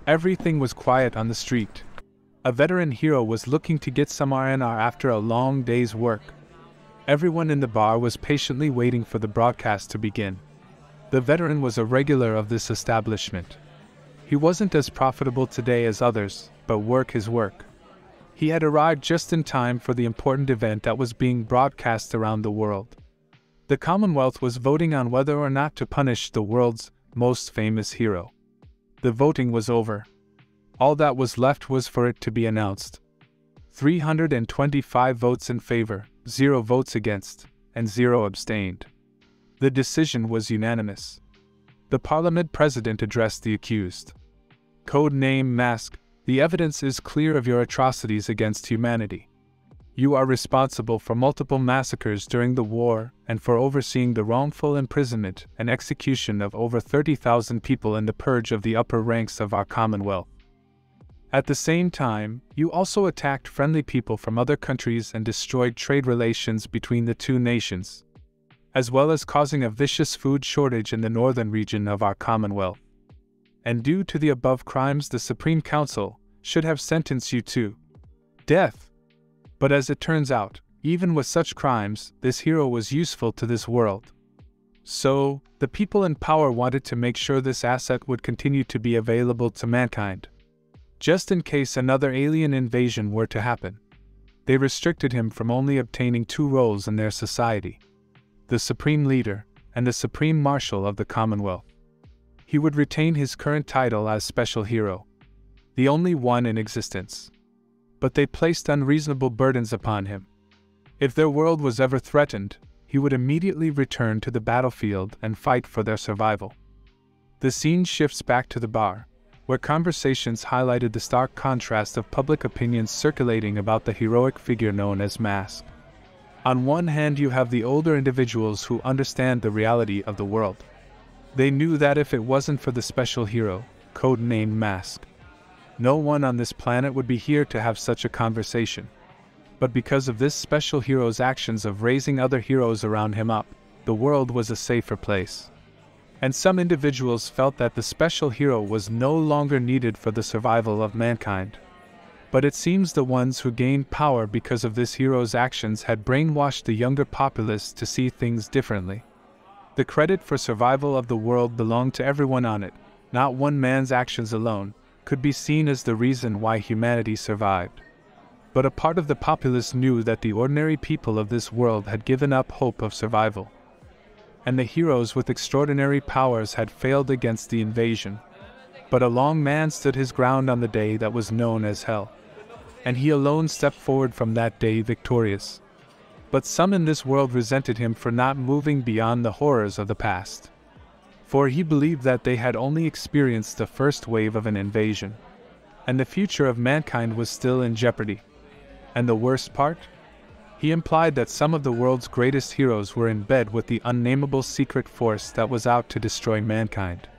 Everything was quiet on the street. A veteran hero was looking to get some R&R after a long day's work. Everyone in the bar was patiently waiting for the broadcast to begin. The veteran was a regular of this establishment. He wasn't as profitable today as others, but work is work. He had arrived just in time for the important event that was being broadcast around the world. The Commonwealth was voting on whether or not to punish the world's most famous hero. The voting was over. All that was left was for it to be announced. 325 votes in favor, 0 votes against, and 0 abstained. The decision was unanimous. The Parliament President addressed the accused. Code name Mask, the evidence is clear of your atrocities against humanity. You are responsible for multiple massacres during the war and for overseeing the wrongful imprisonment and execution of over 30,000 people in the purge of the upper ranks of our Commonwealth. At the same time, you also attacked friendly people from other countries and destroyed trade relations between the two nations, as well as causing a vicious food shortage in the northern region of our Commonwealth. And due to the above crimes, the Supreme Council should have sentenced you to death. But as it turns out, even with such crimes, this hero was useful to this world. So, the people in power wanted to make sure this asset would continue to be available to mankind, just in case another alien invasion were to happen. They restricted him from only obtaining 2 roles in their society: the Supreme Leader and the Supreme Marshal of the Commonwealth. He would retain his current title as Special Hero, the only one in existence. But they placed unreasonable burdens upon him. If their world was ever threatened, he would immediately return to the battlefield and fight for their survival. The scene shifts back to the bar, where conversations highlighted the stark contrast of public opinions circulating about the heroic figure known as Mask. On one hand, you have the older individuals who understand the reality of the world. They knew that if it wasn't for the special hero, codenamed Mask, no one on this planet would be here to have such a conversation. But because of this special hero's actions of raising other heroes around him up, the world was a safer place. And some individuals felt that the special hero was no longer needed for the survival of mankind. But it seems the ones who gained power because of this hero's actions had brainwashed the younger populace to see things differently. The credit for survival of the world belonged to everyone on it, not one man's actions alone could be seen as the reason why humanity survived. But a part of the populace knew that the ordinary people of this world had given up hope of survival, and the heroes with extraordinary powers had failed against the invasion. But a long man stood his ground on the day that was known as Hell, and he alone stepped forward from that day victorious. But some in this world resented him for not moving beyond the horrors of the past, for he believed that they had only experienced the first wave of an invasion, and the future of mankind was still in jeopardy. And the worst part? He implied that some of the world's greatest heroes were in bed with the unnameable secret force that was out to destroy mankind.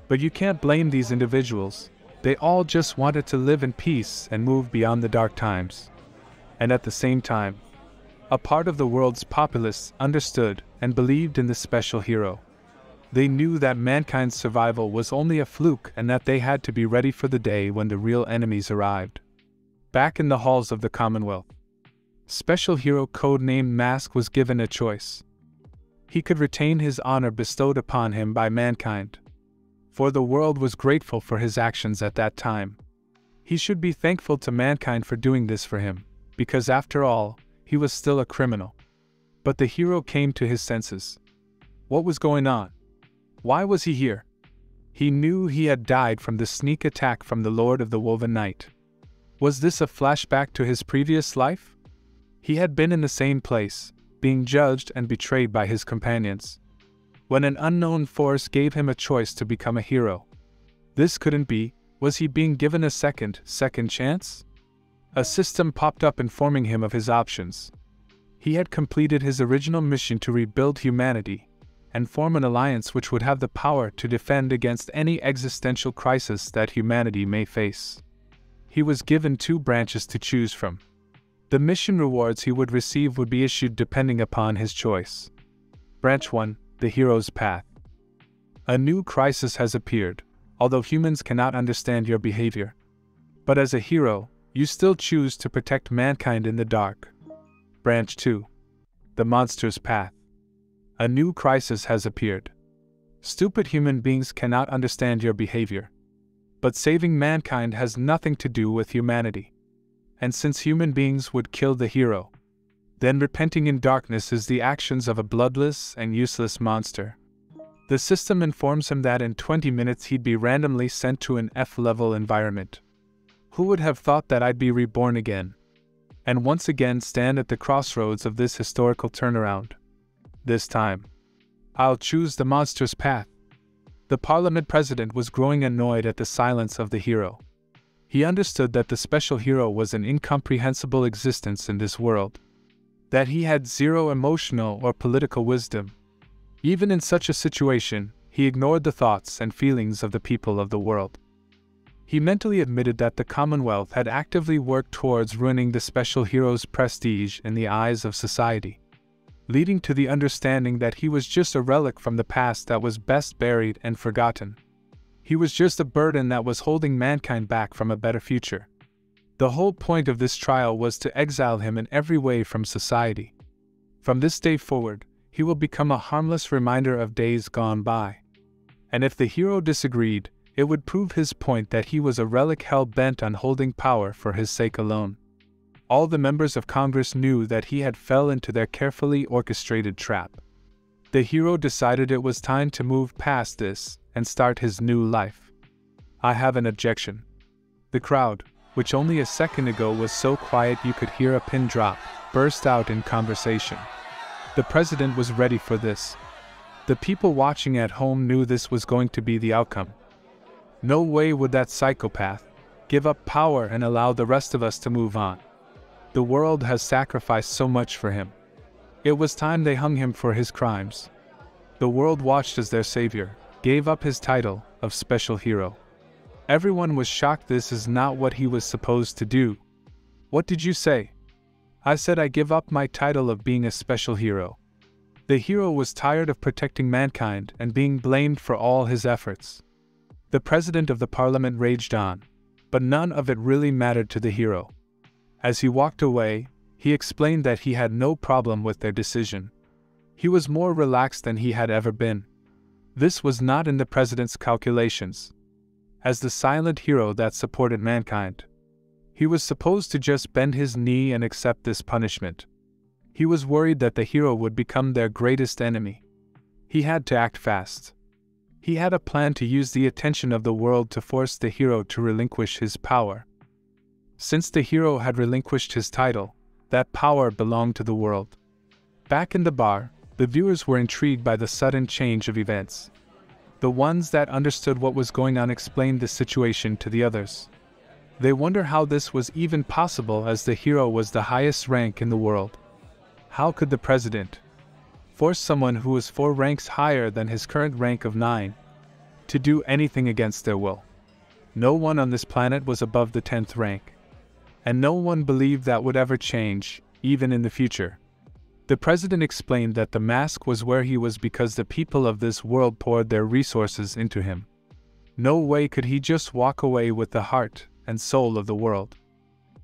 But you can't blame these individuals. They all just wanted to live in peace and move beyond the dark times. And at the same time, a part of the world's populace understood and believed in the special hero. They knew that mankind's survival was only a fluke and that they had to be ready for the day when the real enemies arrived. Back in the halls of the Commonwealth, special hero codenamed Mask was given a choice. He could retain his honor bestowed upon him by mankind, for the world was grateful for his actions at that time. He should be thankful to mankind for doing this for him, because after all, he was still a criminal. But the hero came to his senses. What was going on? Why was he here? He knew he had died from the sneak attack from the Lord of the Woven Night. Was this a flashback to his previous life? He had been in the same place, being judged and betrayed by his companions, when an unknown force gave him a choice to become a hero. This couldn't be. Was he being given a second chance? A system popped up informing him of his options. He had completed his original mission to rebuild humanity and form an alliance which would have the power to defend against any existential crisis that humanity may face. He was given 2 branches to choose from. The mission rewards he would receive would be issued depending upon his choice. Branch 1, the hero's path. A new crisis has appeared. although humans cannot understand your behavior. But as a hero, you still choose to protect mankind in the dark. Branch 2. The Monster's Path. A new crisis has appeared. Stupid human beings cannot understand your behavior. But saving mankind has nothing to do with humanity. And since human beings would kill the hero, then repenting in darkness is the actions of a bloodless and useless monster. The system informs him that in 20 minutes he'd be randomly sent to an F-level environment. Who would have thought that I'd be reborn again? And once again stand at the crossroads of this historical turnaround. This time, I'll choose the monster's path. The Parliament president was growing annoyed at the silence of the hero. He understood that the special hero was an incomprehensible existence in this world. That he had zero emotional or political wisdom. Even in such a situation, he ignored the thoughts and feelings of the people of the world. He mentally admitted that the Commonwealth had actively worked towards ruining the special hero's prestige in the eyes of society, leading to the understanding that he was just a relic from the past that was best buried and forgotten. He was just a burden that was holding mankind back from a better future. The whole point of this trial was to exile him in every way from society. From this day forward, he will become a harmless reminder of days gone by. And if the hero disagreed, it would prove his point that he was a relic hell-bent on holding power for his sake alone. All the members of Congress knew that he had fell into their carefully orchestrated trap. The hero decided it was time to move past this and start his new life. I have an objection. The crowd, which only a second ago was so quiet you could hear a pin drop, burst out in conversation. The president was ready for this. The people watching at home knew this was going to be the outcome. No way would that psychopath give up power and allow the rest of us to move on. The world has sacrificed so much for him. It was time they hung him for his crimes. The world watched as their savior gave up his title of special hero. Everyone was shocked. This is not what he was supposed to do. What did you say? I said I give up my title of being a special hero. The hero was tired of protecting mankind and being blamed for all his efforts. The president of the parliament raged on, but none of it really mattered to the hero. As he walked away, he explained that he had no problem with their decision. He was more relaxed than he had ever been. This was not in the president's calculations. As the silent hero that supported mankind, he was supposed to just bend his knee and accept this punishment. He was worried that the hero would become their greatest enemy. He had to act fast. He had a plan to use the attention of the world to force the hero to relinquish his power. Since the hero had relinquished his title, that power belonged to the world. Back in the bar, the viewers were intrigued by the sudden change of events. The ones that understood what was going on explained the situation to the others. They wonder how this was even possible, as the hero was the highest rank in the world. How could the president force someone who was 4 ranks higher than his current rank of 9 to do anything against their will? No one on this planet was above the 10th rank. And no one believed that would ever change, even in the future. The president explained that the mask was where he was because the people of this world poured their resources into him. No way could he just walk away with the heart and soul of the world.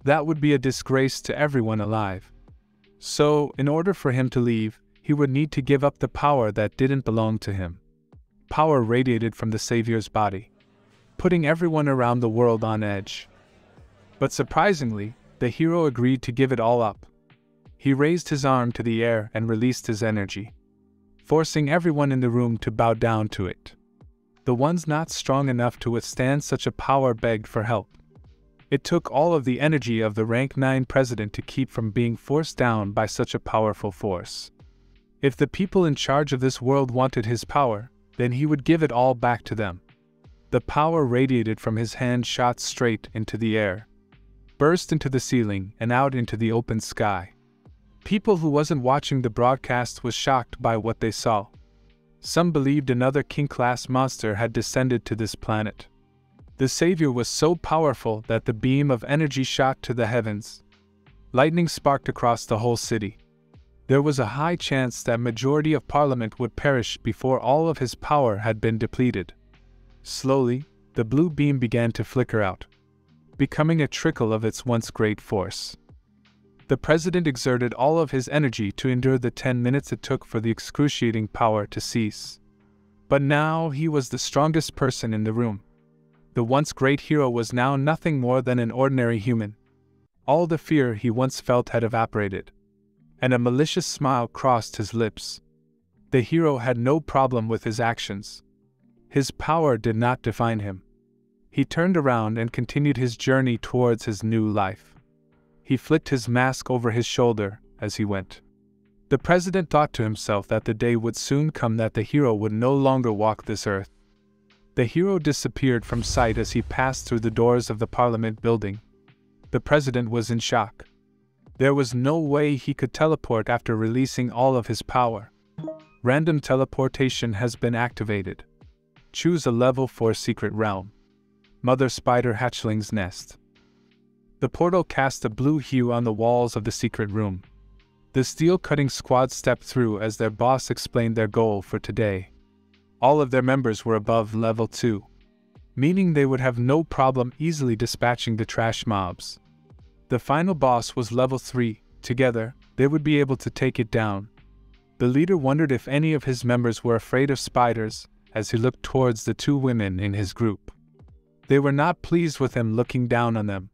That would be a disgrace to everyone alive. So, in order for him to leave, he would need to give up the power that didn't belong to him. Power radiated from the savior's body, putting everyone around the world on edge. But surprisingly, the hero agreed to give it all up. He raised his arm to the air and released his energy, forcing everyone in the room to bow down to it. The ones not strong enough to withstand such a power begged for help. It took all of the energy of the rank 9 president to keep from being forced down by such a powerful force. If the people in charge of this world wanted his power, then he would give it all back to them. The power radiated from his hand shot straight into the air, burst into the ceiling and out into the open sky. People who wasn't watching the broadcast was shocked by what they saw. Some believed another king-class monster had descended to this planet. The savior was so powerful that the beam of energy shot to the heavens. Lightning sparked across the whole city. There was a high chance that majority of parliament would perish before all of his power had been depleted. Slowly, the blue beam began to flicker out, becoming a trickle of its once great force. The president exerted all of his energy to endure the 10 minutes it took for the excruciating power to cease. But now he was the strongest person in the room. The once great hero was now nothing more than an ordinary human. All the fear he once felt had evaporated, and a malicious smile crossed his lips. The hero had no problem with his actions. His power did not define him. He turned around and continued his journey towards his new life. He flicked his mask over his shoulder as he went. The president thought to himself that the day would soon come that the hero would no longer walk this earth. The hero disappeared from sight as he passed through the doors of the parliament building. The president was in shock. There was no way he could teleport after releasing all of his power. Random teleportation has been activated. Choose a level 4 secret realm. Mother Spider Hatchling's Nest. The portal cast a blue hue on the walls of the secret room. The steel-cutting squad stepped through as their boss explained their goal for today. All of their members were above level 2, meaning they would have no problem easily dispatching the trash mobs. The final boss was level 3. Together, they would be able to take it down. The leader wondered if any of his members were afraid of spiders as he looked towards the 2 women in his group. They were not pleased with him looking down on them.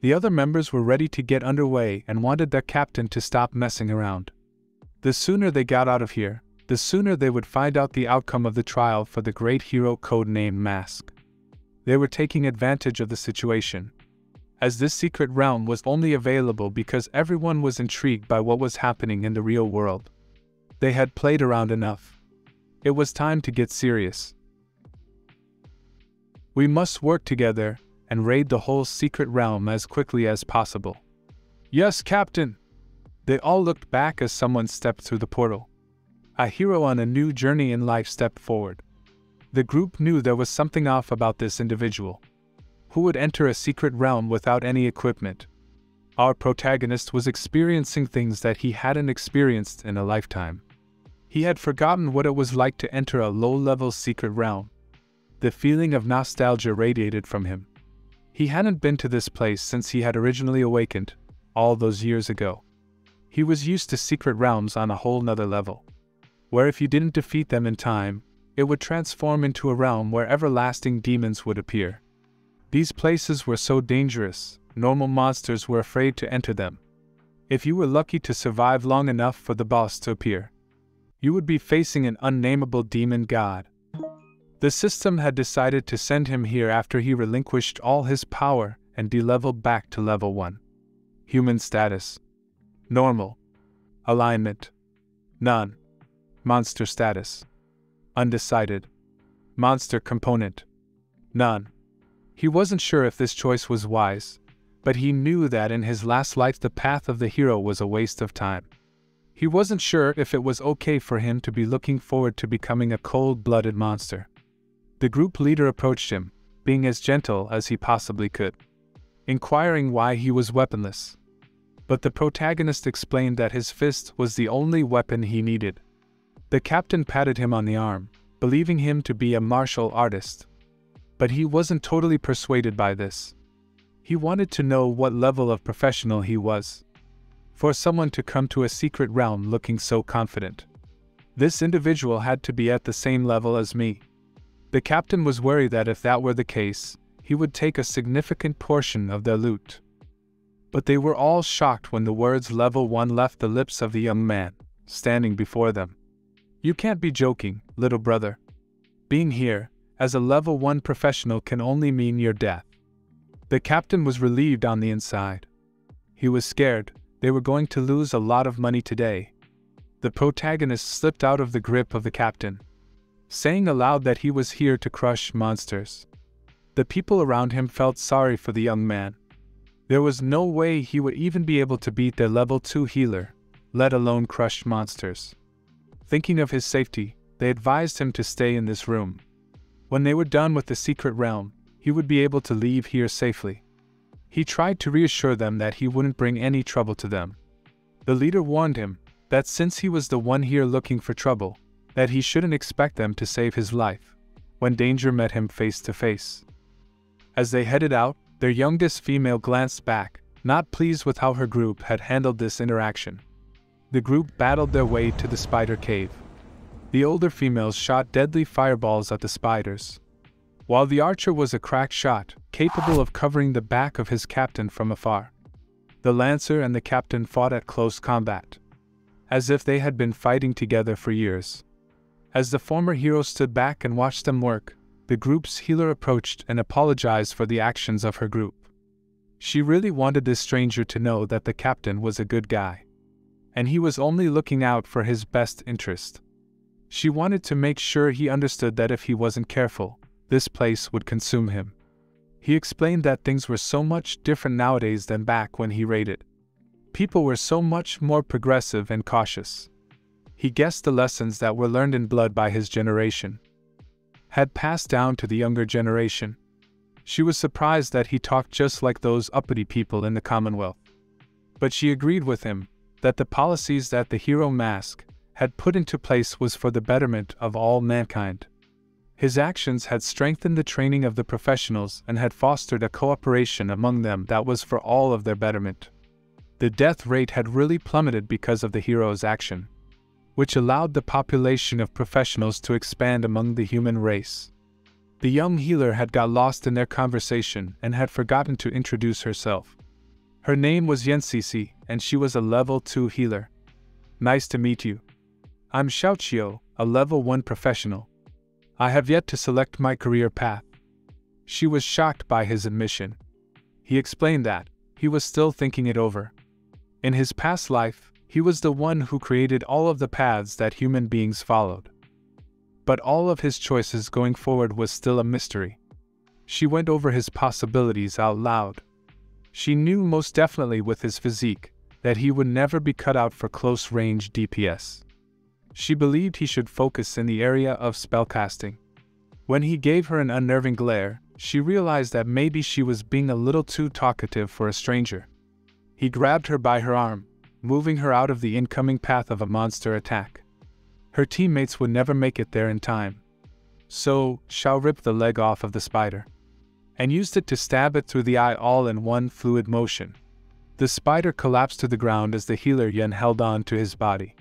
The other members were ready to get underway and wanted their captain to stop messing around. The sooner they got out of here, the sooner they would find out the outcome of the trial for the great hero codenamed Mask. They were taking advantage of the situation, as this secret realm was only available because everyone was intrigued by what was happening in the real world. They had played around enough. It was time to get serious. We must work together and raid the whole secret realm as quickly as possible. Yes, Captain! They all looked back as someone stepped through the portal. A hero on a new journey in life stepped forward. The group knew there was something off about this individual. Who would enter a secret realm without any equipment? Our protagonist was experiencing things that he hadn't experienced in a lifetime. He had forgotten what it was like to enter a low-level secret realm. The feeling of nostalgia radiated from him. He hadn't been to this place since he had originally awakened, all those years ago. He was used to secret realms on a whole nother level, where if you didn't defeat them in time, it would transform into a realm where everlasting demons would appear. These places were so dangerous, normal monsters were afraid to enter them. If you were lucky to survive long enough for the boss to appear, you would be facing an unnameable demon god. The system had decided to send him here after he relinquished all his power and de-leveled back to level 1. Human status: normal. Alignment: none. Monster status: undecided. Monster component: none. He wasn't sure if this choice was wise, but he knew that in his last life the path of the hero was a waste of time. He wasn't sure if it was okay for him to be looking forward to becoming a cold-blooded monster. The group leader approached him, being as gentle as he possibly could, inquiring why he was weaponless. But the protagonist explained that his fist was the only weapon he needed. The captain patted him on the arm, believing him to be a martial artist. But he wasn't totally persuaded by this. He wanted to know what level of professional he was. For someone to come to a secret realm looking so confident, this individual had to be at the same level as me. The captain was worried that if that were the case, he would take a significant portion of their loot. But they were all shocked when the words level 1 left the lips of the young man, standing before them. You can't be joking, little brother. Being here, as a level 1 professional can only mean your death. The captain was relieved on the inside. He was scared, they were going to lose a lot of money today. The protagonist slipped out of the grip of the captain, saying aloud that he was here to crush monsters. The people around him felt sorry for the young man. There was no way he would even be able to beat their level 2 healer, let alone crush monsters. Thinking of his safety, they advised him to stay in this room. When they were done with the secret realm, he would be able to leave here safely. He tried to reassure them that he wouldn't bring any trouble to them. The leader warned him that since he was the one here looking for trouble, that he shouldn't expect them to save his life when danger met him face to face. As they headed out, their youngest female glanced back, not pleased with how her group had handled this interaction. The group battled their way to the spider cave. The older females shot deadly fireballs at the spiders, while the archer was a crack shot, capable of covering the back of his captain from afar. The lancer and the captain fought at close combat, as if they had been fighting together for years. As the former hero stood back and watched them work, the group's healer approached and apologized for the actions of her group. She really wanted this stranger to know that the captain was a good guy, and he was only looking out for his best interest. She wanted to make sure he understood that if he wasn't careful, this place would consume him. He explained that things were so much different nowadays than back when he raided. People were so much more progressive and cautious. He guessed the lessons that were learned in blood by his generation had passed down to the younger generation. She was surprised that he talked just like those uppity people in the Commonwealth. But she agreed with him that the policies that the hero mask had put into place was for the betterment of all mankind. His actions had strengthened the training of the professionals and had fostered a cooperation among them that was for all of their betterment. The death rate had really plummeted because of the hero's action, which allowed the population of professionals to expand among the human race. The young healer had got lost in their conversation and had forgotten to introduce herself. Her name was Yensici, and she was a level 2 healer. Nice to meet you. I'm Xiao Qiu, a level 1 professional. I have yet to select my career path. She was shocked by his admission. He explained that he was still thinking it over. In his past life, he was the one who created all of the paths that human beings followed. But all of his choices going forward was still a mystery. She went over his possibilities out loud. She knew most definitely with his physique that he would never be cut out for close-range DPS. She believed he should focus in the area of spellcasting. When he gave her an unnerving glare, she realized that maybe she was being a little too talkative for a stranger. He grabbed her by her arm, moving her out of the incoming path of a monster attack. Her teammates would never make it there in time. So, Xiao ripped the leg off of the spider and used it to stab it through the eye all in one fluid motion. The spider collapsed to the ground as the healer Yen held on to his body.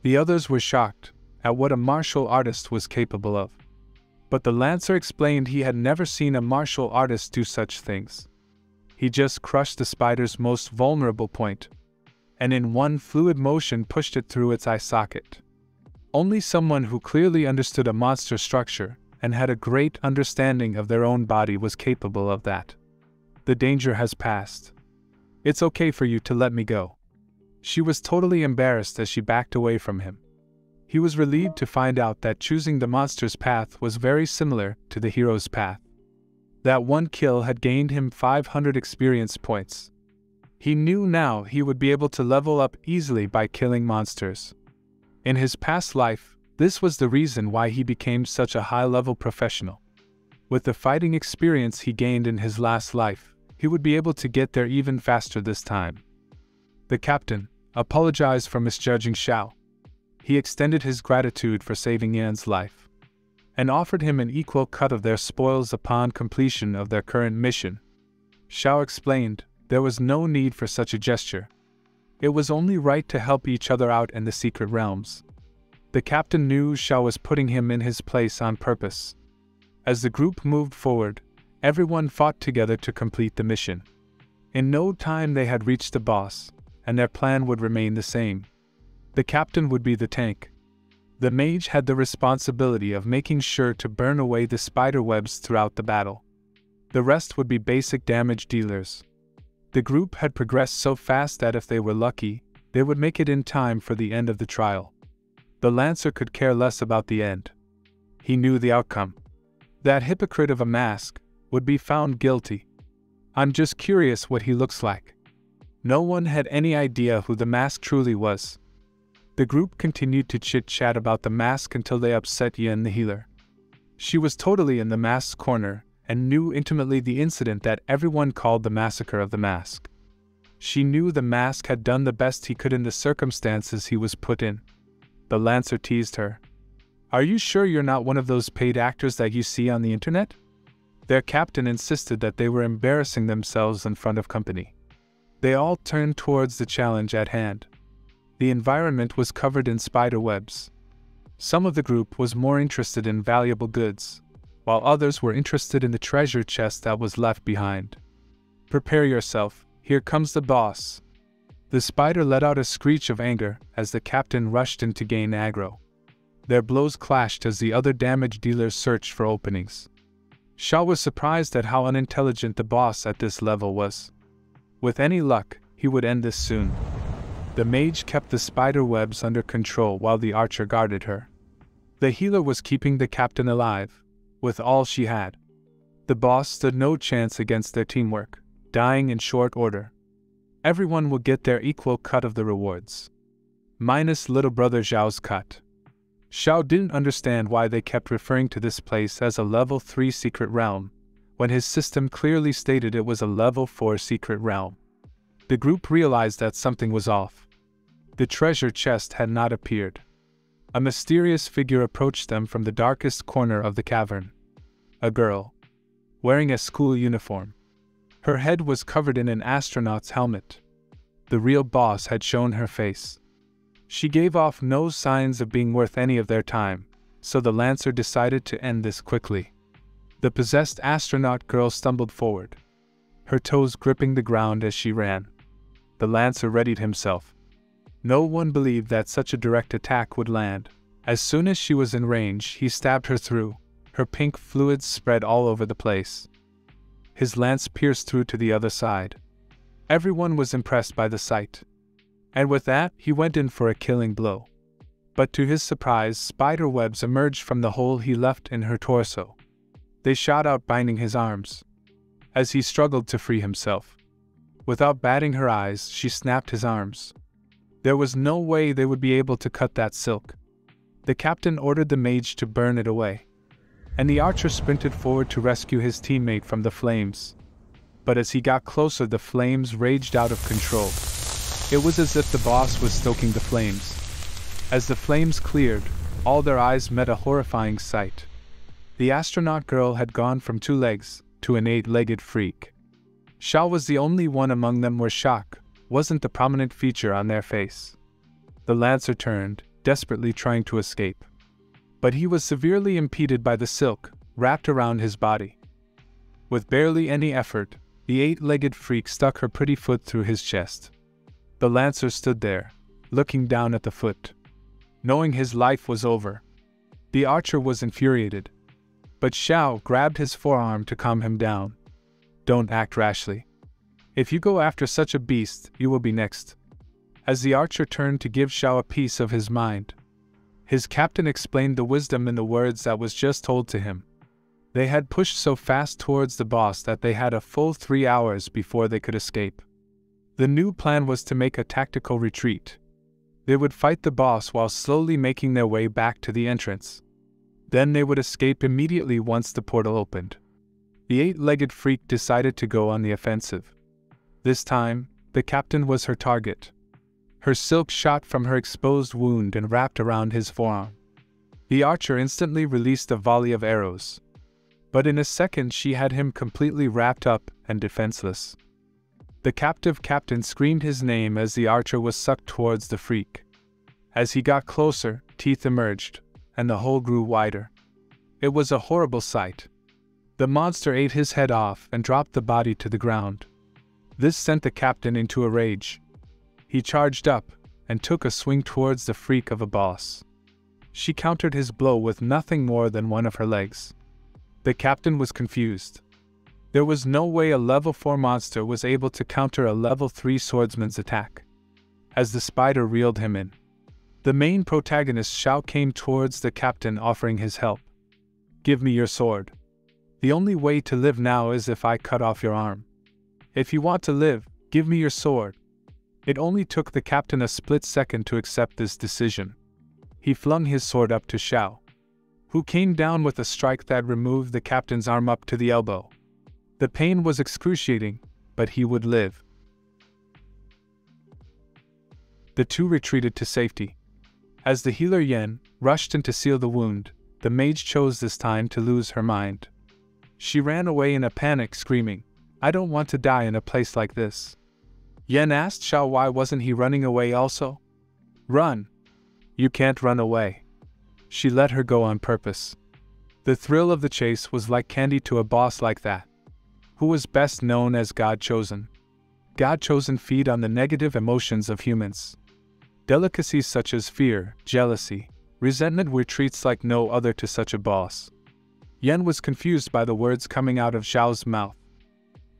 The others were shocked at what a martial artist was capable of. But the lancer explained he had never seen a martial artist do such things. He just crushed the spider's most vulnerable point, and in one fluid motion pushed it through its eye socket. Only someone who clearly understood a monster structure and had a great understanding of their own body was capable of that. The danger has passed. It's okay for you to let me go. She was totally embarrassed as she backed away from him. He was relieved to find out that choosing the monster's path was very similar to the hero's path. That one kill had gained him 500 experience points. He knew now he would be able to level up easily by killing monsters. In his past life, this was the reason why he became such a high-level professional. With the fighting experience he gained in his last life, he would be able to get there even faster this time. The captain apologized for misjudging Xiao. He extended his gratitude for saving Yan's life, and offered him an equal cut of their spoils upon completion of their current mission. Xiao explained there was no need for such a gesture. It was only right to help each other out in the secret realms. The captain knew Xiao was putting him in his place on purpose. As the group moved forward, everyone fought together to complete the mission. In no time they had reached the boss, and their plan would remain the same. The captain would be the tank. The mage had the responsibility of making sure to burn away the spider webs throughout the battle. The rest would be basic damage dealers. The group had progressed so fast that if they were lucky, they would make it in time for the end of the trial. The lancer could care less about the end. He knew the outcome. That hypocrite of a mask would be found guilty. I'm just curious what he looks like. No one had any idea who the mask truly was. The group continued to chit-chat about the mask until they upset Yen the healer. She was totally in the mask's corner and knew intimately the incident that everyone called the massacre of the mask. She knew the mask had done the best he could in the circumstances he was put in. The lancer teased her. Are you sure you're not one of those paid actors that you see on the internet? Their captain insisted that they were embarrassing themselves in front of company. They all turned towards the challenge at hand. The environment was covered in spider webs. Some of the group was more interested in valuable goods, while others were interested in the treasure chest that was left behind. "Prepare yourself, here comes the boss." The spider let out a screech of anger as the captain rushed in to gain aggro. Their blows clashed as the other damage dealers searched for openings. Xiao was surprised at how unintelligent the boss at this level was. With any luck, he would end this soon. The mage kept the spider webs under control while the archer guarded her. The healer was keeping the captain alive, with all she had. The boss stood no chance against their teamwork, dying in short order. Everyone would get their equal cut of the rewards. Minus little brother Xiao's cut. Xiao didn't understand why they kept referring to this place as a level 3 secret realm, when his system clearly stated it was a level 4 secret realm. The group realized that something was off. The treasure chest had not appeared. A mysterious figure approached them from the darkest corner of the cavern. A girl, wearing a school uniform. Her head was covered in an astronaut's helmet. The real boss had shown her face. She gave off no signs of being worth any of their time, so the Lancer decided to end this quickly. The possessed astronaut girl stumbled forward, her toes gripping the ground as she ran. The Lancer readied himself. No one believed that such a direct attack would land. As soon as she was in range, he stabbed her through. Her pink fluids spread all over the place. His lance pierced through to the other side. Everyone was impressed by the sight. And with that, he went in for a killing blow. But to his surprise, spider webs emerged from the hole he left in her torso. They shot out, binding his arms. As he struggled to free himself, without batting her eyes, she snapped his arms. There was no way they would be able to cut that silk. The captain ordered the mage to burn it away, and the archer sprinted forward to rescue his teammate from the flames. But as he got closer, the flames raged out of control. It was as if the boss was stoking the flames. As the flames cleared, all their eyes met a horrifying sight. The astronaut girl had gone from 2 legs to an 8-legged freak. Xiao was the only one among them where shock wasn't the prominent feature on their face. The Lancer turned, desperately trying to escape. But he was severely impeded by the silk wrapped around his body. With barely any effort, the 8-legged freak stuck her pretty foot through his chest. The Lancer stood there, looking down at the foot, knowing his life was over. The archer was infuriated, but Xiao grabbed his forearm to calm him down. "Don't act rashly. If you go after such a beast, you will be next." As the archer turned to give Xiao a piece of his mind, his captain explained the wisdom in the words that was just told to him. They had pushed so fast towards the boss that they had a full 3 hours before they could escape. The new plan was to make a tactical retreat. They would fight the boss while slowly making their way back to the entrance. Then they would escape immediately once the portal opened. The 8-legged freak decided to go on the offensive. This time, the captain was her target. Her silk shot from her exposed wound and wrapped around his forearm. The archer instantly released a volley of arrows. But in a second she had him completely wrapped up and defenseless. The captive captain screamed his name as the archer was sucked towards the freak. As he got closer, teeth emerged, and the hole grew wider. It was a horrible sight. The monster ate his head off and dropped the body to the ground. This sent the captain into a rage. He charged up and took a swing towards the freak of a boss. She countered his blow with nothing more than one of her legs. The captain was confused. There was no way a level 4 monster was able to counter a level 3 swordsman's attack. As the spider reeled him in, the main protagonist Xiao came towards the captain offering his help. "Give me your sword. The only way to live now is if I cut off your arm. If you want to live, give me your sword." It only took the captain a split second to accept this decision. He flung his sword up to Xiao, who came down with a strike that removed the captain's arm up to the elbow. The pain was excruciating, but he would live. The two retreated to safety. As the healer Yen rushed in to seal the wound, the mage chose this time to lose her mind. She ran away in a panic, screaming, "I don't want to die in a place like this." Yan asked Xiao why wasn't he running away also? "Run. You can't run away." She let her go on purpose. The thrill of the chase was like candy to a boss like that, who was best known as God Chosen. God Chosen feed on the negative emotions of humans. Delicacies such as fear, jealousy, resentment were treats like no other to such a boss. Yan was confused by the words coming out of Xiao's mouth.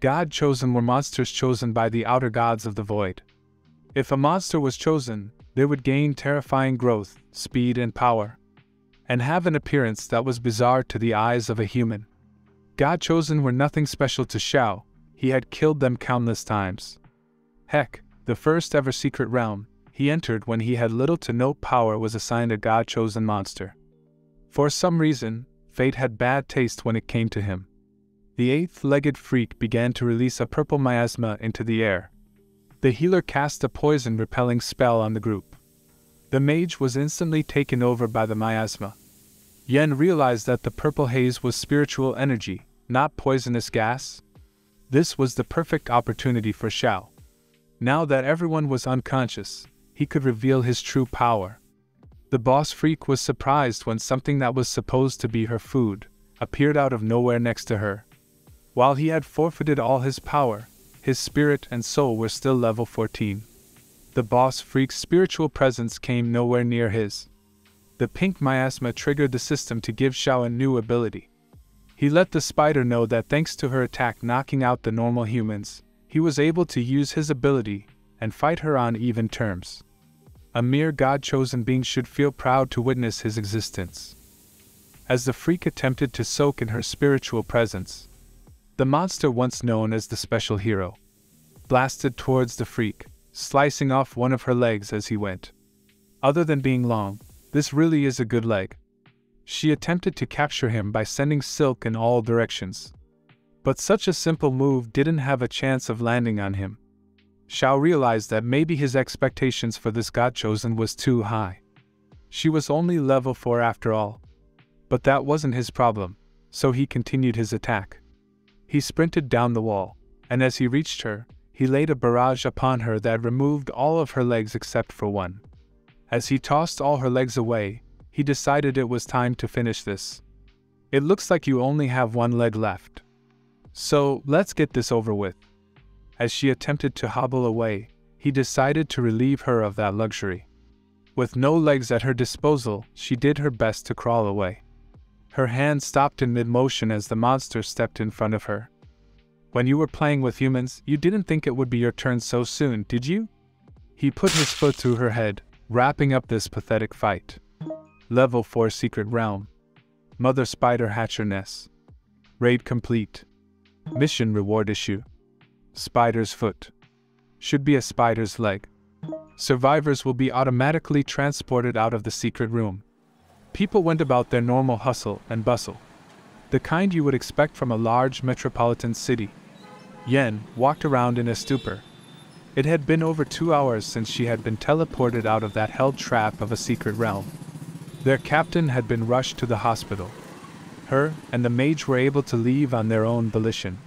God Chosen were monsters chosen by the outer gods of the void. If a monster was chosen, they would gain terrifying growth, speed and power, and have an appearance that was bizarre to the eyes of a human. God Chosen were nothing special to Xiao, he had killed them countless times. Heck, the first ever secret realm he entered when he had little to no power was assigned a God Chosen monster. For some reason, fate had bad taste when it came to him. The eighth-legged freak began to release a purple miasma into the air. The healer cast a poison-repelling spell on the group. The mage was instantly taken over by the miasma. Yan realized that the purple haze was spiritual energy, not poisonous gas. This was the perfect opportunity for Xiao. Now that everyone was unconscious, he could reveal his true power. The boss freak was surprised when something that was supposed to be her food appeared out of nowhere next to her. While he had forfeited all his power, his spirit and soul were still level 14. The boss freak's spiritual presence came nowhere near his. The pink miasma triggered the system to give Xiao a new ability. He let the spider know that thanks to her attack knocking out the normal humans, he was able to use his ability and fight her on even terms. A mere God-chosen being should feel proud to witness his existence. As the freak attempted to soak in her spiritual presence, the monster once known as the special hero blasted towards the freak, slicing off one of her legs as he went. Other than being long, this really is a good leg. She attempted to capture him by sending silk in all directions. But such a simple move didn't have a chance of landing on him. Xiao realized that maybe his expectations for this God-chosen was too high. She was only level 4 after all. But that wasn't his problem, so he continued his attack. He sprinted down the wall, and as he reached her, he laid a barrage upon her that removed all of her legs except for one. As he tossed all her legs away, he decided it was time to finish this. "It looks like you only have one leg left. So, let's get this over with." As she attempted to hobble away, he decided to relieve her of that luxury. With no legs at her disposal, she did her best to crawl away. Her hand stopped in mid-motion as the monster stepped in front of her. "When you were playing with humans, you didn't think it would be your turn so soon, did you?" He put his foot through her head, wrapping up this pathetic fight. Level 4 Secret Realm. Mother Spider Hatcher Nest. Raid complete. Mission reward issue. Spider's foot. Should be a spider's leg. Survivors will be automatically transported out of the secret room. People went about their normal hustle and bustle, the kind you would expect from a large metropolitan city. Yen walked around in a stupor. It had been over 2 hours since she had been teleported out of that held trap of a secret realm. Their captain had been rushed to the hospital. Her and the mage were able to leave on their own volition.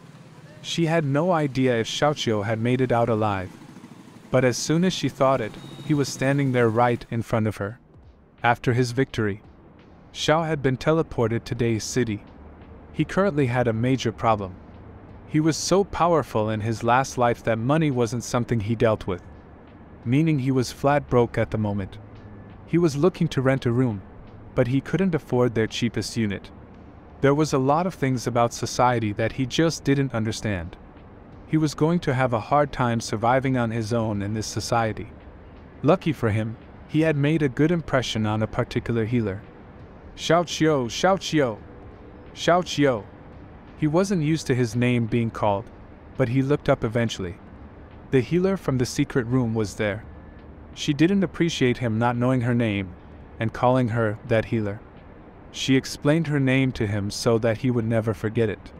She had no idea if Xiao Qiu had made it out alive. But as soon as she thought it, he was standing there right in front of her. After his victory, Xiao had been teleported to Day's city. He currently had a major problem. He was so powerful in his last life that money wasn't something he dealt with, meaning he was flat broke at the moment. He was looking to rent a room, but he couldn't afford their cheapest unit. There was a lot of things about society that he just didn't understand. He was going to have a hard time surviving on his own in this society. Lucky for him, he had made a good impression on a particular healer. Xiao Qiu, Xiao Qiu, Xiao Qiu. He wasn't used to his name being called, but he looked up eventually. The healer from the secret room was there. She didn't appreciate him not knowing her name and calling her that healer. She explained her name to him so that he would never forget it.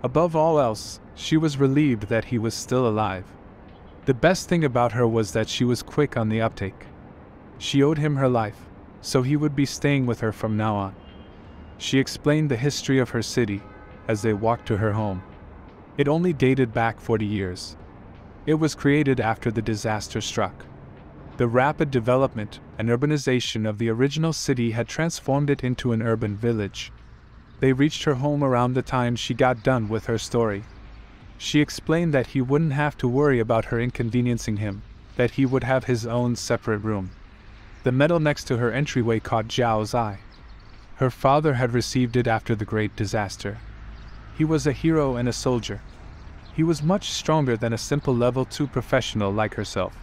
Above all else, she was relieved that he was still alive. The best thing about her was that she was quick on the uptake. She owed him her life, so he would be staying with her from now on. She explained the history of her city, as they walked to her home. It only dated back 40 years. It was created after the disaster struck. The rapid development and urbanization of the original city had transformed it into an urban village. They reached her home around the time she got done with her story. She explained that he wouldn't have to worry about her inconveniencing him, that he would have his own separate room. The medal next to her entryway caught Zhao's eye. Her father had received it after the great disaster. He was a hero and a soldier. He was much stronger than a simple level 2 professional like herself.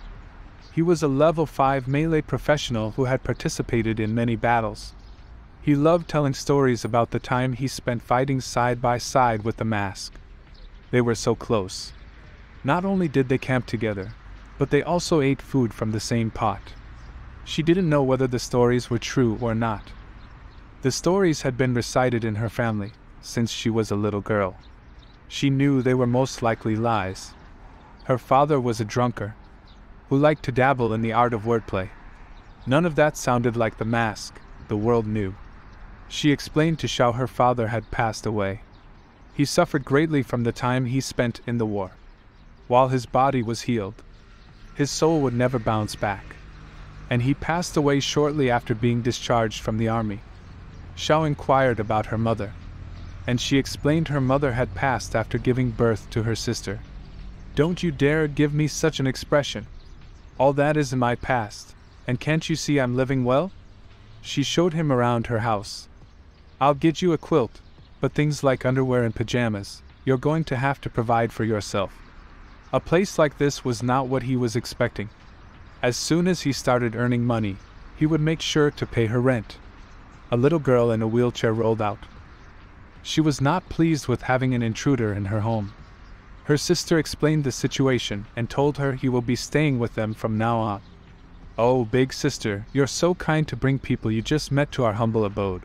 He was a level 5 melee professional who had participated in many battles. He loved telling stories about the time he spent fighting side by side with the mask. They were so close. Not only did they camp together, but they also ate food from the same pot. She didn't know whether the stories were true or not. The stories had been recited in her family since she was a little girl. She knew they were most likely lies. Her father was a drunkard who liked to dabble in the art of wordplay. None of that sounded like the mask, the world knew. She explained to Xiao her father had passed away. He suffered greatly from the time he spent in the war. While his body was healed, his soul would never bounce back. And he passed away shortly after being discharged from the army. Xiao inquired about her mother, and she explained her mother had passed after giving birth to her sister. "Don't you dare give me such an expression. All that is in my past, and can't you see I'm living well?" She showed him around her house. "I'll get you a quilt, but things like underwear and pajamas, you're going to have to provide for yourself." A place like this was not what he was expecting. As soon as he started earning money, he would make sure to pay her rent. A little girl in a wheelchair rolled out. She was not pleased with having an intruder in her home. Her sister explained the situation and told her he will be staying with them from now on. "Oh, big sister, you're so kind to bring people you just met to our humble abode."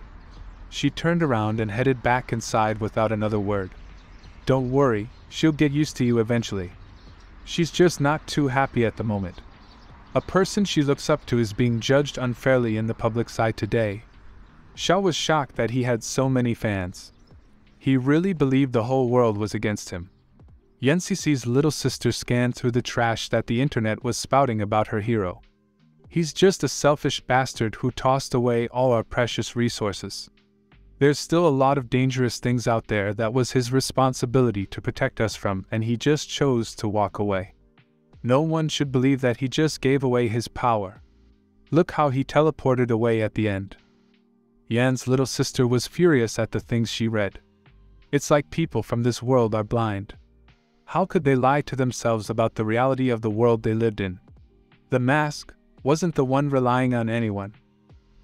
She turned around and headed back inside without another word. "Don't worry, she'll get used to you eventually. She's just not too happy at the moment." A person she looks up to is being judged unfairly in the public's eye today. Xiao was shocked that he had so many fans. He really believed the whole world was against him. Yensi's little sister scanned through the trash that the internet was spouting about her hero. "He's just a selfish bastard who tossed away all our precious resources. There's still a lot of dangerous things out there that was his responsibility to protect us from, and he just chose to walk away. No one should believe that he just gave away his power. Look how he teleported away at the end." Yan's little sister was furious at the things she read. It's like people from this world are blind. How could they lie to themselves about the reality of the world they lived in? The mask wasn't the one relying on anyone.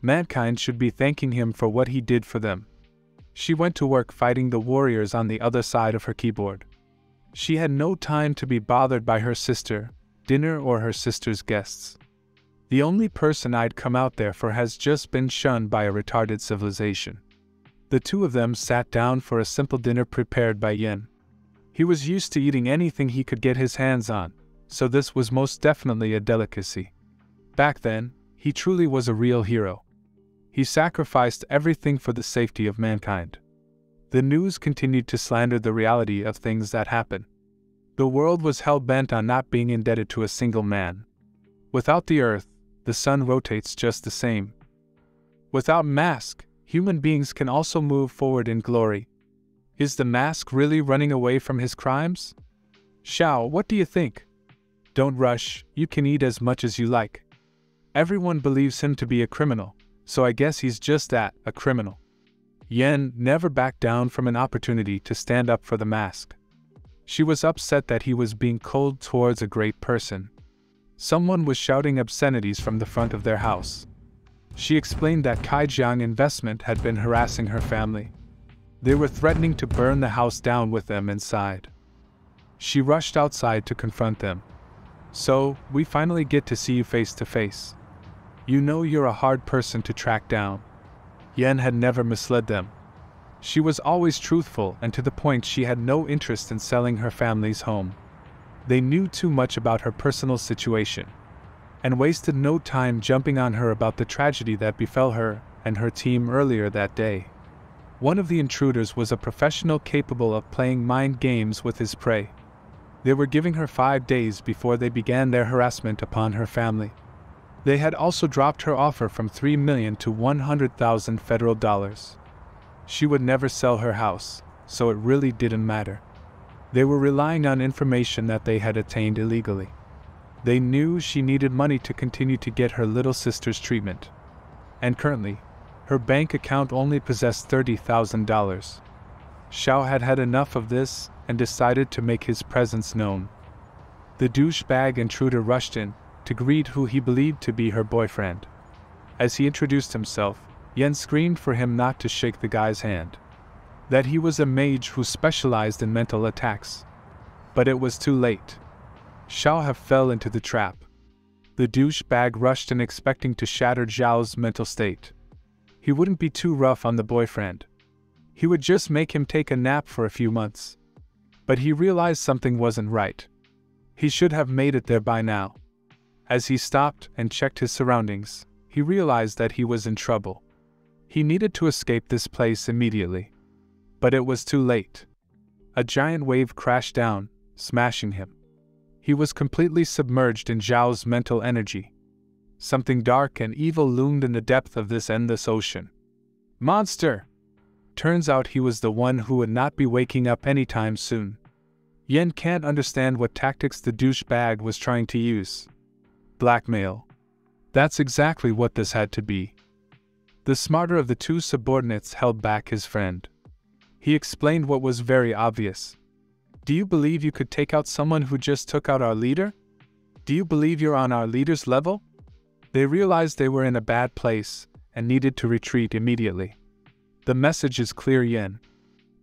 Mankind should be thanking him for what he did for them. She went to work fighting the warriors on the other side of her keyboard. She had no time to be bothered by her sister, dinner, or her sister's guests. The only person I'd come out there for has just been shunned by a retarded civilization. The two of them sat down for a simple dinner prepared by Yin. He was used to eating anything he could get his hands on, so this was most definitely a delicacy. Back then, he truly was a real hero. He sacrificed everything for the safety of mankind. The news continued to slander the reality of things that happen. The world was hell-bent on not being indebted to a single man. Without the earth, the sun rotates just the same. Without mask, human beings can also move forward in glory. Is the mask really running away from his crimes? Xiao, what do you think? Don't rush, you can eat as much as you like. Everyone believes him to be a criminal, so I guess he's just that, a criminal. Yen never backed down from an opportunity to stand up for the mask. She was upset that he was being cold towards a great person. Someone was shouting obscenities from the front of their house. She explained that Kaijiang Investment had been harassing her family. They were threatening to burn the house down with them inside. She rushed outside to confront them. "So, we finally get to see you face to face. You know you're a hard person to track down." Yen had never misled them. She was always truthful and to the point. She had no interest in selling her family's home. They knew too much about her personal situation, and wasted no time jumping on her about the tragedy that befell her and her team earlier that day. One of the intruders was a professional capable of playing mind games with his prey. They were giving her 5 days before they began their harassment upon her family. They had also dropped her offer from $3 million to $100,000 federal dollars. She would never sell her house, so it really didn't matter. They were relying on information that they had attained illegally. They knew she needed money to continue to get her little sister's treatment. And currently, her bank account only possessed $30,000. Xiao had had enough of this and decided to make his presence known. The douchebag intruder rushed in to greet who he believed to be her boyfriend. As he introduced himself, Yen screamed for him not to shake the guy's hand. That he was a mage who specialized in mental attacks. But it was too late. Xiao fell into the trap. The douchebag rushed in expecting to shatter Zhao's mental state. He wouldn't be too rough on the boyfriend. He would just make him take a nap for a few months. But he realized something wasn't right. He should have made it there by now. As he stopped and checked his surroundings, he realized that he was in trouble. He needed to escape this place immediately. But it was too late. A giant wave crashed down, smashing him. He was completely submerged in Zhao's mental energy. Something dark and evil loomed in the depth of this endless ocean. Monster! Turns out he was the one who would not be waking up anytime soon. Yen can't understand what tactics the douchebag was trying to use. Blackmail. That's exactly what this had to be. The smarter of the two subordinates held back his friend. He explained what was very obvious. Do you believe you could take out someone who just took out our leader? Do you believe you're on our leader's level? They realized they were in a bad place and needed to retreat immediately. The message is clear, Yen.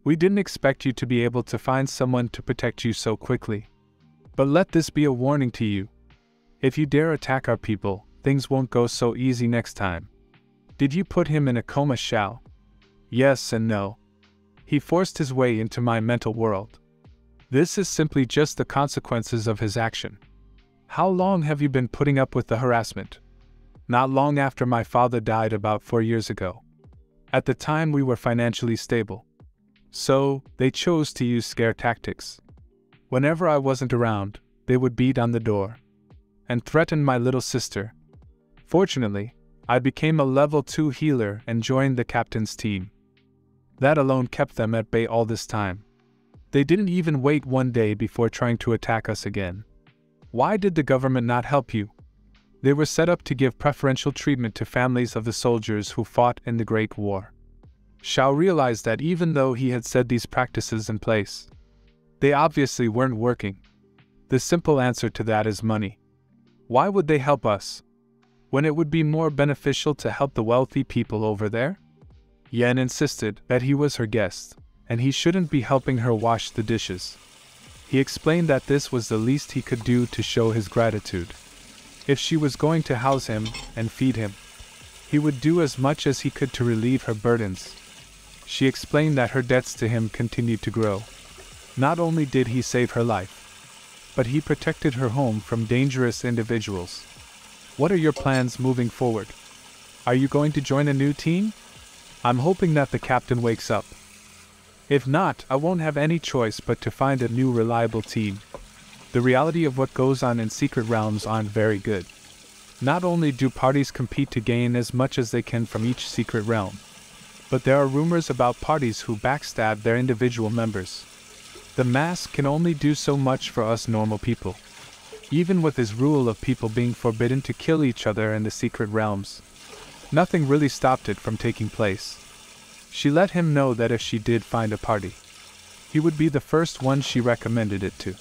We didn't expect you to be able to find someone to protect you so quickly. But let this be a warning to you. If you dare attack our people, things won't go so easy next time. Did you put him in a coma, Xiao? Yes and no. He forced his way into my mental world. This is simply just the consequences of his action. How long have you been putting up with the harassment? Not long after my father died about 4 years ago. At the time we were financially stable. So, they chose to use scare tactics. Whenever I wasn't around, they would beat on the door. And threaten my little sister. Fortunately, I became a level 2 healer and joined the captain's team. That alone kept them at bay all this time. They didn't even wait 1 day before trying to attack us again. Why did the government not help you? They were set up to give preferential treatment to families of the soldiers who fought in the Great War. Xiao realized that even though he had set these practices in place, they obviously weren't working. The simple answer to that is money. Why would they help us, when it would be more beneficial to help the wealthy people over there? Yen insisted that he was her guest, and he shouldn't be helping her wash the dishes. He explained that this was the least he could do to show his gratitude. If she was going to house him and feed him, he would do as much as he could to relieve her burdens. She explained that her debts to him continued to grow. Not only did he save her life, but he protected her home from dangerous individuals. What are your plans moving forward? Are you going to join a new team? I'm hoping that the captain wakes up. If not, I won't have any choice but to find a new reliable team. The reality of what goes on in secret realms aren't very good. Not only do parties compete to gain as much as they can from each secret realm, but there are rumors about parties who backstab their individual members. The mask can only do so much for us normal people. Even with his rule of people being forbidden to kill each other in the secret realms, nothing really stopped it from taking place. She let him know that if she did find a party, he would be the first one she recommended it to.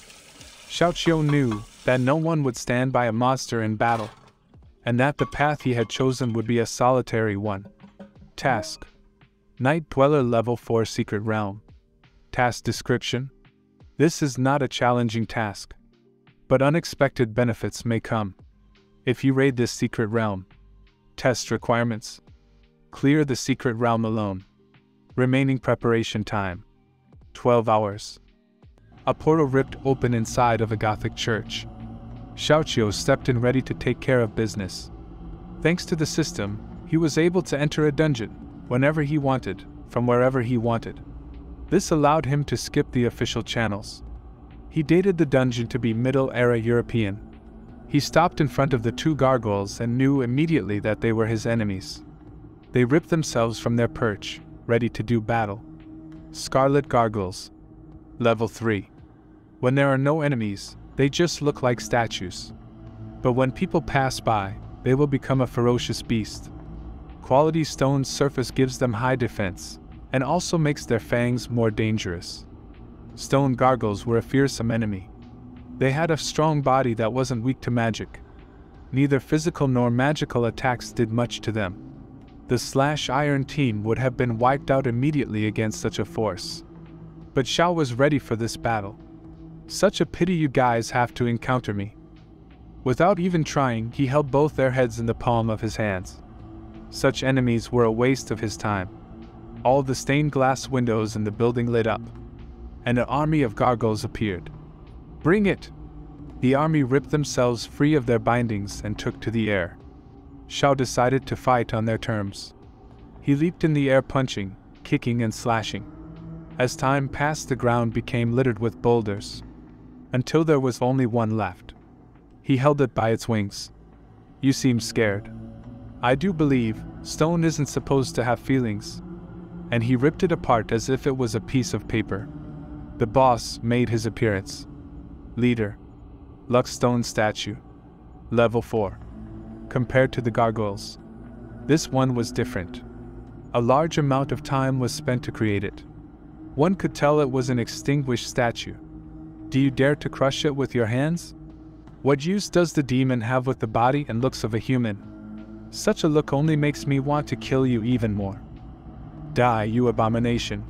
Xiao Qiu knew that no one would stand by a monster in battle, and that the path he had chosen would be a solitary one. Task: Night Dweller Level 4 Secret Realm. Task description: This is not a challenging task, but unexpected benefits may come if you raid this secret realm. Test requirements: Clear the secret realm alone. Remaining preparation time: 12 hours. A portal ripped open inside of a Gothic church. Xiao Qiu stepped in ready to take care of business. Thanks to the system, he was able to enter a dungeon whenever he wanted, from wherever he wanted. This allowed him to skip the official channels. He dated the dungeon to be Middle-era European. He stopped in front of the two gargoyles and knew immediately that they were his enemies. They ripped themselves from their perch, ready to do battle. Scarlet Gargoyles. Level 3. When there are no enemies, they just look like statues. But when people pass by, they will become a ferocious beast. Quality stone's surface gives them high defense, and also makes their fangs more dangerous. Stone gargoyles were a fearsome enemy. They had a strong body that wasn't weak to magic. Neither physical nor magical attacks did much to them. The Slash Iron team would have been wiped out immediately against such a force. But Xiao was ready for this battle. Such a pity you guys have to encounter me. Without even trying, he held both their heads in the palm of his hands. Such enemies were a waste of his time. All the stained glass windows in the building lit up, and an army of gargoyles appeared. Bring it! The army ripped themselves free of their bindings and took to the air. Xiao decided to fight on their terms. He leaped in the air, punching, kicking and slashing. As time passed, the ground became littered with boulders, until there was only one left. He held it by its wings. You seem scared. I do believe stone isn't supposed to have feelings. And he ripped it apart as if it was a piece of paper. The boss made his appearance. Leader. Lux Stone Statue. Level 4. Compared to the gargoyles, this one was different. A large amount of time was spent to create it. One could tell it was an extinguished statue. Do you dare to crush it with your hands? What use does the demon have with the body and looks of a human? Such a look only makes me want to kill you even more. Die, you abomination.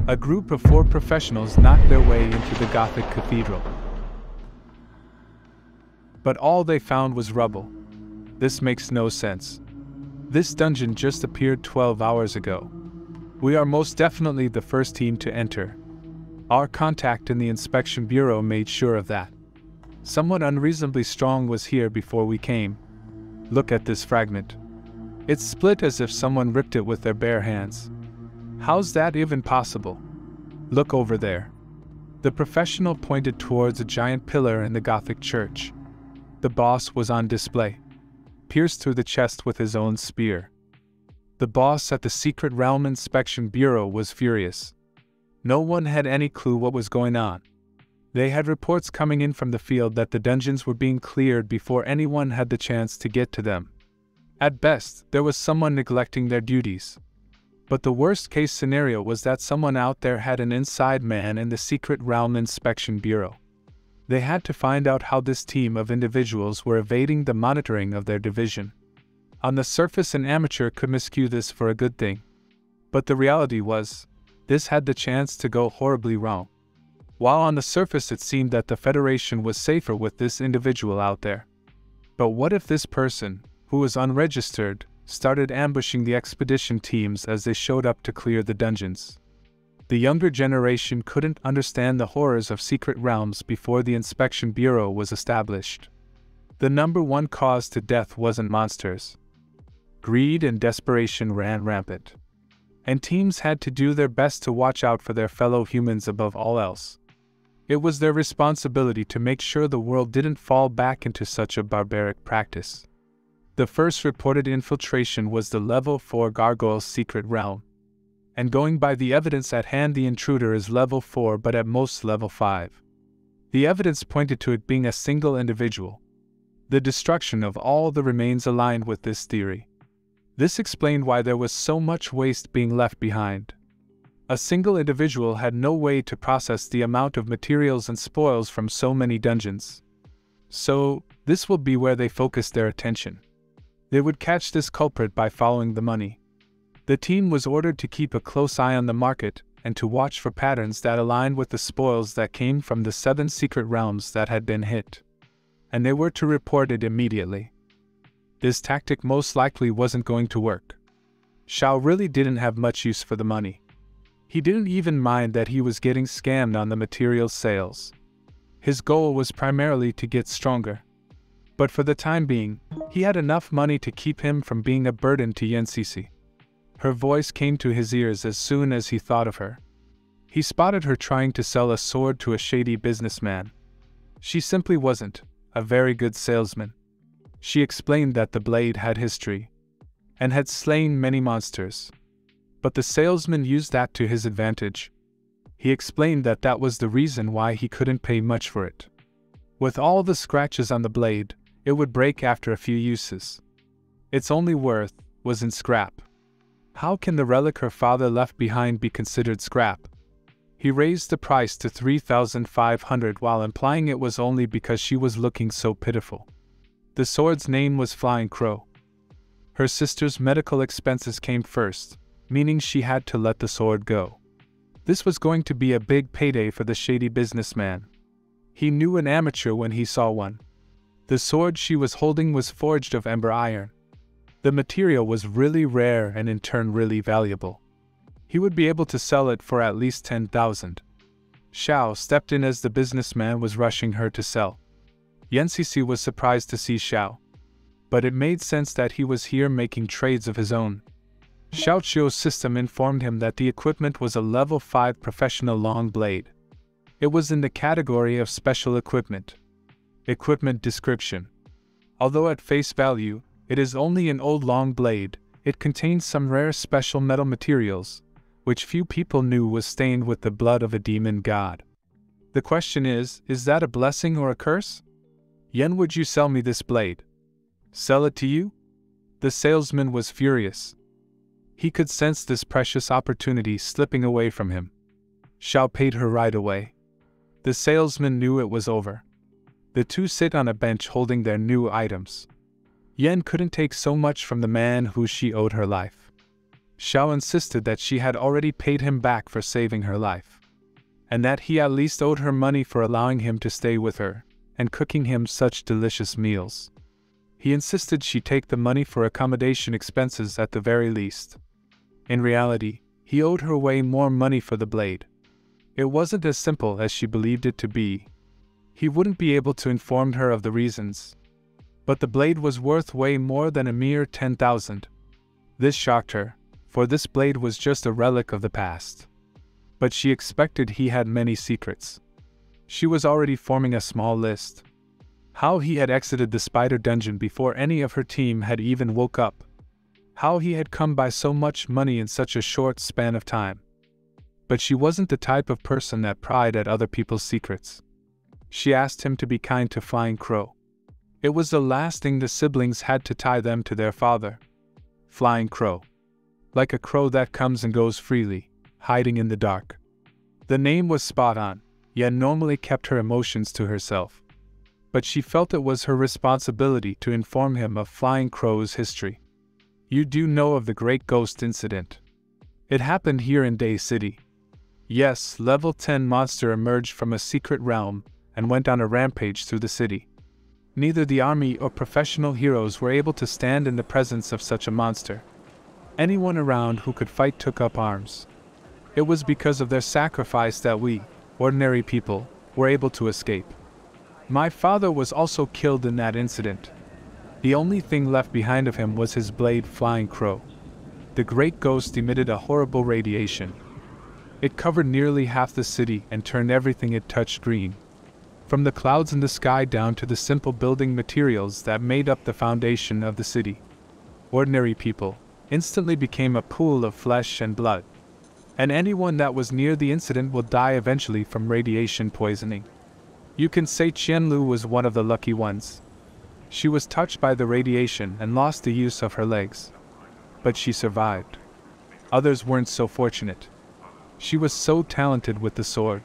A group of 4 professionals knocked their way into the Gothic cathedral. But all they found was rubble. This makes no sense. This dungeon just appeared 12 hours ago. We are most definitely the first team to enter. Our contact in the inspection bureau made sure of that. Someone unreasonably strong was here before we came. Look at this fragment. It's split as if someone ripped it with their bare hands. How's that even possible? Look over there. The professional pointed towards a giant pillar in the Gothic church. The boss was on display, pierced through the chest with his own spear. The boss at the Secret Realm Inspection Bureau was furious. No one had any clue what was going on. They had reports coming in from the field that the dungeons were being cleared before anyone had the chance to get to them. At best, there was someone neglecting their duties. But the worst-case scenario was that someone out there had an inside man in the Secret Realm Inspection Bureau. They had to find out how this team of individuals were evading the monitoring of their division. On the surface, an amateur could miscue this for a good thing. But the reality was, this had the chance to go horribly wrong. While on the surface it seemed that the Federation was safer with this individual out there. But what if this person, who was unregistered, started ambushing the expedition teams as they showed up to clear the dungeons? The younger generation couldn't understand the horrors of secret realms before the Inspection Bureau was established. The number one cause to death wasn't monsters. Greed and desperation ran rampant. And teams had to do their best to watch out for their fellow humans above all else. It was their responsibility to make sure the world didn't fall back into such a barbaric practice. The first reported infiltration was the Level 4 Gargoyle's secret realm. And going by the evidence at hand, the intruder is Level 4 but at most Level 5. The evidence pointed to it being a single individual. The destruction of all the remains aligned with this theory. This explained why there was so much waste being left behind. A single individual had no way to process the amount of materials and spoils from so many dungeons. So, this will be where they focused their attention. They would catch this culprit by following the money. The team was ordered to keep a close eye on the market and to watch for patterns that aligned with the spoils that came from the 7 secret realms that had been hit. And they were to report it immediately. This tactic most likely wasn't going to work. Xiao really didn't have much use for the money. He didn't even mind that he was getting scammed on the material sales. His goal was primarily to get stronger. But for the time being, he had enough money to keep him from being a burden to Yan Cece. Her voice came to his ears as soon as he thought of her. He spotted her trying to sell a sword to a shady businessman. She simply wasn't a very good salesman. She explained that the blade had history and had slain many monsters. But the salesman used that to his advantage. He explained that that was the reason why he couldn't pay much for it. With all the scratches on the blade, it would break after a few uses. Its only worth was in scrap. How can the relic her father left behind be considered scrap? He raised the price to 3,500 while implying it was only because she was looking so pitiful. The sword's name was Flying Crow. Her sister's medical expenses came first, meaning she had to let the sword go. This was going to be a big payday for the shady businessman. He knew an amateur when he saw one. The sword she was holding was forged of ember iron. The material was really rare and in turn really valuable. He would be able to sell it for at least 10,000. Xiao stepped in as the businessman was rushing her to sell. Yan Cece was surprised to see Xiao, but it made sense that he was here making trades of his own. Xiao Qiu's system informed him that the equipment was a level 5 professional long blade. It was in the category of special equipment. Equipment description. Although at face value, it is only an old long blade, it contains some rare special metal materials, which few people knew was stained with the blood of a demon god. The question is that a blessing or a curse? Yen, would you sell me this blade? Sell it to you? The salesman was furious. He could sense this precious opportunity slipping away from him. Xiao paid her right away. The salesman knew it was over. The two sit on a bench holding their new items. Yen couldn't take so much from the man who she owed her life. Xiao insisted that she had already paid him back for saving her life, and that he at least owed her money for allowing him to stay with her and cooking him such delicious meals. He insisted she take the money for accommodation expenses at the very least. In reality, he owed her way more money for the blade. It wasn't as simple as she believed it to be. He wouldn't be able to inform her of the reasons. But the blade was worth way more than a mere 10,000. This shocked her, for this blade was just a relic of the past. But she expected he had many secrets. She was already forming a small list. How he had exited the spider dungeon before any of her team had even woke up. How he had come by so much money in such a short span of time. But she wasn't the type of person that pried at other people's secrets. She asked him to be kind to Flying Crow. It was the last thing the siblings had to tie them to their father. Flying Crow. Like a crow that comes and goes freely, hiding in the dark. The name was spot on, yet normally kept her emotions to herself. But she felt it was her responsibility to inform him of Flying Crow's history. You do know of the Great Ghost Incident. It happened here in Day City. Yes, level 10 monster emerged from a secret realm and went on a rampage through the city. Neither the army or professional heroes were able to stand in the presence of such a monster. Anyone around who could fight took up arms. It was because of their sacrifice that we, ordinary people, were able to escape. My father was also killed in that incident. The only thing left behind of him was his blade Flying Crow. The great ghost emitted a horrible radiation. It covered nearly half the city and turned everything it touched green. From the clouds in the sky down to the simple building materials that made up the foundation of the city. Ordinary people instantly became a pool of flesh and blood. And anyone that was near the incident will die eventually from radiation poisoning. You can say Qianlu was one of the lucky ones. She was touched by the radiation and lost the use of her legs. But she survived. Others weren't so fortunate. She was so talented with the sword.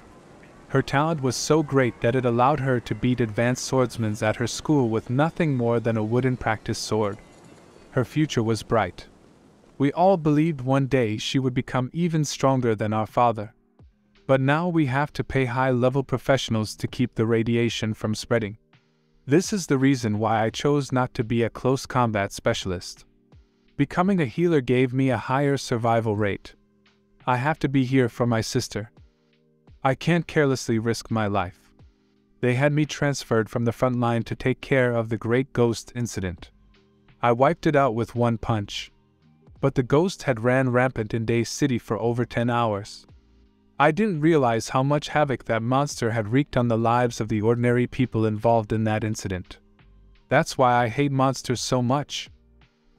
Her talent was so great that it allowed her to beat advanced swordsmen at her school with nothing more than a wooden practice sword. Her future was bright. We all believed one day she would become even stronger than our father. But now we have to pay high-level professionals to keep the radiation from spreading. This is the reason why I chose not to be a close combat specialist. Becoming a healer gave me a higher survival rate. I have to be here for my sister. I can't carelessly risk my life. They had me transferred from the front line to take care of the Great Ghost incident. I wiped it out with one punch. But the ghost had ran rampant in Day City for over 10 hours. I didn't realize how much havoc that monster had wreaked on the lives of the ordinary people involved in that incident. That's why I hate monsters so much.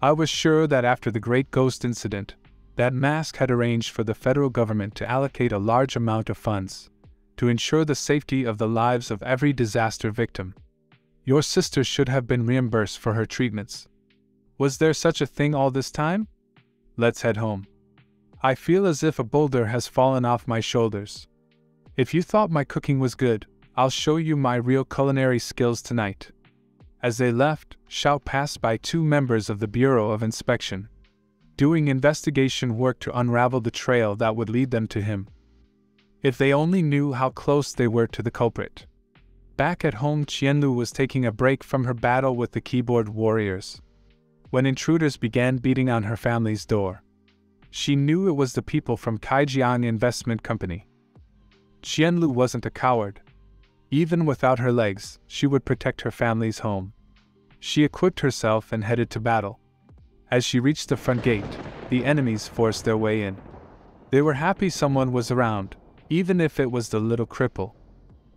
I was sure that after the Great Ghost incident, that Mask had arranged for the federal government to allocate a large amount of funds to ensure the safety of the lives of every disaster victim. Your sister should have been reimbursed for her treatments. Was there such a thing all this time? Let's head home. I feel as if a boulder has fallen off my shoulders. If you thought my cooking was good, I'll show you my real culinary skills tonight. As they left, Xiao passed by 2 members of the Bureau of Inspection, doing investigation work to unravel the trail that would lead them to him. If they only knew how close they were to the culprit. Back at home, Qianlu was taking a break from her battle with the keyboard warriors, when intruders began beating on her family's door. She knew it was the people from Kaijian Investment Company. Qianlu wasn't a coward. Even without her legs, she would protect her family's home. She equipped herself and headed to battle. As she reached the front gate, the enemies forced their way in. They were happy someone was around, even if it was the little cripple.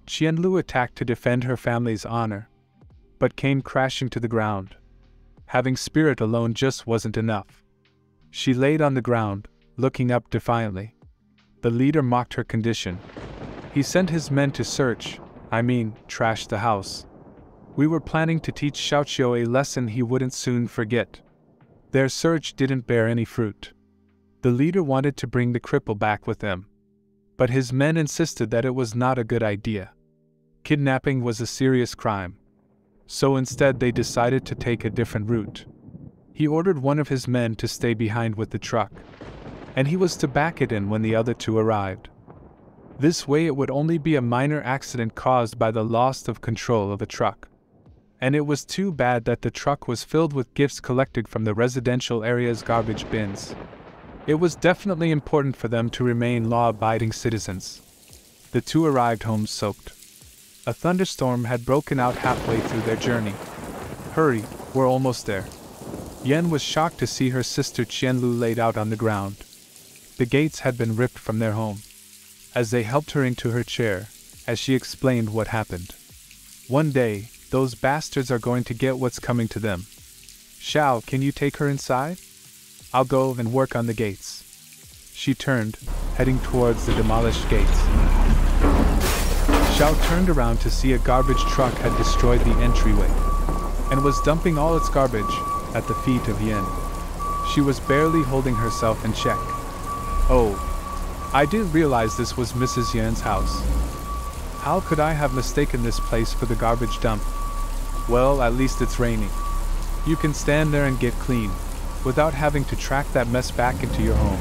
Qianlu attacked to defend her family's honor, but came crashing to the ground. Having spirit alone just wasn't enough. She laid on the ground, looking up defiantly. The leader mocked her condition. He sent his men to trash the house. We were planning to teach Xiao Qiu a lesson he wouldn't soon forget. Their search didn't bear any fruit. The leader wanted to bring the cripple back with them, but his men insisted that it was not a good idea. Kidnapping was a serious crime. So instead they decided to take a different route. He ordered one of his men to stay behind with the truck, and he was to back it in when the other 2 arrived. This way it would only be a minor accident caused by the loss of control of the truck. And it was too bad that the truck was filled with gifts collected from the residential area's garbage bins. It was definitely important for them to remain law-abiding citizens. The 2 arrived home soaked. A thunderstorm had broken out halfway through their journey. Hurry, we're almost there. Yan was shocked to see her sister Qianlu laid out on the ground. The gates had been ripped from their home. As they helped her into her chair, as she explained what happened. One day, those bastards are going to get what's coming to them. Xiao, can you take her inside? I'll go and work on the gates. She turned, heading towards the demolished gates. Xiao turned around to see a garbage truck had destroyed the entryway, and was dumping all its garbage at the feet of Yan. She was barely holding herself in check. Oh, I didn't realize this was Mrs. Yan's house. How could I have mistaken this place for the garbage dump? Well, at least it's raining. You can stand there and get clean, without having to track that mess back into your home.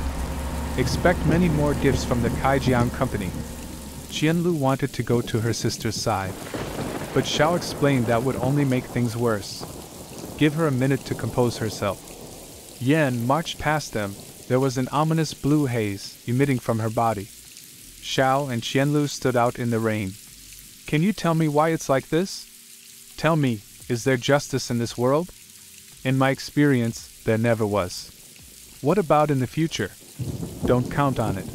Expect many more gifts from the Kaijian company. Qianlu wanted to go to her sister's side, but Xiao explained that would only make things worse. Give her a minute to compose herself. Yan marched past them. There was an ominous blue haze emitting from her body. Xiao and Qianlu stood out in the rain. Can you tell me why it's like this? Tell me, is there justice in this world? In my experience, there never was. What about in the future? Don't count on it.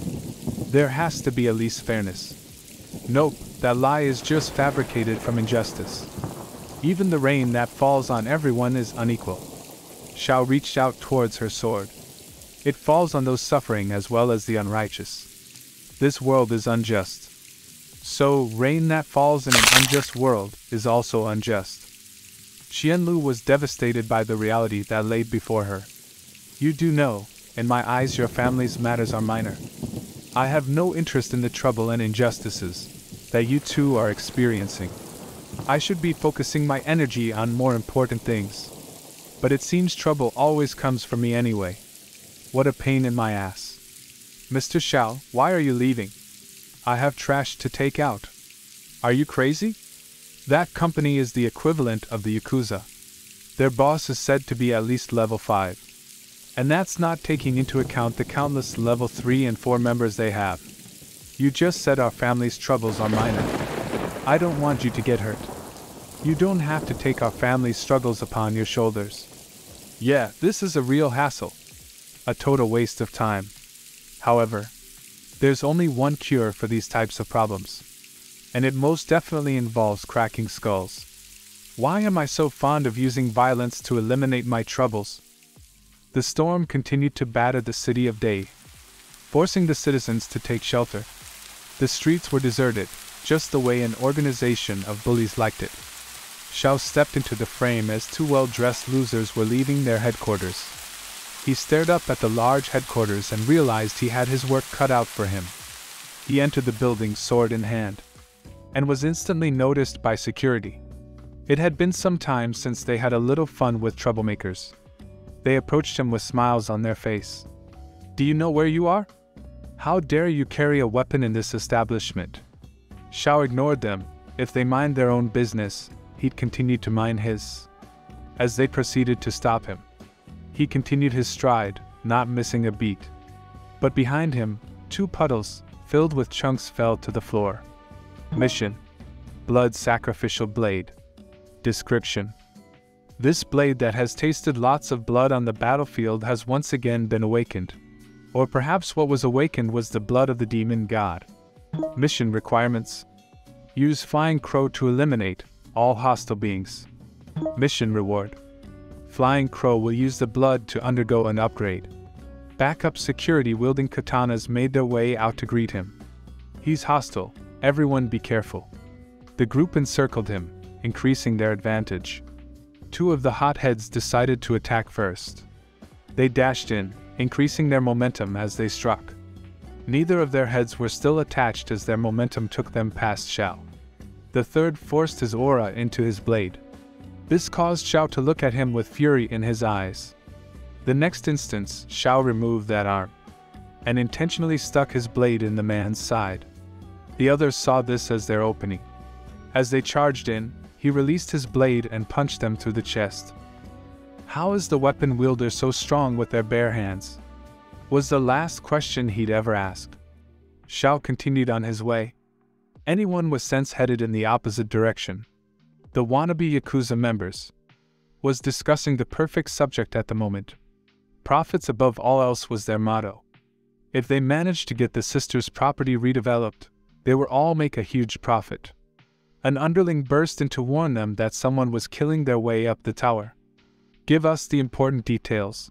There has to be at least fairness. Nope, that lie is just fabricated from injustice. Even the rain that falls on everyone is unequal. Xiao reached out towards her sword. It falls on those suffering as well as the unrighteous. This world is unjust. So, rain that falls in an unjust world is also unjust. Qianlu was devastated by the reality that lay before her. You do know, in my eyes your family's matters are minor. I have no interest in the trouble and injustices that you two are experiencing. I should be focusing my energy on more important things. But it seems trouble always comes for me anyway. What a pain in my ass. Mr. Xiao, why are you leaving? I have trash to take out. Are you crazy? That company is the equivalent of the Yakuza. Their boss is said to be at least level 5. And that's not taking into account the countless level 3 and 4 members they have. You just said our family's troubles are minor. I don't want you to get hurt. You don't have to take our family's struggles upon your shoulders. Yeah, this is a real hassle. A total waste of time. However, there's only one cure for these types of problems. And it most definitely involves cracking skulls. Why am I so fond of using violence to eliminate my troubles? The storm continued to batter the city of Day, forcing the citizens to take shelter. The streets were deserted, just the way an organization of bullies liked it. Xiao stepped into the frame as two well-dressed losers were leaving their headquarters. He stared up at the large headquarters and realized he had his work cut out for him. He entered the building sword in hand, and was instantly noticed by security. It had been some time since they had a little fun with troublemakers. They approached him with smiles on their face. Do you know where you are? How dare you carry a weapon in this establishment? Xiao ignored them. If they mind their own business, he'd continue to mind his. As they proceeded to stop him, he continued his stride, not missing a beat. But behind him, two puddles, filled with chunks, fell to the floor. Mission: Blood Sacrificial Blade. Description: This blade that has tasted lots of blood on the battlefield has once again been awakened. Or perhaps what was awakened was the blood of the demon god. Mission requirements: Use Flying Crow to eliminate all hostile beings. Mission reward: Flying Crow will use the blood to undergo an upgrade. Backup security wielding katanas made their way out to greet him. He's hostile, everyone be careful. The group encircled him, increasing their advantage. Two of the hotheads decided to attack first. They dashed in, increasing their momentum as they struck. Neither of their heads were still attached as their momentum took them past Xiao. The third forced his aura into his blade. This caused Xiao to look at him with fury in his eyes. The next instant, Xiao removed that arm and intentionally stuck his blade in the man's side. The others saw this as their opening. As they charged in, he released his blade and punched them through the chest. How is the weapon wielder so strong with their bare hands? Was the last question he'd ever asked. Xiao continued on his way. Anyone with sense headed in the opposite direction. The wannabe Yakuza members was discussing the perfect subject at the moment. Profits above all else was their motto. If they managed to get the sisters' property redeveloped, they would all make a huge profit. An underling burst in to warn them that someone was killing their way up the tower. Give us the important details.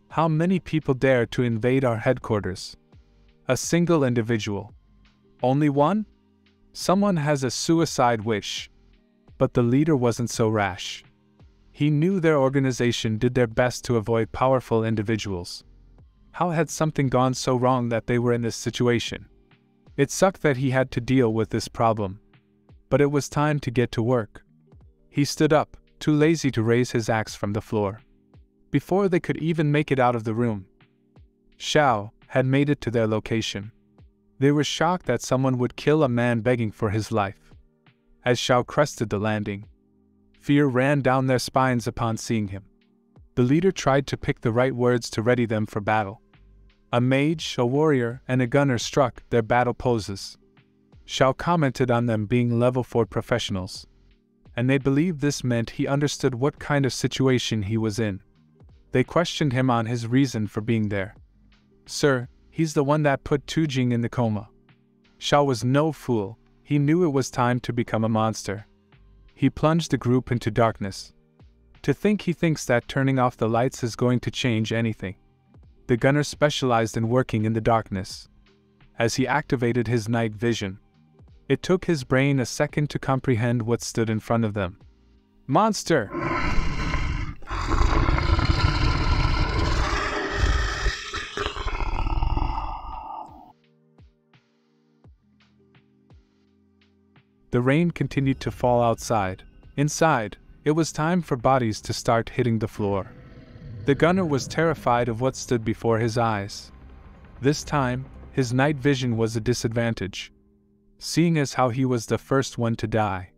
How many people dare to invade our headquarters? A single individual. Only one? Someone has a suicide wish. But the leader wasn't so rash. He knew their organization did their best to avoid powerful individuals. How had something gone so wrong that they were in this situation? It sucked that he had to deal with this problem. But it was time to get to work. He stood up, too lazy to raise his axe from the floor. Before they could even make it out of the room, Xiao had made it to their location. They were shocked that someone would kill a man begging for his life. As Xiao crested the landing, fear ran down their spines upon seeing him. The leader tried to pick the right words to ready them for battle. A mage, a warrior, and a gunner struck their battle poses. Xiao commented on them being level 4 professionals, and they believed this meant he understood what kind of situation he was in. They questioned him on his reason for being there. Sir, he's the one that put Tujing in the coma. Xiao was no fool. He knew it was time to become a monster. He plunged the group into darkness. To think he thinks that turning off the lights is going to change anything. The gunner specialized in working in the darkness. As he activated his night vision, it took his brain a second to comprehend what stood in front of them. Monster! The rain continued to fall outside. Inside, it was time for bodies to start hitting the floor. The gunner was terrified of what stood before his eyes. This time, his night vision was a disadvantage, seeing as how he was the first one to die.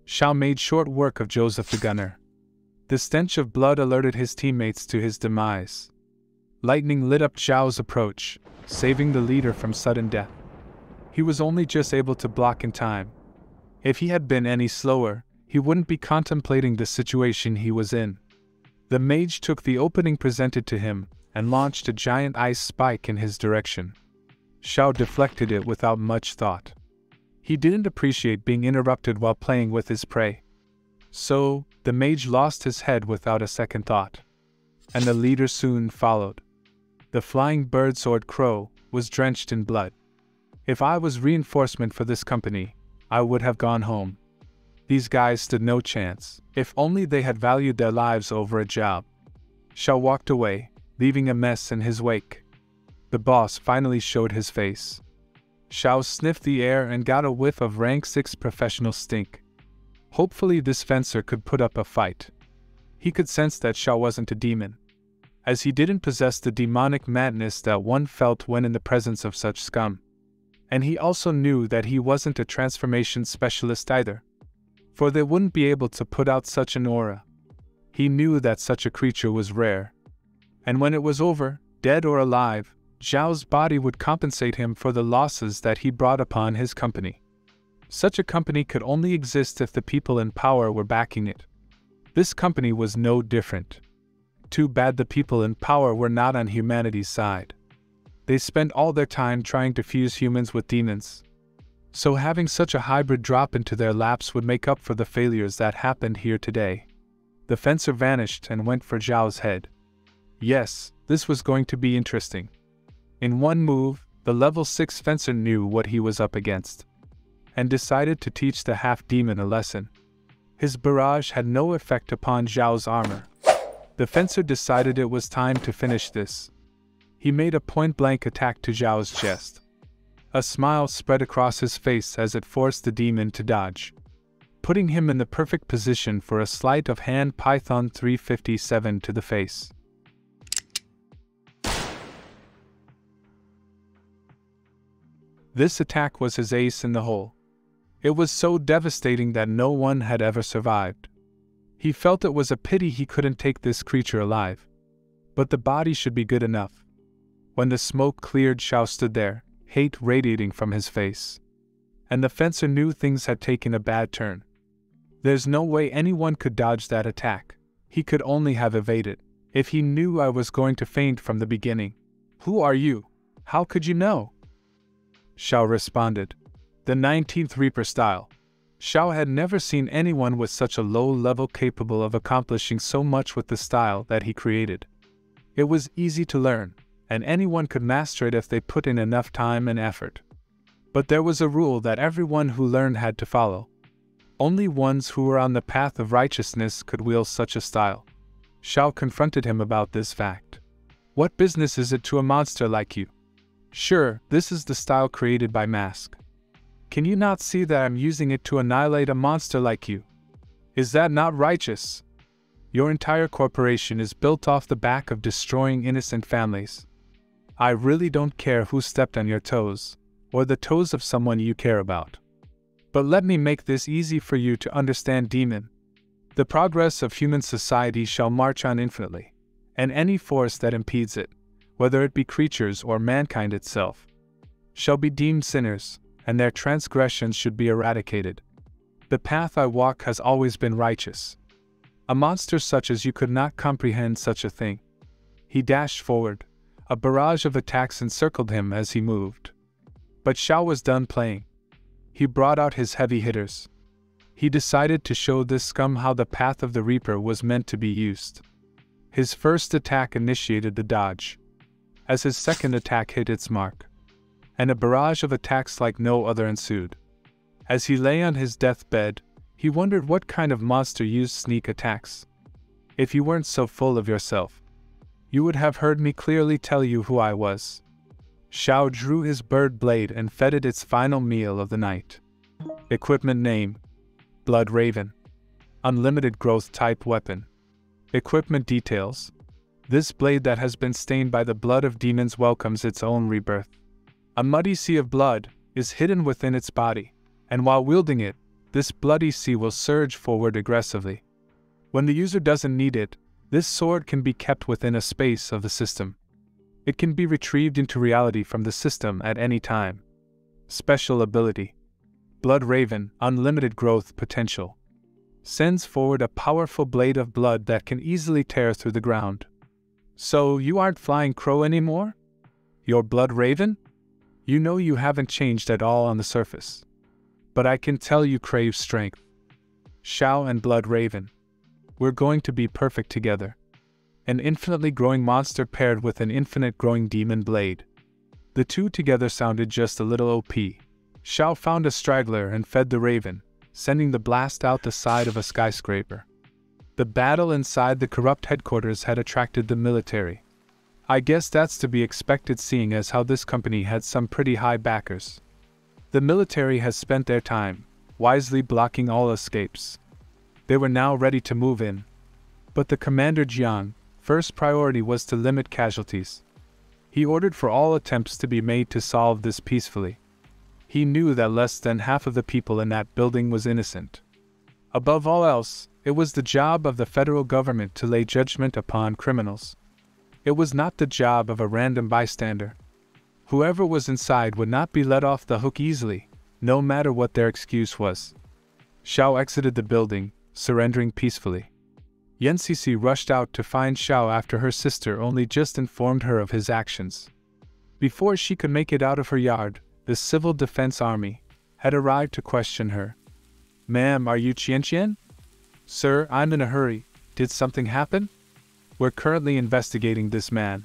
Xiao made short work of Joseph the gunner. The stench of blood alerted his teammates to his demise. Lightning lit up Xiao's approach, saving the leader from sudden death. He was only just able to block in time. If he had been any slower, he wouldn't be contemplating the situation he was in. The mage took the opening presented to him and launched a giant ice spike in his direction. Xiao deflected it without much thought. He didn't appreciate being interrupted while playing with his prey. So, the mage lost his head without a second thought. And the leader soon followed. The flying bird sword crow was drenched in blood. If I was reinforcement for this company, I would have gone home. These guys stood no chance, if only they had valued their lives over a job. Xiao walked away, leaving a mess in his wake. The boss finally showed his face. Xiao sniffed the air and got a whiff of rank 6 professional stink. Hopefully this fencer could put up a fight. He could sense that Xiao wasn't a demon, as he didn't possess the demonic madness that one felt when in the presence of such scum. And he also knew that he wasn't a transformation specialist either, for they wouldn't be able to put out such an aura. He knew that such a creature was rare. And when it was over, dead or alive, Zhao's body would compensate him for the losses that he brought upon his company. Such a company could only exist if the people in power were backing it. This company was no different. Too bad the people in power were not on humanity's side. They spent all their time trying to fuse humans with demons. So having such a hybrid drop into their laps would make up for the failures that happened here today. The fencer vanished and went for Zhao's head. Yes, this was going to be interesting. In one move, the level 6 fencer knew what he was up against, and decided to teach the half-demon a lesson. His barrage had no effect upon Zhao's armor. The fencer decided it was time to finish this. He made a point-blank attack to Zhao's chest. A smile spread across his face as it forced the demon to dodge, putting him in the perfect position for a sleight of hand Python 357 to the face. This attack was his ace in the hole. It was so devastating that no one had ever survived. He felt it was a pity he couldn't take this creature alive. But the body should be good enough. When the smoke cleared, Xiao stood there, hate radiating from his face. And the fencer knew things had taken a bad turn. There's no way anyone could dodge that attack. He could only have evaded. If he knew I was going to faint from the beginning. Who are you? How could you know? Xiao responded. The 19th Reaper style. Xiao had never seen anyone with such a low level capable of accomplishing so much with the style that he created. It was easy to learn, and anyone could master it if they put in enough time and effort. But there was a rule that everyone who learned had to follow. Only ones who were on the path of righteousness could wield such a style. Xiao confronted him about this fact. What business is it to a monster like you? Sure, this is the style created by Mask. Can you not see that I'm using it to annihilate a monster like you? Is that not righteous? Your entire corporation is built off the back of destroying innocent families. I really don't care who stepped on your toes, or the toes of someone you care about. But let me make this easy for you to understand, demon. The progress of human society shall march on infinitely, and any force that impedes it, whether it be creatures or mankind itself, shall be deemed sinners, and their transgressions should be eradicated. The path I walk has always been righteous. A monster such as you could not comprehend such a thing. He dashed forward. A barrage of attacks encircled him as he moved. But Xiao was done playing. He brought out his heavy hitters. He decided to show this scum how the path of the Reaper was meant to be used. His first attack initiated the dodge, as his second attack hit its mark, and a barrage of attacks like no other ensued. As he lay on his deathbed, he wondered what kind of monster used sneak attacks. If you weren't so full of yourself, you would have heard me clearly tell you who I was. Xiao drew his bird blade and fed it its final meal of the night. Equipment name: Blood Raven. Unlimited growth type weapon. Equipment details: this blade that has been stained by the blood of demons welcomes its own rebirth. A muddy sea of blood is hidden within its body, and while wielding it, this bloody sea will surge forward aggressively. When the user doesn't need it, this sword can be kept within a space of the system. It can be retrieved into reality from the system at any time. Special ability: Blood Raven, unlimited growth potential. Sends forward a powerful blade of blood that can easily tear through the ground. So, you aren't Flying Crow anymore? You're Blood Raven? You know you haven't changed at all on the surface. But I can tell you crave strength. Xiao and Blood Raven. We're going to be perfect together. An infinitely growing monster paired with an infinite growing demon blade. The two together sounded just a little OP. Xiao found a straggler and fed the raven, sending the blast out the side of a skyscraper. The battle inside the corrupt headquarters had attracted the military. I guess that's to be expected seeing as how this company had some pretty high backers. The military has spent their time, wisely blocking all escapes. They were now ready to move in. But the Commander Jiang, first priority was to limit casualties. He ordered for all attempts to be made to solve this peacefully. He knew that less than half of the people in that building was innocent. Above all else, it was the job of the federal government to lay judgment upon criminals. It was not the job of a random bystander. Whoever was inside would not be let off the hook easily, no matter what their excuse was. Xiao exited the building, surrendering peacefully. Yan Cixi rushed out to find Xiao after her sister only just informed her of his actions. Before she could make it out of her yard, the Civil Defense Army had arrived to question her. "Ma'am, are you Qian? Sir, I'm in a hurry. Did something happen? We're currently investigating this man.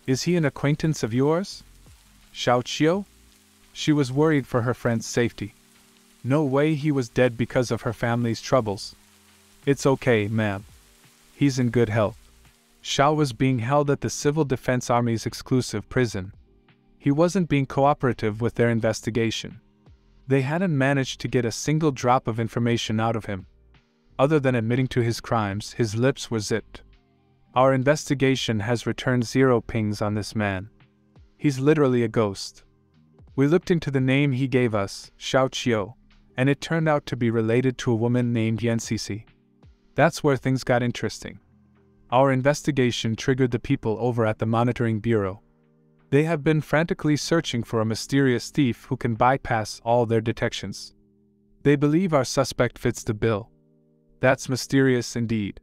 Is he an acquaintance of yours? Xiao Qiu?" She was worried for her friend's safety. No way he was dead because of her family's troubles. "It's okay, ma'am. He's in good health." Xiao was being held at the Civil Defense Army's exclusive prison. He wasn't being cooperative with their investigation. They hadn't managed to get a single drop of information out of him. Other than admitting to his crimes, his lips were zipped. "Our investigation has returned 0 pings on this man. He's literally a ghost. We looked into the name he gave us, Xiao Qiu, and it turned out to be related to a woman named Yan Cixi. That's where things got interesting. Our investigation triggered the people over at the Monitoring Bureau. They have been frantically searching for a mysterious thief who can bypass all their detections. They believe our suspect fits the bill. That's mysterious indeed.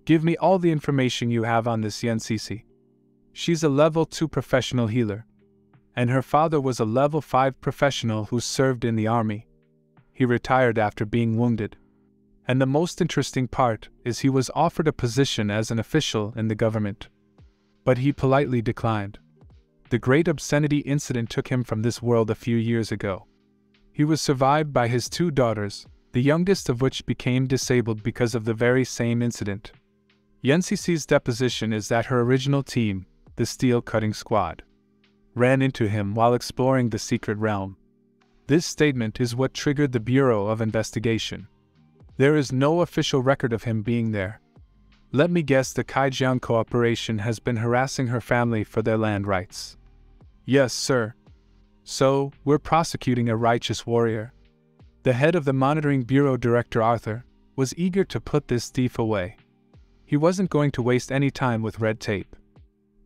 Give me all the information you have on this Yan Cixi. She's a level 2 professional healer. And her father was a level 5 professional who served in the army. He retired after being wounded. And the most interesting part is he was offered a position as an official in the government. But he politely declined. The great obscenity incident took him from this world a few years ago. He was survived by his 2 daughters, the youngest of which became disabled because of the very same incident. Yan Cixi's deposition is that her original team, the Steel Cutting Squad, ran into him while exploring the secret realm. This statement is what triggered the Bureau of Investigation. There is no official record of him being there. Let me guess the Kaijiang Corporation has been harassing her family for their land rights. Yes, sir. So, we're prosecuting a righteous warrior. The head of the Monitoring Bureau, Director Arthur, was eager to put this thief away. He wasn't going to waste any time with red tape.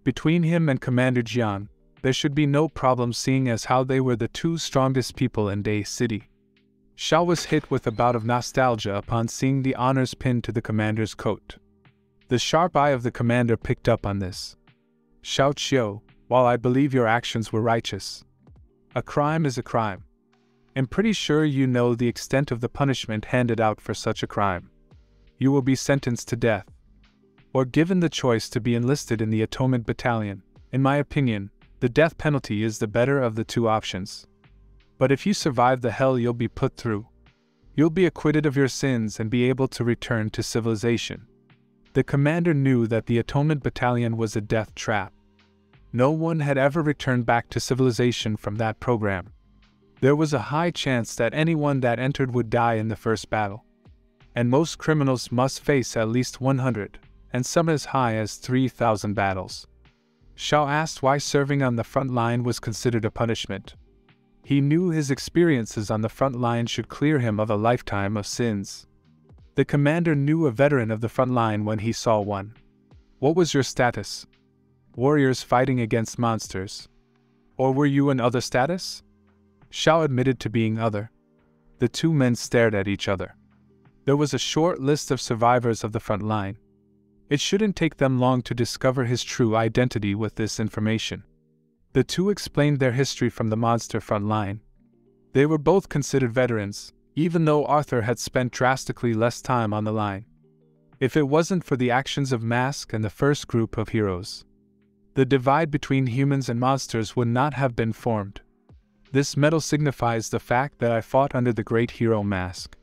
Between him and Commander Jiang, there should be no problem seeing as how they were the 2 strongest people in Day City. Xiao was hit with a bout of nostalgia upon seeing the honors pinned to the commander's coat. The sharp eye of the commander picked up on this. "Xiao Qiu, while I believe your actions were righteous, a crime is a crime. I'm pretty sure you know the extent of the punishment handed out for such a crime. You will be sentenced to death, or given the choice to be enlisted in the Atonement Battalion. In my opinion, the death penalty is the better of the 2 options. But if you survive the hell you'll be put through, you'll be acquitted of your sins and be able to return to civilization." The commander knew that the Atonement Battalion was a death trap. No one had ever returned back to civilization from that program. There was a high chance that anyone that entered would die in the first battle. And most criminals must face at least 100, and some as high as 3,000 battles. Xiao asked why serving on the front line was considered a punishment. He knew his experiences on the front line should clear him of a lifetime of sins. The commander knew a veteran of the front line when he saw one. "What was your status? Warriors fighting against monsters. Or were you an other status?" Xiao admitted to being other. The two men stared at each other. There was a short list of survivors of the front line. It shouldn't take them long to discover his true identity with this information. The two explained their history from the monster front line. They were both considered veterans, even though Arthur had spent drastically less time on the line. If it wasn't for the actions of Mask and the first group of heroes, the divide between humans and monsters would not have been formed. This medal signifies the fact that I fought under the great hero Mask.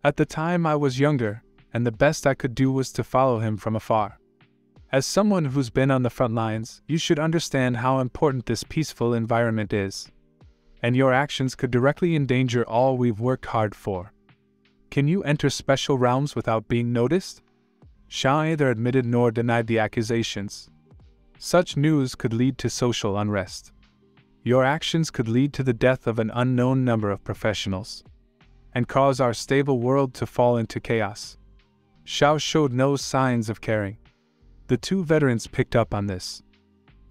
At the time I was younger, and the best I could do was to follow him from afar. As someone who's been on the front lines, you should understand how important this peaceful environment is. And your actions could directly endanger all we've worked hard for. Can you enter special realms without being noticed? Xiao neither admitted nor denied the accusations. Such news could lead to social unrest. Your actions could lead to the death of an unknown number of professionals, and cause our stable world to fall into chaos. Xiao showed no signs of caring. The two veterans picked up on this,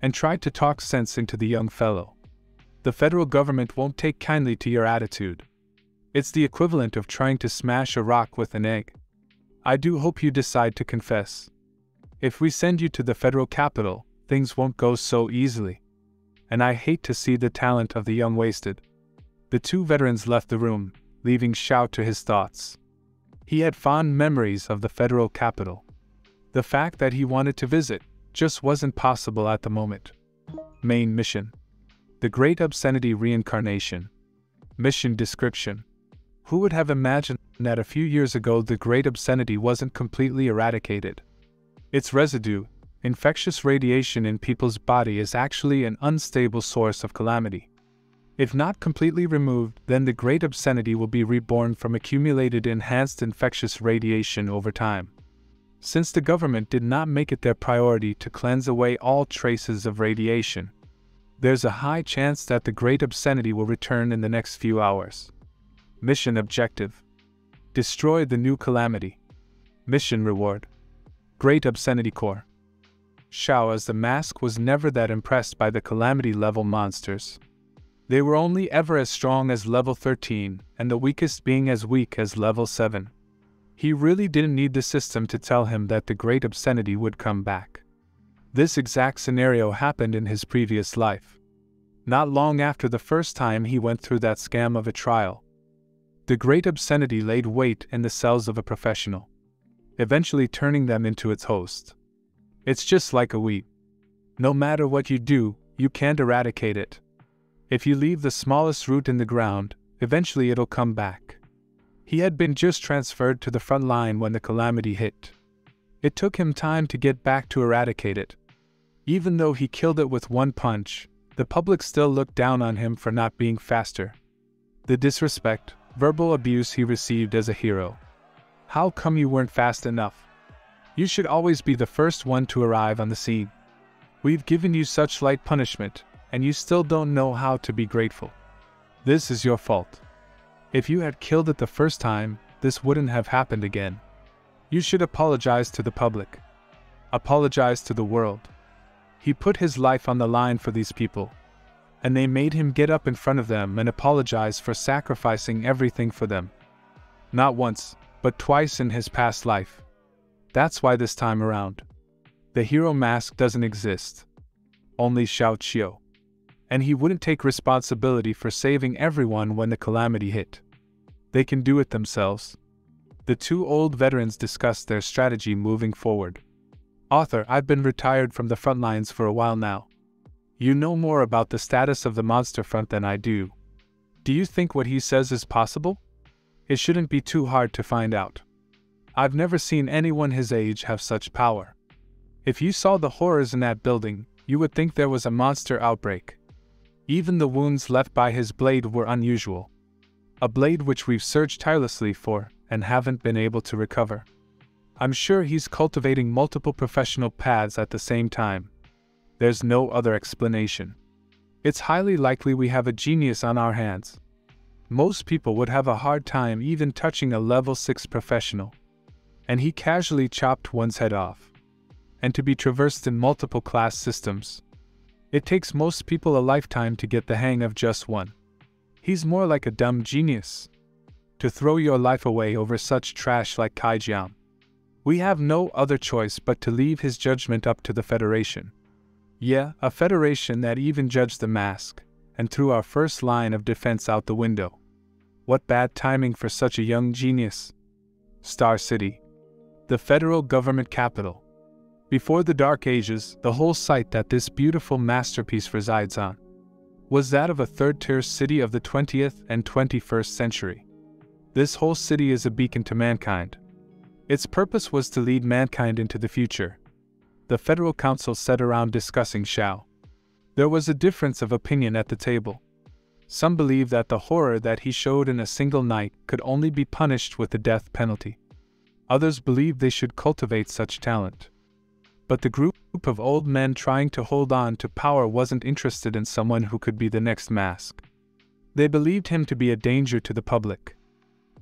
and tried to talk sense into the young fellow. The federal government won't take kindly to your attitude. It's the equivalent of trying to smash a rock with an egg. I do hope you decide to confess. If we send you to the federal capital, things won't go so easily. And I hate to see the talent of the young wasted. The two veterans left the room, leaving Xiao to his thoughts. He had fond memories of the federal capital. The fact that he wanted to visit just wasn't possible at the moment. Main mission: the Great Obscenity Reincarnation. Mission description: who would have imagined that a few years ago the Great Obscenity wasn't completely eradicated? Its residue, infectious radiation in people's body, is actually an unstable source of calamity. If not completely removed, then the Great Obscenity will be reborn from accumulated enhanced infectious radiation over time. Since the government did not make it their priority to cleanse away all traces of radiation, there's a high chance that the Great Obscenity will return in the next few hours. Mission objective: destroy the new calamity. Mission reward: Great Obscenity Core. Xiao as the Mask was never that impressed by the calamity level monsters. They were only ever as strong as level 13, and the weakest being as weak as level 7. He really didn't need the system to tell him that the Great Obscenity would come back. This exact scenario happened in his previous life. Not long after the first time he went through that scam of a trial, the Great Obscenity laid wait in the cells of a professional, eventually turning them into its host. It's just like a weed. No matter what you do, you can't eradicate it. If you leave the smallest root in the ground, eventually it'll come back. He had been just transferred to the front line when the calamity hit. It took him time to get back to eradicate it. Even though he killed it with one punch, the public still looked down on him for not being faster. The disrespect, verbal abuse he received as a hero. How come you weren't fast enough? You should always be the first one to arrive on the scene. We've given you such light punishment, and you still don't know how to be grateful. This is your fault. If you had killed it the first time, this wouldn't have happened again. You should apologize to the public. Apologize to the world. He put his life on the line for these people, and they made him get up in front of them and apologize for sacrificing everything for them. Not once, but twice in his past life. That's why this time around, the hero Mask doesn't exist. Only Xiao Qiu. And he wouldn't take responsibility for saving everyone when the calamity hit. They can do it themselves. The two old veterans discussed their strategy moving forward. Arthur, I've been retired from the front lines for a while now. You know more about the status of the monster front than I do. Do you think what he says is possible? It shouldn't be too hard to find out. I've never seen anyone his age have such power. If you saw the horrors in that building, you would think there was a monster outbreak. Even the wounds left by his blade were unusual. A blade which we've searched tirelessly for, and haven't been able to recover. I'm sure he's cultivating multiple professional paths at the same time. There's no other explanation. It's highly likely we have a genius on our hands. Most people would have a hard time even touching a level 6 professional. And he casually chopped one's head off. And to be traversed in multiple class systems. It takes most people a lifetime to get the hang of just one. He's more like a dumb genius. to throw your life away over such trash like Kaijian. We have no other choice but to leave his judgment up to the Federation. Yeah, a Federation that even judged the mask, and threw our first line of defense out the window. What bad timing for such a young genius. Star City, the federal government capital. Before the Dark Ages, the whole site that this beautiful masterpiece resides on was that of a third-tier city of the 20th and 21st century. This whole city is a beacon to mankind. Its purpose was to lead mankind into the future. The Federal Council sat around discussing Xiao. There was a difference of opinion at the table. Some believed that the horror that he showed in a single night could only be punished with the death penalty. Others believed they should cultivate such talent. But the group of old men trying to hold on to power wasn't interested in someone who could be the next mask. They believed him to be a danger to the public.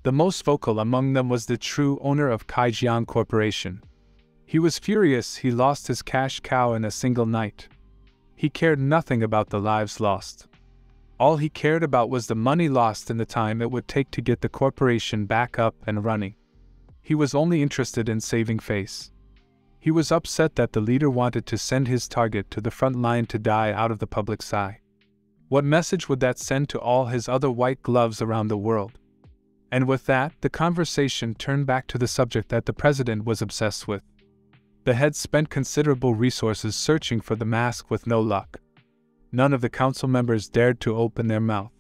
The most vocal among them was the true owner of Kaijian Corporation. He was furious he lost his cash cow in a single night. He cared nothing about the lives lost. All he cared about was the money lost and the time it would take to get the corporation back up and running. He was only interested in saving face. He was upset that the leader wanted to send his target to the front line to die out of the public's eye. What message would that send to all his other white gloves around the world? And with that, the conversation turned back to the subject that the president was obsessed with. The head spent considerable resources searching for the mask with no luck. None of the council members dared to open their mouth.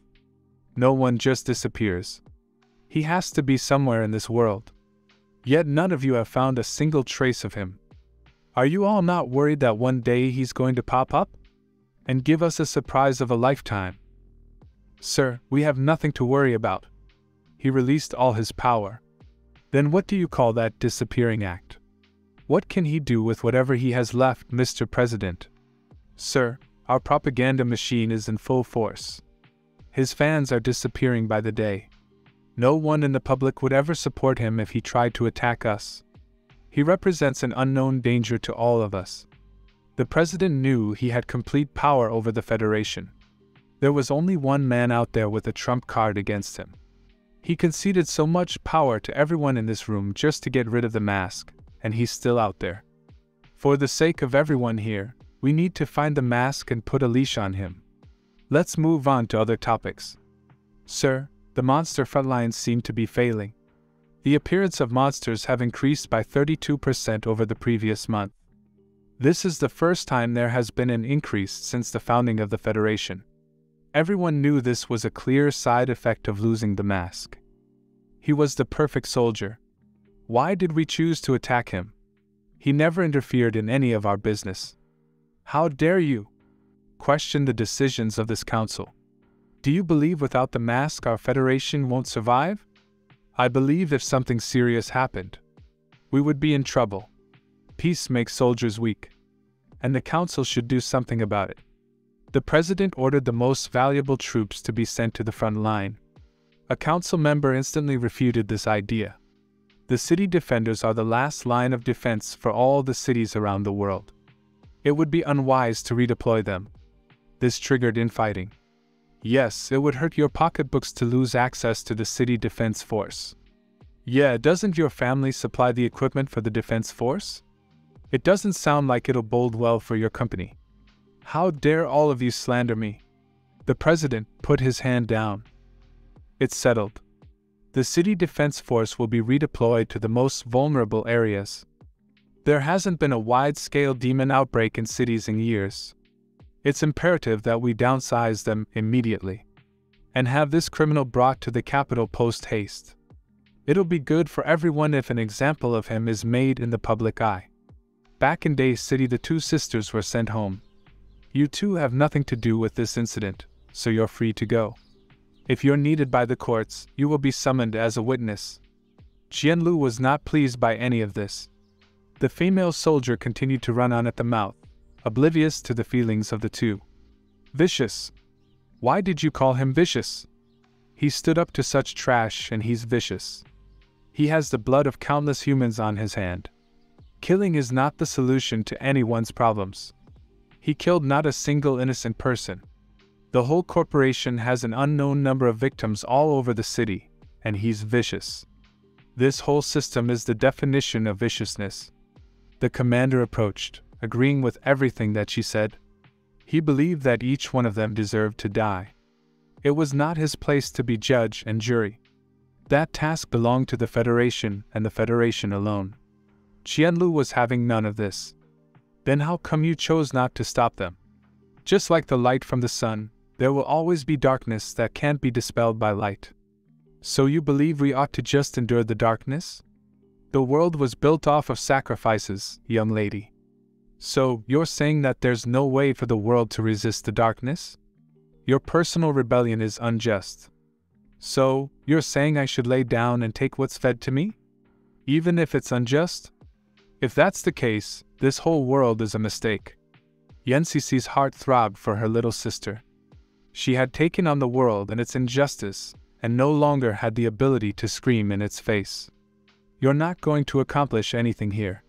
No one just disappears. He has to be somewhere in this world. Yet none of you have found a single trace of him. Are you all not worried that one day he's going to pop up and give us a surprise of a lifetime? Sir, we have nothing to worry about. He released all his power. Then what do you call that disappearing act? What can he do with whatever he has left, Mr. President? Sir, our propaganda machine is in full force. His fans are disappearing by the day. No one in the public would ever support him if he tried to attack us. He represents an unknown danger to all of us. The president knew he had complete power over the Federation. There was only one man out there with a trump card against him. He conceded so much power to everyone in this room just to get rid of the mask, and he's still out there. For the sake of everyone here, we need to find the mask and put a leash on him. Let's move on to other topics. Sir, the monster frontlines seem to be failing. The appearance of monsters have increased by 32% over the previous month. This is the first time there has been an increase since the founding of the Federation. Everyone knew this was a clear side effect of losing the mask. He was the perfect soldier. Why did we choose to attack him? He never interfered in any of our business. How dare you question the decisions of this council? Do you believe without the mask our Federation won't survive? I believe if something serious happened, we would be in trouble. Peace makes soldiers weak, and the council should do something about it. The president ordered the most valuable troops to be sent to the front line. A council member instantly refuted this idea. The city defenders are the last line of defense for all the cities around the world. It would be unwise to redeploy them. This triggered infighting. Yes, it would hurt your pocketbooks to lose access to the city defense force. Yeah, doesn't your family supply the equipment for the defense force? It doesn't sound like it'll bode well for your company. How dare all of you slander me? The president put his hand down. It's settled. The city defense force will be redeployed to the most vulnerable areas. There hasn't been a wide-scale demon outbreak in cities in years. It's imperative that we downsize them immediately and have this criminal brought to the capital post-haste. It'll be good for everyone if an example of him is made in the public eye. Back in Day City, the two sisters were sent home. You two have nothing to do with this incident, so you're free to go. If you're needed by the courts, you will be summoned as a witness. Jianlu was not pleased by any of this. The female soldier continued to run on at the mouth, oblivious to the feelings of the two. Vicious. Why did you call him vicious? He stood up to such trash and he's vicious. He has the blood of countless humans on his hand. Killing is not the solution to anyone's problems. He killed not a single innocent person. The whole corporation has an unknown number of victims all over the city, and he's vicious. This whole system is the definition of viciousness. The commander approached, agreeing with everything that she said. He believed that each one of them deserved to die. It was not his place to be judge and jury. That task belonged to the Federation and the Federation alone. Qianlu was having none of this. Then how come you chose not to stop them? Just like the light from the sun, there will always be darkness that can't be dispelled by light. So you believe we ought to just endure the darkness? The world was built off of sacrifices, young lady. So, you're saying that there's no way for the world to resist the darkness? Your personal rebellion is unjust. So, you're saying I should lay down and take what's fed to me? Even if it's unjust? If that's the case, this whole world is a mistake. Yan Cici's heart throbbed for her little sister. She had taken on the world and its injustice, and no longer had the ability to scream in its face. You're not going to accomplish anything here.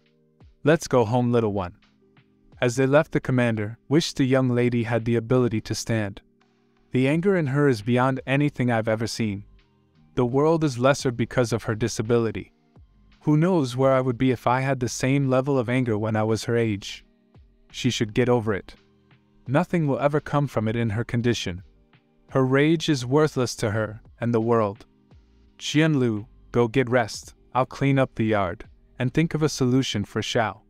Let's go home, little one. As they left, the commander wished the young lady had the ability to stand. The anger in her is beyond anything I've ever seen. The world is lesser because of her disability. Who knows where I would be if I had the same level of anger when I was her age. She should get over it. Nothing will ever come from it in her condition. Her rage is worthless to her and the world. Qianlu, go get rest. I'll clean up the yard and think of a solution for Xiao.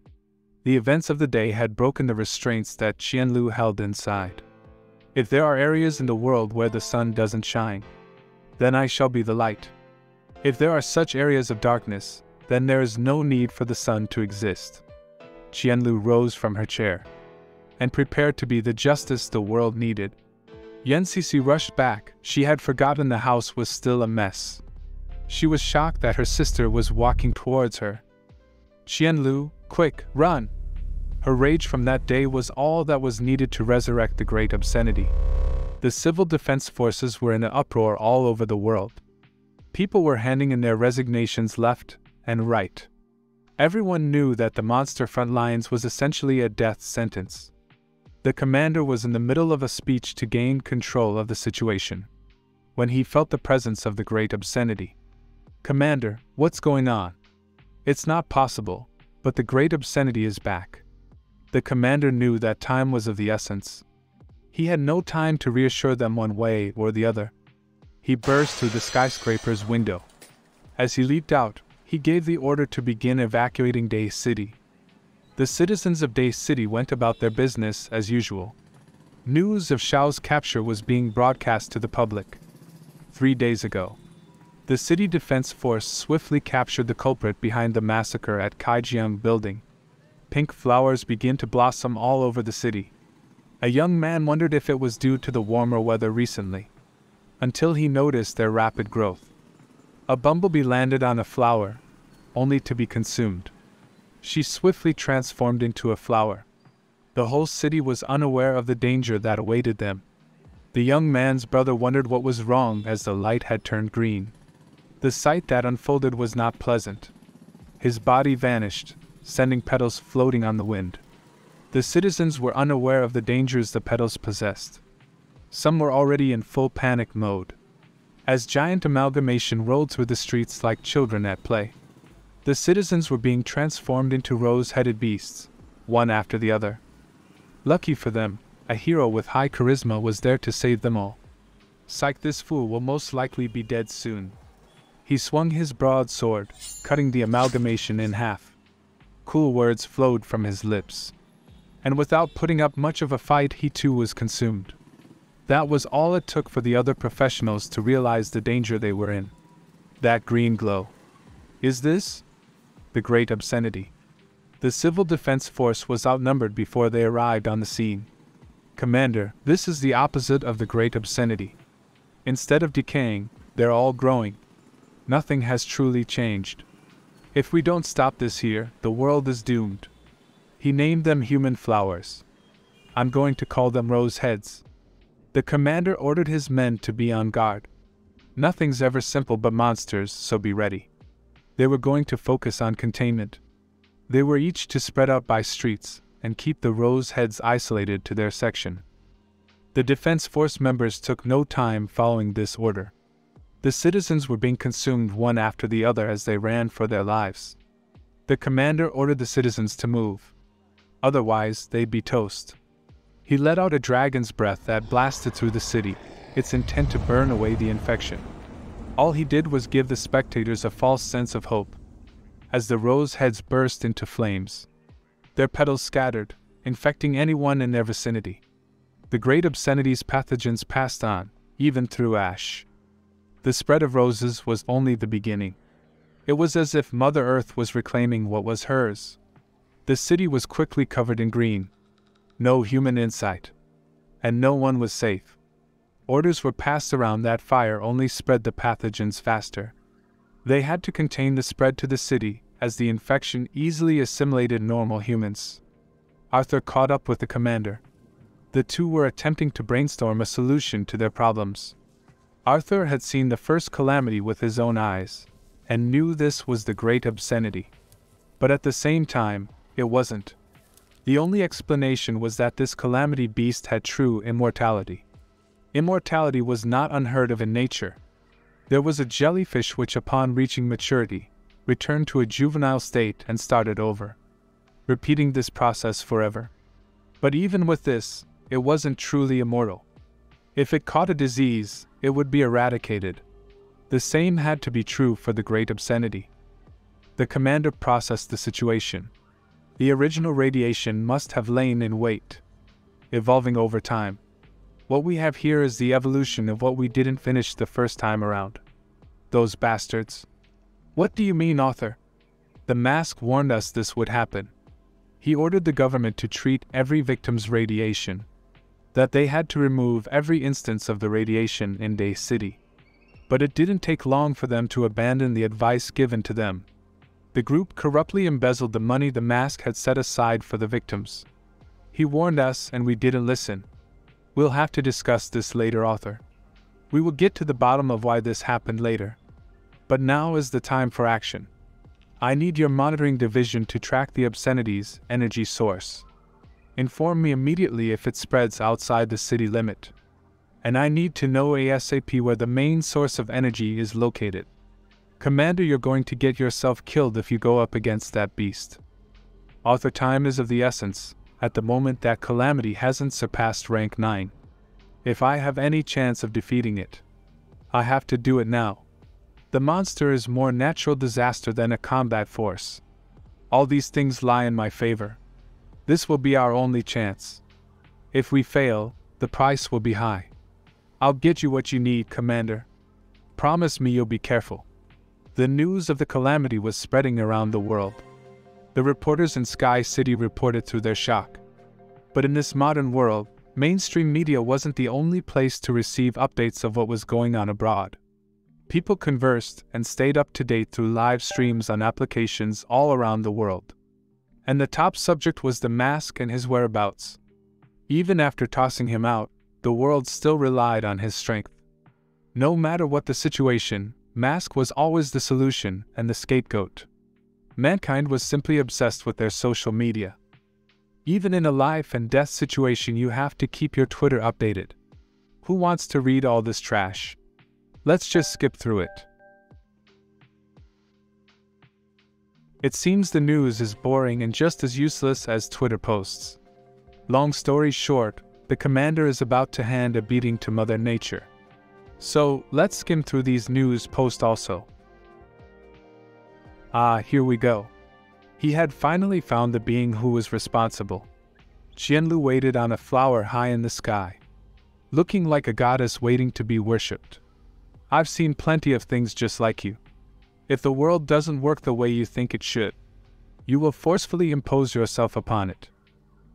The events of the day had broken the restraints that Qianlu held inside. If there are areas in the world where the sun doesn't shine, then I shall be the light. If there are such areas of darkness, then there is no need for the sun to exist. Qianlu rose from her chair and prepared to be the justice the world needed. Yan Cici rushed back. She had forgotten the house was still a mess. She was shocked that her sister was walking towards her. Qianlu, quick, run! Her rage from that day was all that was needed to resurrect the great obscenity. The civil defense forces were in an uproar all over the world. People were handing in their resignations left and right. Everyone knew that the monster front lines was essentially a death sentence. The commander was in the middle of a speech to gain control of the situation, when he felt the presence of the great obscenity. Commander, what's going on? It's not possible, but the great obscenity is back. The commander knew that time was of the essence. He had no time to reassure them one way or the other. He burst through the skyscraper's window. As he leaped out, he gave the order to begin evacuating Day City. The citizens of Day City went about their business as usual. News of Xiao's capture was being broadcast to the public. 3 days ago, the city defense force swiftly captured the culprit behind the massacre at Kaijiang Building. Pink flowers began to blossom all over the city. A young man wondered if it was due to the warmer weather recently, until he noticed their rapid growth. A bumblebee landed on a flower, only to be consumed. She swiftly transformed into a flower. The whole city was unaware of the danger that awaited them. The young man's brother wondered what was wrong as the light had turned green. The sight that unfolded was not pleasant. His body vanished, sending petals floating on the wind. The citizens were unaware of the dangers the petals possessed. Some were already in full panic mode. As giant amalgamation rolled through the streets like children at play, the citizens were being transformed into rose-headed beasts, one after the other. Lucky for them, a hero with high charisma was there to save them all. Psych, this fool will most likely be dead soon. He swung his broadsword, cutting the amalgamation in half. Cool words flowed from his lips. And without putting up much of a fight, he too was consumed. That was all it took for the other professionals to realize the danger they were in. That green glow. Is this the great obscenity? The civil defense force was outnumbered before they arrived on the scene. Commander, this is the opposite of the great obscenity. Instead of decaying, they're all growing. Nothing has truly changed. If we don't stop this here, the world is doomed. He named them human flowers. I'm going to call them rose heads. The commander ordered his men to be on guard. Nothing's ever simple but monsters, so be ready. They were going to focus on containment. They were each to spread out by streets and keep the rose heads isolated to their section. The defense force members took no time following this order. The citizens were being consumed one after the other as they ran for their lives. The commander ordered the citizens to move. Otherwise, they'd be toast. He let out a dragon's breath that blasted through the city, its intent to burn away the infection. All he did was give the spectators a false sense of hope. As the rose heads burst into flames, their petals scattered, infecting anyone in their vicinity. The great obscenity's pathogens passed on, even through ash. The spread of roses was only the beginning. It was as if Mother Earth was reclaiming what was hers. The city was quickly covered in green. No human in sight. And no one was safe. Orders were passed around that fire only spread the pathogens faster. They had to contain the spread to the city, as the infection easily assimilated normal humans. Arthur caught up with the commander. The two were attempting to brainstorm a solution to their problems. Arthur had seen the first calamity with his own eyes, and knew this was the great obscenity. But at the same time, it wasn't. The only explanation was that this calamity beast had true immortality. Immortality was not unheard of in nature. There was a jellyfish which, upon reaching maturity, returned to a juvenile state and started over, repeating this process forever. But even with this, it wasn't truly immortal. If it caught a disease, it would be eradicated. The same had to be true for the great obscenity. The commander processed the situation. The original radiation must have lain in wait, evolving over time. What we have here is the evolution of what we didn't finish the first time around. Those bastards. What do you mean, Arthur? The mask warned us this would happen. He ordered the government to treat every victim's radiation, that they had to remove every instance of the radiation in Day City. But it didn't take long for them to abandon the advice given to them. The group corruptly embezzled the money the mask had set aside for the victims. He warned us and we didn't listen. We'll have to discuss this later, Arthur. We will get to the bottom of why this happened later. But now is the time for action. I need your monitoring division to track the obscenity's energy source. Inform me immediately if it spreads outside the city limit. And I need to know ASAP where the main source of energy is located. Commander, you're going to get yourself killed if you go up against that beast. Arthur, time is of the essence. At the moment, that calamity hasn't surpassed rank 9. If I have any chance of defeating it, I have to do it now. The monster is more natural disaster than a combat force. All these things lie in my favor. This will be our only chance. If we fail, the price will be high. I'll get you what you need, Commander. Promise me you'll be careful. The news of the calamity was spreading around the world. The reporters in Sky City reported through their shock. But in this modern world, mainstream media wasn't the only place to receive updates of what was going on abroad. People conversed and stayed up to date through live streams on applications all around the world. And the top subject was the mask and his whereabouts. Even after tossing him out, the world still relied on his strength. No matter what the situation, Mask was always the solution and the scapegoat. Mankind was simply obsessed with their social media. Even in a life and death situation, you have to keep your Twitter updated. Who wants to read all this trash? Let's just skip through it. It seems the news is boring and just as useless as Twitter posts. Long story short, the commander is about to hand a beating to Mother Nature. So, let's skim through these news posts also. Here we go. He had finally found the being who was responsible. Qianlu waited on a flower high in the sky, looking like a goddess waiting to be worshipped. I've seen plenty of things just like you. If the world doesn't work the way you think it should, you will forcefully impose yourself upon it.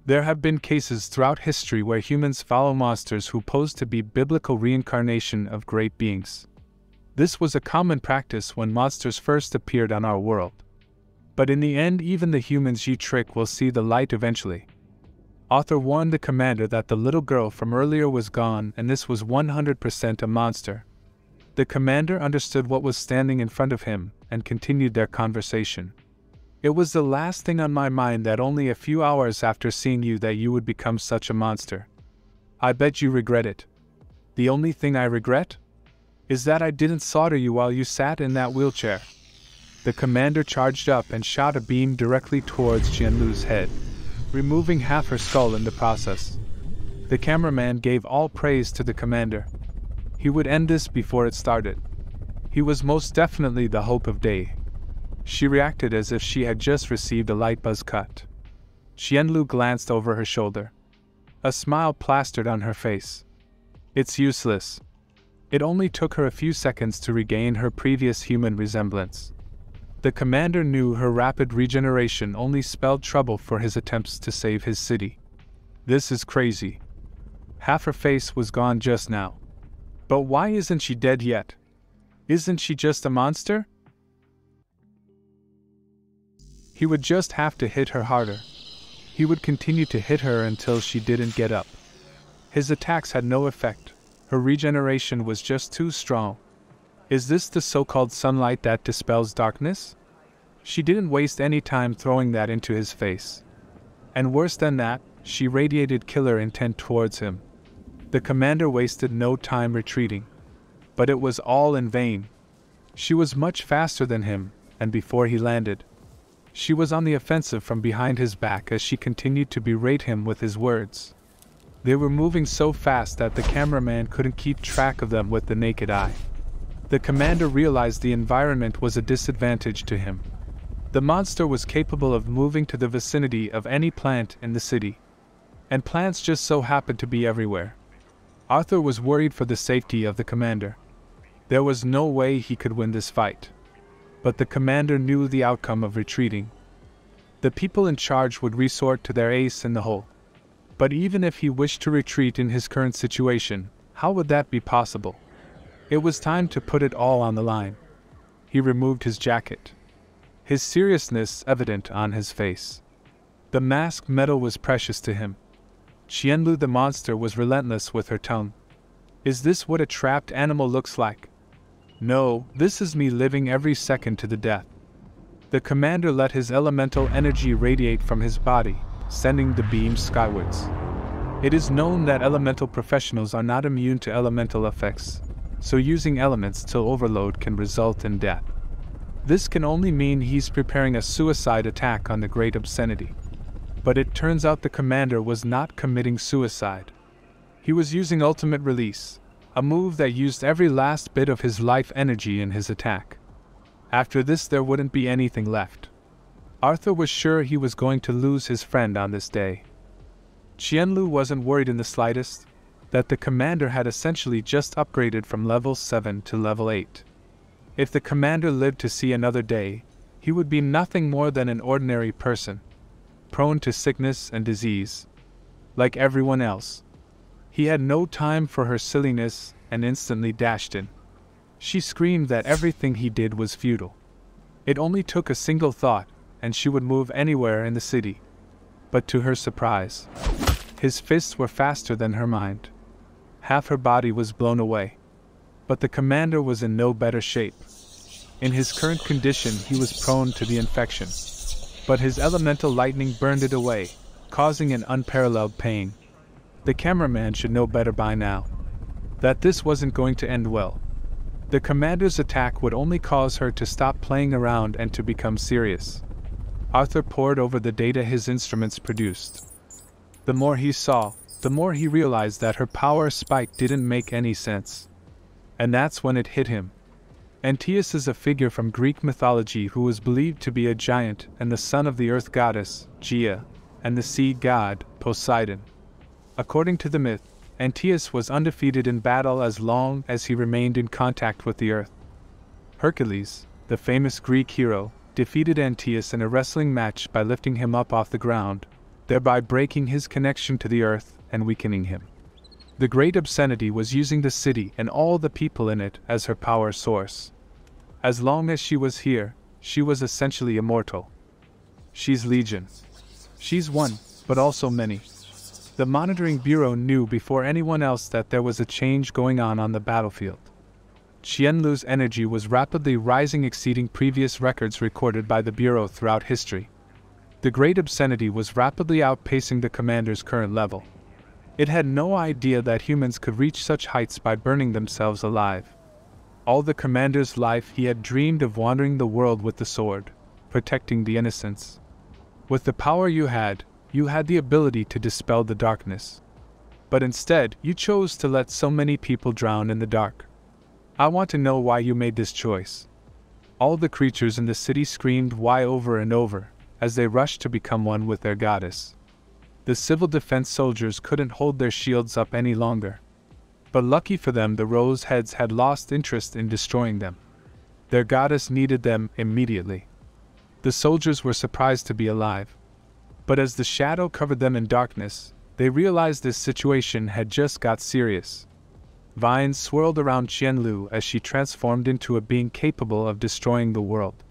There have been cases throughout history where humans follow monsters who pose to be biblical reincarnation of great beings. This was a common practice when monsters first appeared on our world. But in the end, even the humans you trick will see the light eventually. Arthur warned the commander that the little girl from earlier was gone and this was 100% a monster. The commander understood what was standing in front of him and continued their conversation. It was the last thing on my mind that only a few hours after seeing you that you would become such a monster. I bet you regret it. The only thing I regret? is that I didn't slaughter you while you sat in that wheelchair." The commander charged up and shot a beam directly towards Qianlu's head, removing half her skull in the process. The cameraman gave all praise to the commander. He would end this before it started. He was most definitely the hope of day. She reacted as if she had just received a light buzz cut. Qianlu glanced over her shoulder. A smile plastered on her face. "It's useless." It only took her a few seconds to regain her previous human resemblance. The commander knew her rapid regeneration only spelled trouble for his attempts to save his city. "This is crazy." Half her face was gone just now. But why isn't she dead yet? Isn't she just a monster? He would just have to hit her harder. He would continue to hit her until she didn't get up. His attacks had no effect. Her regeneration was just too strong. Is this the so-called sunlight that dispels darkness? She didn't waste any time throwing that into his face. And worse than that, she radiated killer intent towards him. The commander wasted no time retreating. But it was all in vain. She was much faster than him, and before he landed, she was on the offensive from behind his back as she continued to berate him with his words. They were moving so fast that the cameraman couldn't keep track of them with the naked eye. The commander realized the environment was a disadvantage to him. The monster was capable of moving to the vicinity of any plant in the city. And plants just so happened to be everywhere. Arthur was worried for the safety of the commander. There was no way he could win this fight. But the commander knew the outcome of retreating. The people in charge would resort to their ace in the hole. But even if he wished to retreat in his current situation, how would that be possible? It was time to put it all on the line. He removed his jacket. His seriousness evident on his face. The masked metal was precious to him. Qianlu the monster was relentless with her tongue. "Is this what a trapped animal looks like?" "No, this is me living every second to the death." The commander let his elemental energy radiate from his body, sending the beam skywards. It is known that elemental professionals are not immune to elemental effects, so using elements till overload can result in death. This can only mean he's preparing a suicide attack on the great obscenity. But it turns out the commander was not committing suicide. He was using ultimate release, a move that used every last bit of his life energy in his attack. After this there wouldn't be anything left. Arthur was sure he was going to lose his friend on this day. Qianlu wasn't worried in the slightest that the commander had essentially just upgraded from level 7 to level 8. If the commander lived to see another day, he would be nothing more than an ordinary person, prone to sickness and disease, like everyone else. He had no time for her silliness and instantly dashed in. She screamed that everything he did was futile. It only took a single thought, and she would move anywhere in the city. But to her surprise, his fists were faster than her mind. Half her body was blown away. But the commander was in no better shape. In his current condition he was prone to the infection. But his elemental lightning burned it away, causing an unparalleled pain. The cameraman should know better by now. That this wasn't going to end well. The commander's attack would only cause her to stop playing around and to become serious. Arthur pored over the data his instruments produced. The more he saw, the more he realized that her power spike didn't make any sense. And that's when it hit him. Antaeus is a figure from Greek mythology who was believed to be a giant and the son of the earth goddess, Gaia, and the sea god, Poseidon. According to the myth, Antaeus was undefeated in battle as long as he remained in contact with the earth. Hercules, the famous Greek hero, defeated Antaeus in a wrestling match by lifting him up off the ground, thereby breaking his connection to the earth and weakening him. The great obscenity was using the city and all the people in it as her power source. As long as she was here, she was essentially immortal. She's Legion. She's one, but also many. The Monitoring Bureau knew before anyone else that there was a change going on the battlefield. Qianlu's energy was rapidly rising, exceeding previous records recorded by the Bureau throughout history. The Great Obscenity was rapidly outpacing the commander's current level. It had no idea that humans could reach such heights by burning themselves alive. All the commander's life he had dreamed of wandering the world with the sword, protecting the innocents. With the power you had the ability to dispel the darkness. But instead, you chose to let so many people drown in the dark. I want to know why you made this choice. All the creatures in the city screamed why over and over, as they rushed to become one with their goddess. The civil defense soldiers couldn't hold their shields up any longer. But lucky for them, the Rose Heads had lost interest in destroying them. Their goddess needed them immediately. The soldiers were surprised to be alive. But as the shadow covered them in darkness, they realized this situation had just got serious. Vines swirled around Qianlu as she transformed into a being capable of destroying the world.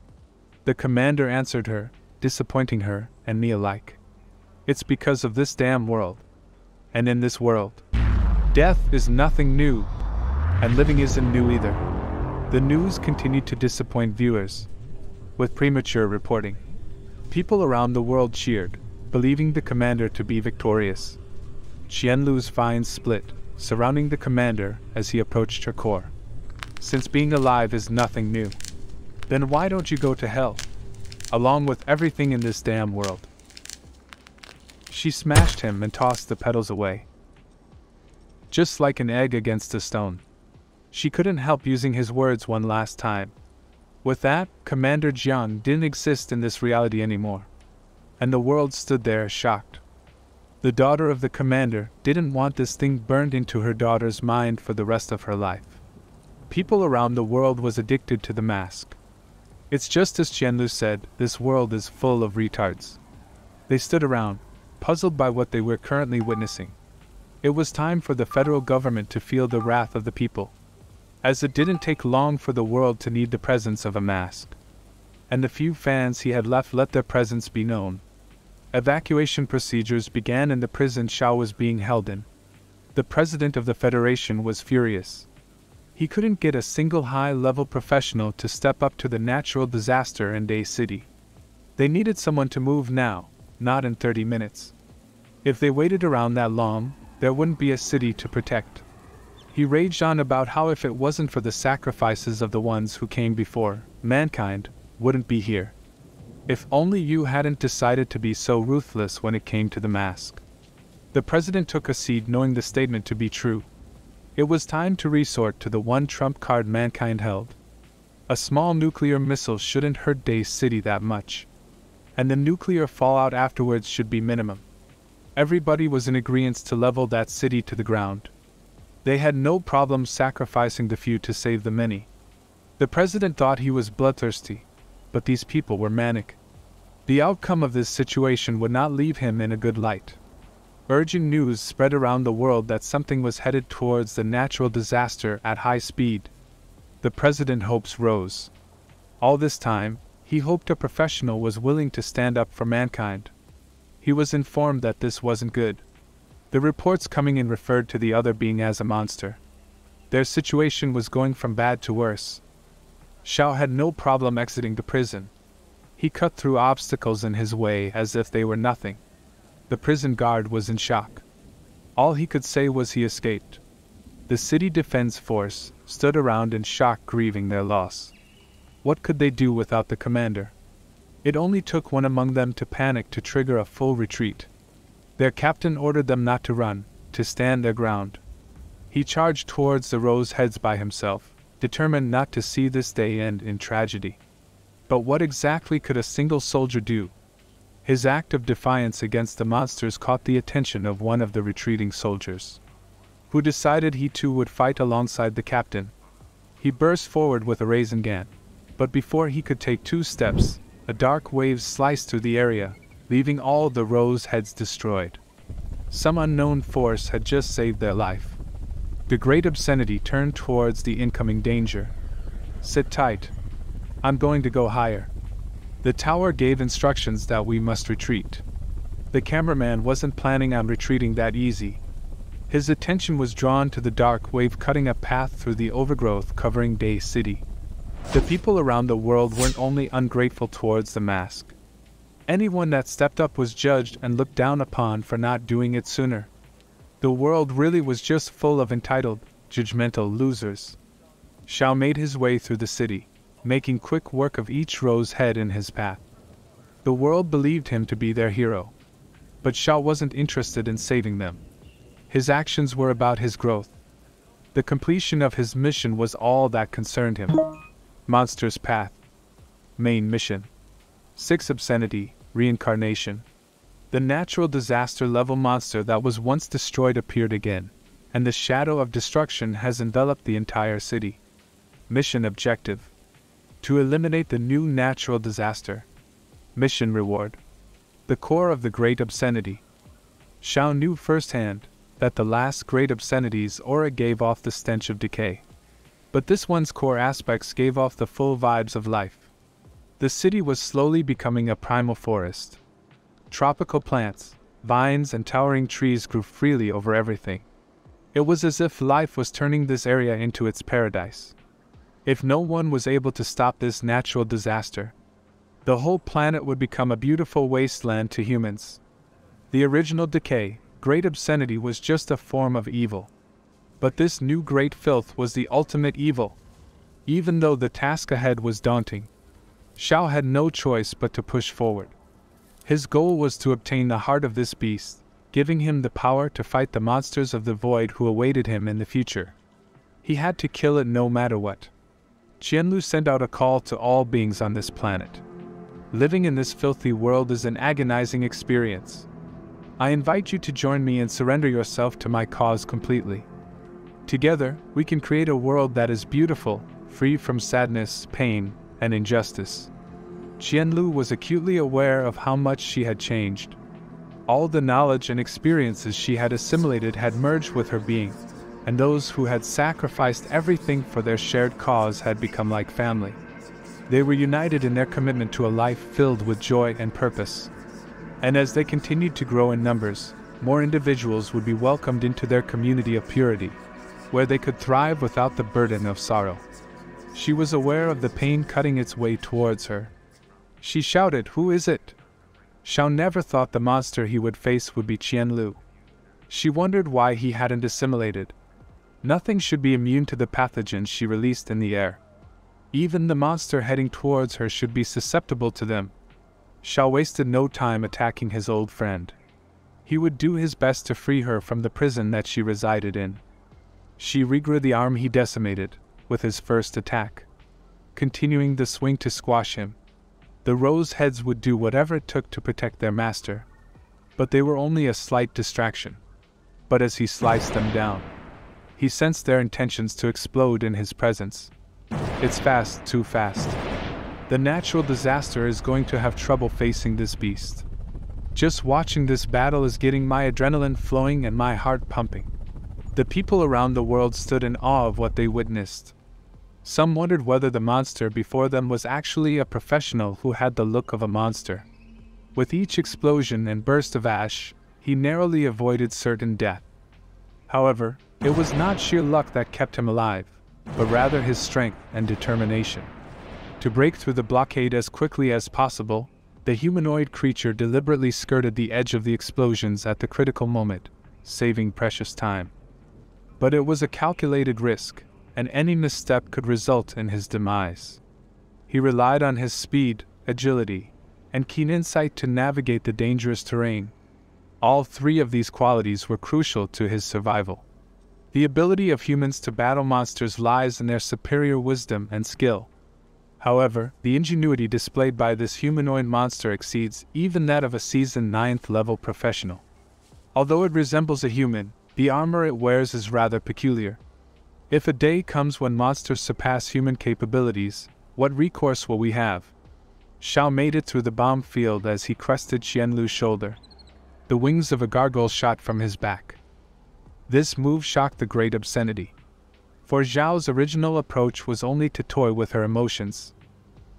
The commander answered her, disappointing her and me alike. It's because of this damn world. And in this world, death is nothing new, and living isn't new either. The news continued to disappoint viewers. With premature reporting, people around the world cheered, believing the commander to be victorious. Qianlu's vines split, surrounding the commander as he approached her core. Since being alive is nothing new, then why don't you go to hell, along with everything in this damn world? She smashed him and tossed the petals away. Just like an egg against a stone. She couldn't help using his words one last time. With that, Commander Jiang didn't exist in this reality anymore. And the world stood there shocked. The daughter of the commander didn't want this thing burned into her daughter's mind for the rest of her life. People around the world was addicted to the mask. It's just as Qianlu said, this world is full of retards. They stood around, puzzled by what they were currently witnessing. It was time for the federal government to feel the wrath of the people, as it didn't take long for the world to need the presence of a mask. And the few fans he had left let their presence be known. Evacuation procedures began in the prison Xiao was being held in. The president of the Federation was furious. He couldn't get a single high-level professional to step up to the natural disaster in Day City. They needed someone to move now, not in 30 minutes. If they waited around that long, there wouldn't be a city to protect. He raged on about how if it wasn't for the sacrifices of the ones who came before, mankind wouldn't be here. If only you hadn't decided to be so ruthless when it came to the mask. The president took a seat knowing the statement to be true. It was time to resort to the one trump card mankind held. A small nuclear missile shouldn't hurt Day City that much. And the nuclear fallout afterwards should be minimum. Everybody was in agreement to level that city to the ground. They had no problem sacrificing the few to save the many. The president thought he was bloodthirsty, but these people were manic. The outcome of this situation would not leave him in a good light. Urgent news spread around the world that something was headed towards the natural disaster at high speed. The president's hopes rose. All this time, he hoped a professional was willing to stand up for mankind. He was informed that this wasn't good. The reports coming in referred to the other being as a monster. Their situation was going from bad to worse. Xiao had no problem exiting the prison. He cut through obstacles in his way as if they were nothing. The prison guard was in shock. All he could say was he escaped. The city defense force stood around in shock, grieving their loss. What could they do without the commander? It only took one among them to panic to trigger a full retreat. Their captain ordered them not to run, to stand their ground. He charged towards the Rose Heads by himself, determined not to see this day end in tragedy. But what exactly could a single soldier do? His act of defiance against the monsters caught the attention of one of the retreating soldiers, who decided he too would fight alongside the captain. He burst forward with a raisin gun, but before he could take 2 steps, a dark wave sliced through the area, leaving all the Rose Heads destroyed. Some unknown force had just saved their life. The great obscenity turned towards the incoming danger. "Sit tight. I'm going to go higher." The tower gave instructions that we must retreat. The cameraman wasn't planning on retreating that easy. His attention was drawn to the dark wave cutting a path through the overgrowth covering Day City. The people around the world weren't only ungrateful towards the mask. Anyone that stepped up was judged and looked down upon for not doing it sooner. The world really was just full of entitled, judgmental losers. Xiao made his way through the city, making quick work of each rose head in his path. The world believed him to be their hero. But Xiao wasn't interested in saving them. His actions were about his growth. The completion of his mission was all that concerned him. Monster's Path. Main mission. 6 Obscenity, Reincarnation. The natural disaster level monster that was once destroyed appeared again, and the shadow of destruction has enveloped the entire city. Mission objective. To eliminate the new natural disaster. Mission reward. The core of the Great Obscenity. Xiao knew firsthand that the last Great Obscenity's aura gave off the stench of decay. But this one's core aspects gave off the full vibes of life. The city was slowly becoming a primal forest. Tropical plants, vines and towering trees grew freely over everything. It was as if life was turning this area into its paradise. If no one was able to stop this natural disaster, the whole planet would become a beautiful wasteland to humans. The original decay, Great Obscenity, was just a form of evil. But this new great filth was the ultimate evil. Even though the task ahead was daunting, Xiao had no choice but to push forward. His goal was to obtain the heart of this beast, giving him the power to fight the monsters of the void who awaited him in the future. He had to kill it no matter what. Qianlu sent out a call to all beings on this planet. Living in this filthy world is an agonizing experience. I invite you to join me and surrender yourself to my cause completely. Together, we can create a world that is beautiful, free from sadness, pain, and injustice. Qianlu was acutely aware of how much she had changed. All the knowledge and experiences she had assimilated had merged with her being, and those who had sacrificed everything for their shared cause had become like family. They were united in their commitment to a life filled with joy and purpose. And as they continued to grow in numbers, more individuals would be welcomed into their community of purity, where they could thrive without the burden of sorrow. She was aware of the pain cutting its way towards her. She shouted, "Who is it?" Xiao never thought the monster he would face would be Qianlu. She wondered why he hadn't assimilated. Nothing should be immune to the pathogens she released in the air. Even the monster heading towards her should be susceptible to them. Xiao wasted no time attacking his old friend. He would do his best to free her from the prison that she resided in. She regrew the arm he decimated with his first attack, continuing the swing to squash him. The rose heads would do whatever it took to protect their master, but they were only a slight distraction. But as he sliced them down, he sensed their intentions to explode in his presence. It's fast, too fast. The natural disaster is going to have trouble facing this beast. Just watching this battle is getting my adrenaline flowing and my heart pumping. The people around the world stood in awe of what they witnessed. Some wondered whether the monster before them was actually a professional who had the look of a monster. With each explosion and burst of ash, he narrowly avoided certain death. However, it was not sheer luck that kept him alive, but rather his strength and determination. To break through the blockade as quickly as possible, the humanoid creature deliberately skirted the edge of the explosions at the critical moment, saving precious time. But it was a calculated risk, and any misstep could result in his demise. He relied on his speed, agility, and keen insight to navigate the dangerous terrain. All 3 of these qualities were crucial to his survival. The ability of humans to battle monsters lies in their superior wisdom and skill. However, the ingenuity displayed by this humanoid monster exceeds even that of a seasoned 9th level professional. Although it resembles a human, the armor it wears is rather peculiar. If a day comes when monsters surpass human capabilities, what recourse will we have? Xiao made it through the bomb field as he crested Qianlu's shoulder. The wings of a gargoyle shot from his back. This move shocked the Great Obscenity. For Zhao's original approach was only to toy with her emotions.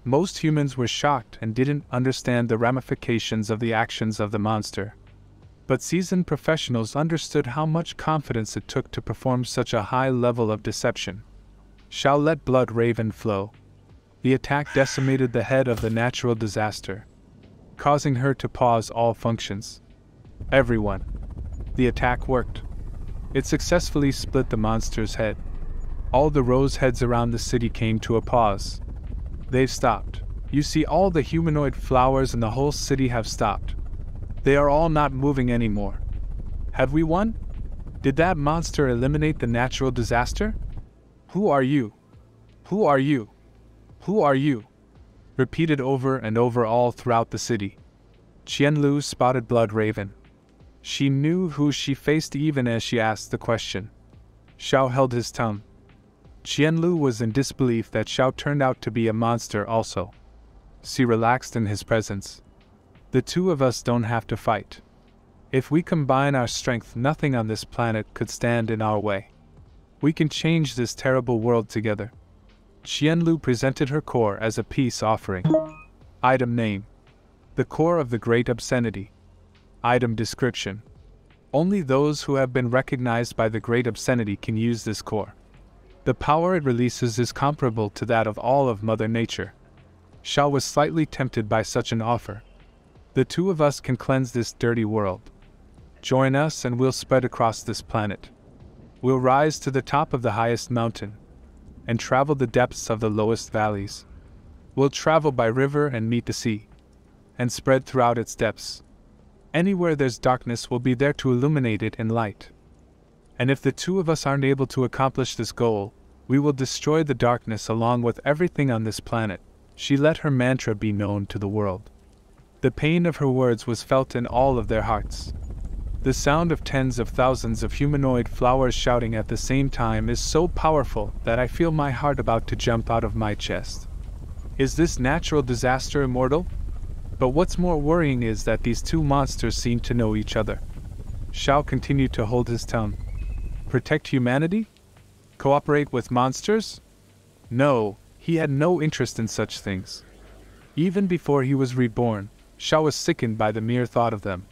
Most humans were shocked and didn't understand the ramifications of the actions of the monster. But seasoned professionals understood how much confidence it took to perform such a high level of deception. Xiao let blood raven flow. The attack decimated the head of the natural disaster, causing her to pause all functions. Everyone. The attack worked. It successfully split the monster's head. All the rose heads around the city came to a pause. They've stopped. You see, all the humanoid flowers in the whole city have stopped. They are all not moving anymore. Have we won? Did that monster eliminate the natural disaster? Who are you? Who are you? Who are you? Repeated over and over all throughout the city. Qianlu spotted Blood Raven. She knew who she faced even as she asked the question. Xiao held his tongue. Qianlu was in disbelief that Xiao turned out to be a monster also. She relaxed in his presence. The two of us don't have to fight. If we combine our strength, nothing on this planet could stand in our way. We can change this terrible world together. Qianlu presented her core as a peace offering. Item name: the core of the great obscenity. Item description: only those who have been recognized by the great obscenity can use this core. The power it releases is comparable to that of all of Mother Nature. Xiao was slightly tempted by such an offer. The two of us can cleanse this dirty world. Join us and we'll spread across this planet. We'll rise to the top of the highest mountain and travel the depths of the lowest valleys. We'll travel by river and meet the sea and spread throughout its depths. Anywhere there's darkness, we'll be there to illuminate it in light. And if the two of us aren't able to accomplish this goal, we will destroy the darkness along with everything on this planet. She let her mantra be known to the world. The pain of her words was felt in all of their hearts. The sound of tens of thousands of humanoid flowers shouting at the same time is so powerful that I feel my heart about to jump out of my chest. Is this natural disaster immortal? But what's more worrying is that these two monsters seem to know each other. Xiao continued to hold his tongue. Protect humanity? Cooperate with monsters? No, he had no interest in such things. Even before he was reborn, Xiao was sickened by the mere thought of them.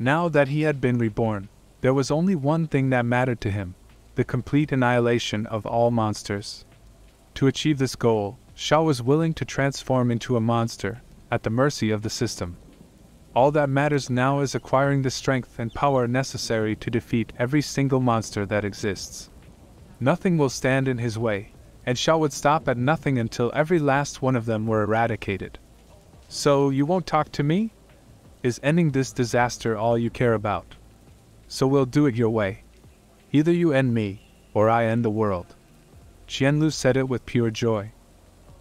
Now that he had been reborn, there was only one thing that mattered to him: the complete annihilation of all monsters. To achieve this goal, Xiao was willing to transform into a monster, at the mercy of the system. All that matters now is acquiring the strength and power necessary to defeat every single monster that exists. Nothing will stand in his way, and Xiao would stop at nothing until every last one of them were eradicated. So you won't talk to me? Is ending this disaster all you care about? So we'll do it your way. Either you end me, or I end the world. Qianlu said it with pure joy.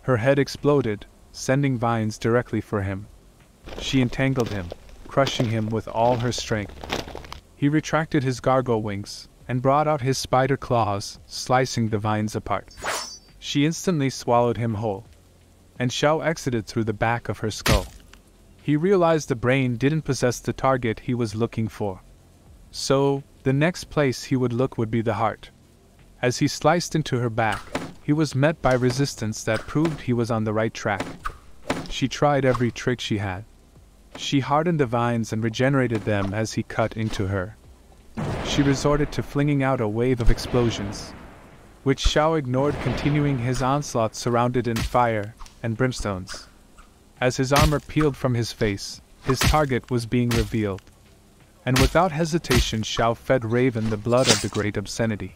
Her head exploded, sending vines directly for him. She entangled him, crushing him with all her strength. He retracted his gargoyle wings, and brought out his spider claws, slicing the vines apart. She instantly swallowed him whole, and Xiao exited through the back of her skull. He realized the brain didn't possess the target he was looking for. So, the next place he would look would be the heart. As he sliced into her back, he was met by resistance that proved he was on the right track. She tried every trick she had. She hardened the vines and regenerated them as he cut into her. She resorted to flinging out a wave of explosions, which Xiao ignored, continuing his onslaught surrounded in fire and brimstones. As his armor peeled from his face, his target was being revealed. And without hesitation Xiao fed Raven the blood of the great obscenity.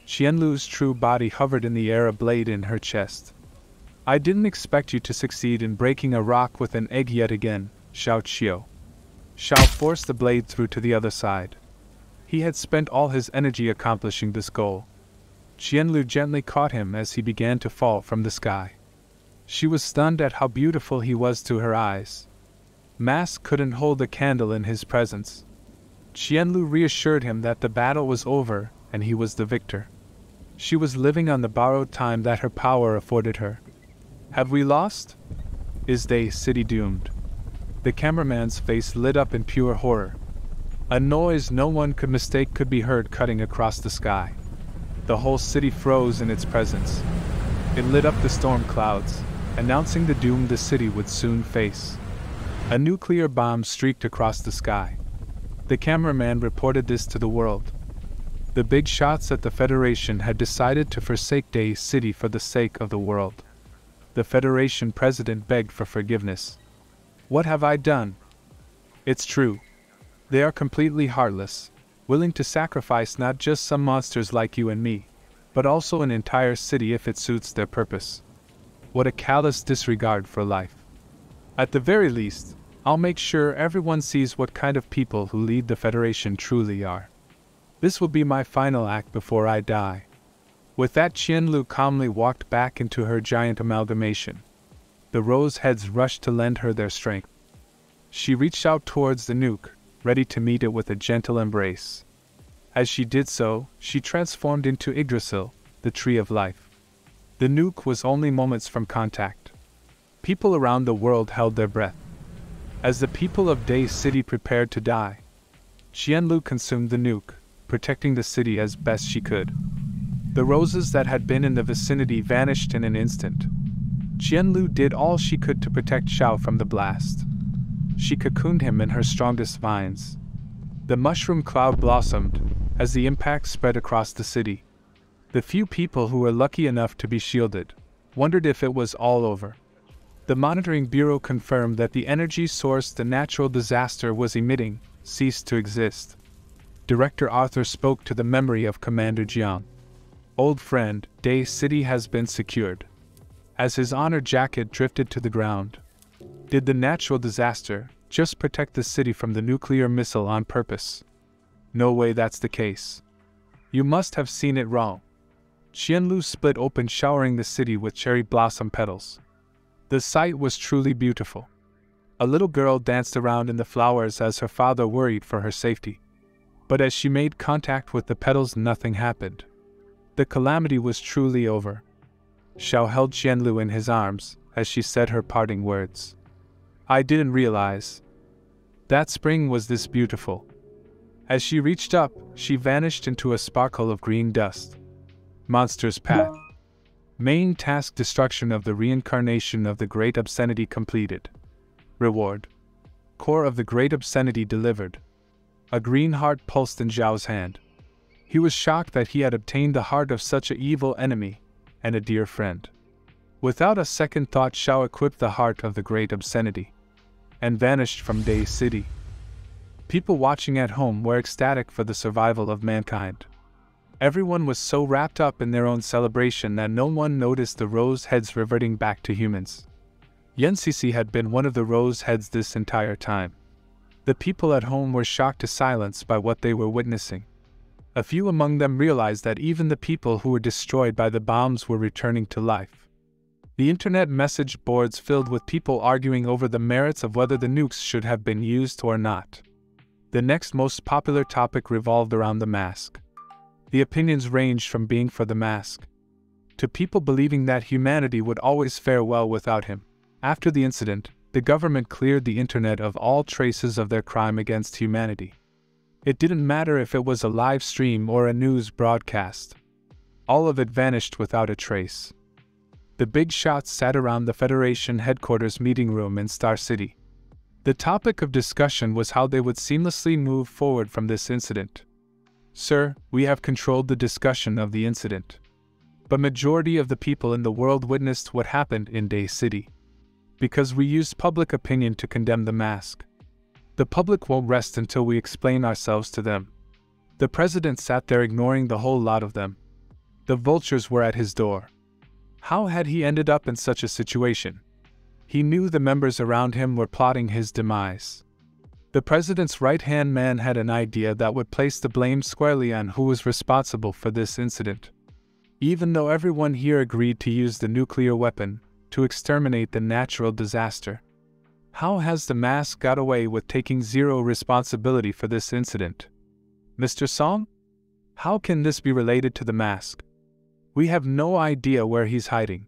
Qianlu's true body hovered in the air, a blade in her chest. I didn't expect you to succeed in breaking a rock with an egg yet again, Xiao Qiu. Xiao forced the blade through to the other side. He had spent all his energy accomplishing this goal. Qianlu gently caught him as he began to fall from the sky. She was stunned at how beautiful he was to her eyes. Mask couldn't hold a candle in his presence. Qianlu reassured him that the battle was over and he was the victor. She was living on the borrowed time that her power afforded her. Have we lost? Is the city doomed? The cameraman's face lit up in pure horror. A noise no one could mistake could be heard cutting across the sky. The whole city froze in its presence. It lit up the storm clouds, announcing the doom the city would soon face. A nuclear bomb streaked across the sky. The cameraman reported this to the world. The big shots at the Federation had decided to forsake Day City for the sake of the world. The Federation president begged for forgiveness. What have I done? It's true. They are completely heartless, willing to sacrifice not just some monsters like you and me, but also an entire city if it suits their purpose. What a callous disregard for life. At the very least, I'll make sure everyone sees what kind of people who lead the Federation truly are. This will be my final act before I die. With that, Qianlu calmly walked back into her giant amalgamation. The rose heads rushed to lend her their strength. She reached out towards the nuke, ready to meet it with a gentle embrace. As she did so, she transformed into Yggdrasil, the tree of life. The nuke was only moments from contact. People around the world held their breath. As the people of Day City prepared to die, Qianlu consumed the nuke, protecting the city as best she could. The roses that had been in the vicinity vanished in an instant. Qianlu did all she could to protect Xiao from the blast. She cocooned him in her strongest vines. The mushroom cloud blossomed as the impact spread across the city. The few people who were lucky enough to be shielded wondered if it was all over. The Monitoring Bureau confirmed that the energy source the natural disaster was emitting ceased to exist. Director Arthur spoke to the memory of Commander Jiang. "Old friend, Day City has been secured." As his honor jacket drifted to the ground. Did the natural disaster just protect the city from the nuclear missile on purpose? No way that's the case. You must have seen it wrong. Qianlu split open, showering the city with cherry blossom petals. The sight was truly beautiful. A little girl danced around in the flowers as her father worried for her safety. But as she made contact with the petals, nothing happened. The calamity was truly over. Xiao held Qianlu in his arms as she said her parting words. "I didn't realize that spring was this beautiful." As she reached up, she vanished into a sparkle of green dust. Monster's Path. Main task: destruction of the reincarnation of the Great Obscenity completed. Reward: Core of the Great Obscenity delivered. A green heart pulsed in Zhao's hand. He was shocked that he had obtained the heart of such an evil enemy and a dear friend. Without a second thought, Xiao equipped the heart of the Great Obscenity and vanished from Day City. People watching at home were ecstatic for the survival of mankind. Everyone was so wrapped up in their own celebration that no one noticed the rose heads reverting back to humans. Yan Sisi had been one of the rose heads this entire time. The people at home were shocked to silence by what they were witnessing. A few among them realized that even the people who were destroyed by the bombs were returning to life. The internet message boards filled with people arguing over the merits of whether the nukes should have been used or not. The next most popular topic revolved around the mask. The opinions ranged from being for the mask to people believing that humanity would always fare well without him. After the incident, the government cleared the internet of all traces of their crime against humanity. It didn't matter if it was a live stream or a news broadcast. All of it vanished without a trace. The big shots sat around the Federation headquarters meeting room in Star City. The topic of discussion was how they would seamlessly move forward from this incident. "Sir, we have controlled the discussion of the incident. But majority of the people in the world witnessed what happened in Day City. Because we used public opinion to condemn the mask. The public won't rest until we explain ourselves to them." The president sat there ignoring the whole lot of them. The vultures were at his door. How had he ended up in such a situation? He knew the members around him were plotting his demise. The president's right-hand man had an idea that would place the blame squarely on who was responsible for this incident. Even though everyone here agreed to use the nuclear weapon to exterminate the natural disaster, how has the mask got away with taking zero responsibility for this incident? Mr. Song? How can this be related to the mask? We have no idea where he's hiding.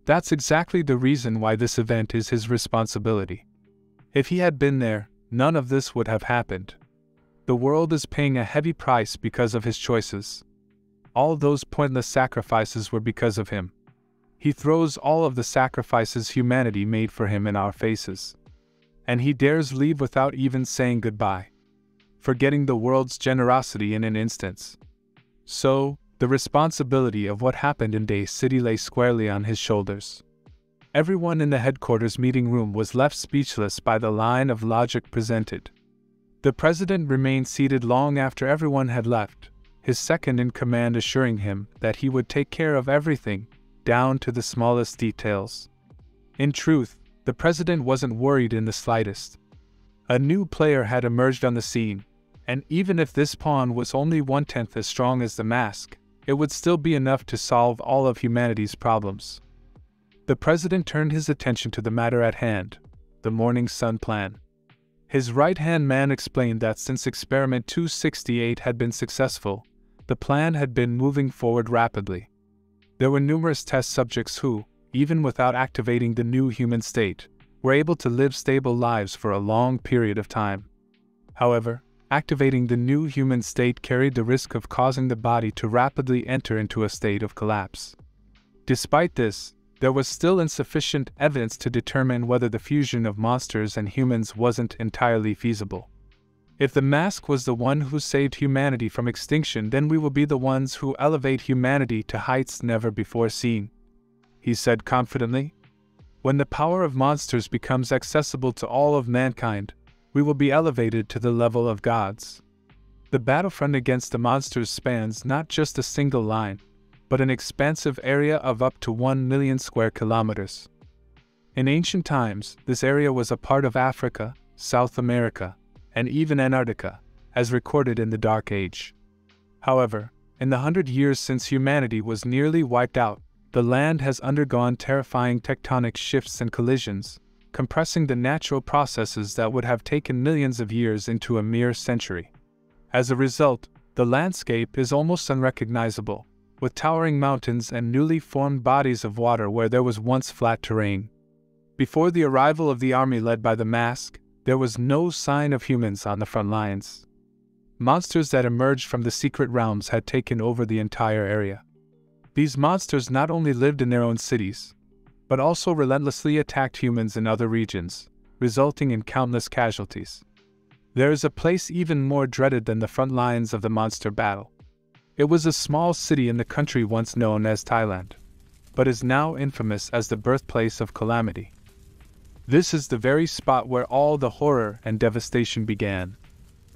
That's exactly the reason why this event is his responsibility. If he had been there, none of this would have happened. The world is paying a heavy price because of his choices. All those pointless sacrifices were because of him. He throws all of the sacrifices humanity made for him in our faces. And he dares leave without even saying goodbye, forgetting the world's generosity in an instance. So, the responsibility of what happened in Day City lay squarely on his shoulders. Everyone in the headquarters meeting room was left speechless by the line of logic presented. The president remained seated long after everyone had left, his second-in-command assuring him that he would take care of everything, down to the smallest details. In truth, the president wasn't worried in the slightest. A new player had emerged on the scene, and even if this pawn was only 1/10 as strong as the mask, it would still be enough to solve all of humanity's problems. The president turned his attention to the matter at hand, the Morning Sun Plan. His right-hand man explained that since Experiment 268 had been successful, the plan had been moving forward rapidly. There were numerous test subjects who, even without activating the new human state, were able to live stable lives for a long period of time. However, activating the new human state carried the risk of causing the body to rapidly enter into a state of collapse. Despite this, there was still insufficient evidence to determine whether the fusion of monsters and humans wasn't entirely feasible. If the mask was the one who saved humanity from extinction, then we will be the ones who elevate humanity to heights never before seen, he said confidently. When the power of monsters becomes accessible to all of mankind, we will be elevated to the level of gods. The battlefront against the monsters spans not just a single line, but an expansive area of up to 1 million square kilometers. In ancient times, this area was a part of Africa, South America, and even Antarctica, as recorded in the Dark Age. However, in the 100 years since humanity was nearly wiped out, the land has undergone terrifying tectonic shifts and collisions, compressing the natural processes that would have taken millions of years into a mere century. As a result, the landscape is almost unrecognizable, with towering mountains and newly formed bodies of water where there was once flat terrain. Before the arrival of the army led by the mask, there was no sign of humans on the front lines. Monsters that emerged from the secret realms had taken over the entire area. These monsters not only lived in their own cities, but also relentlessly attacked humans in other regions, resulting in countless casualties. There is a place even more dreaded than the front lines of the monster battle. It was a small city in the country once known as Thailand, but is now infamous as the birthplace of calamity. This is the very spot where all the horror and devastation began,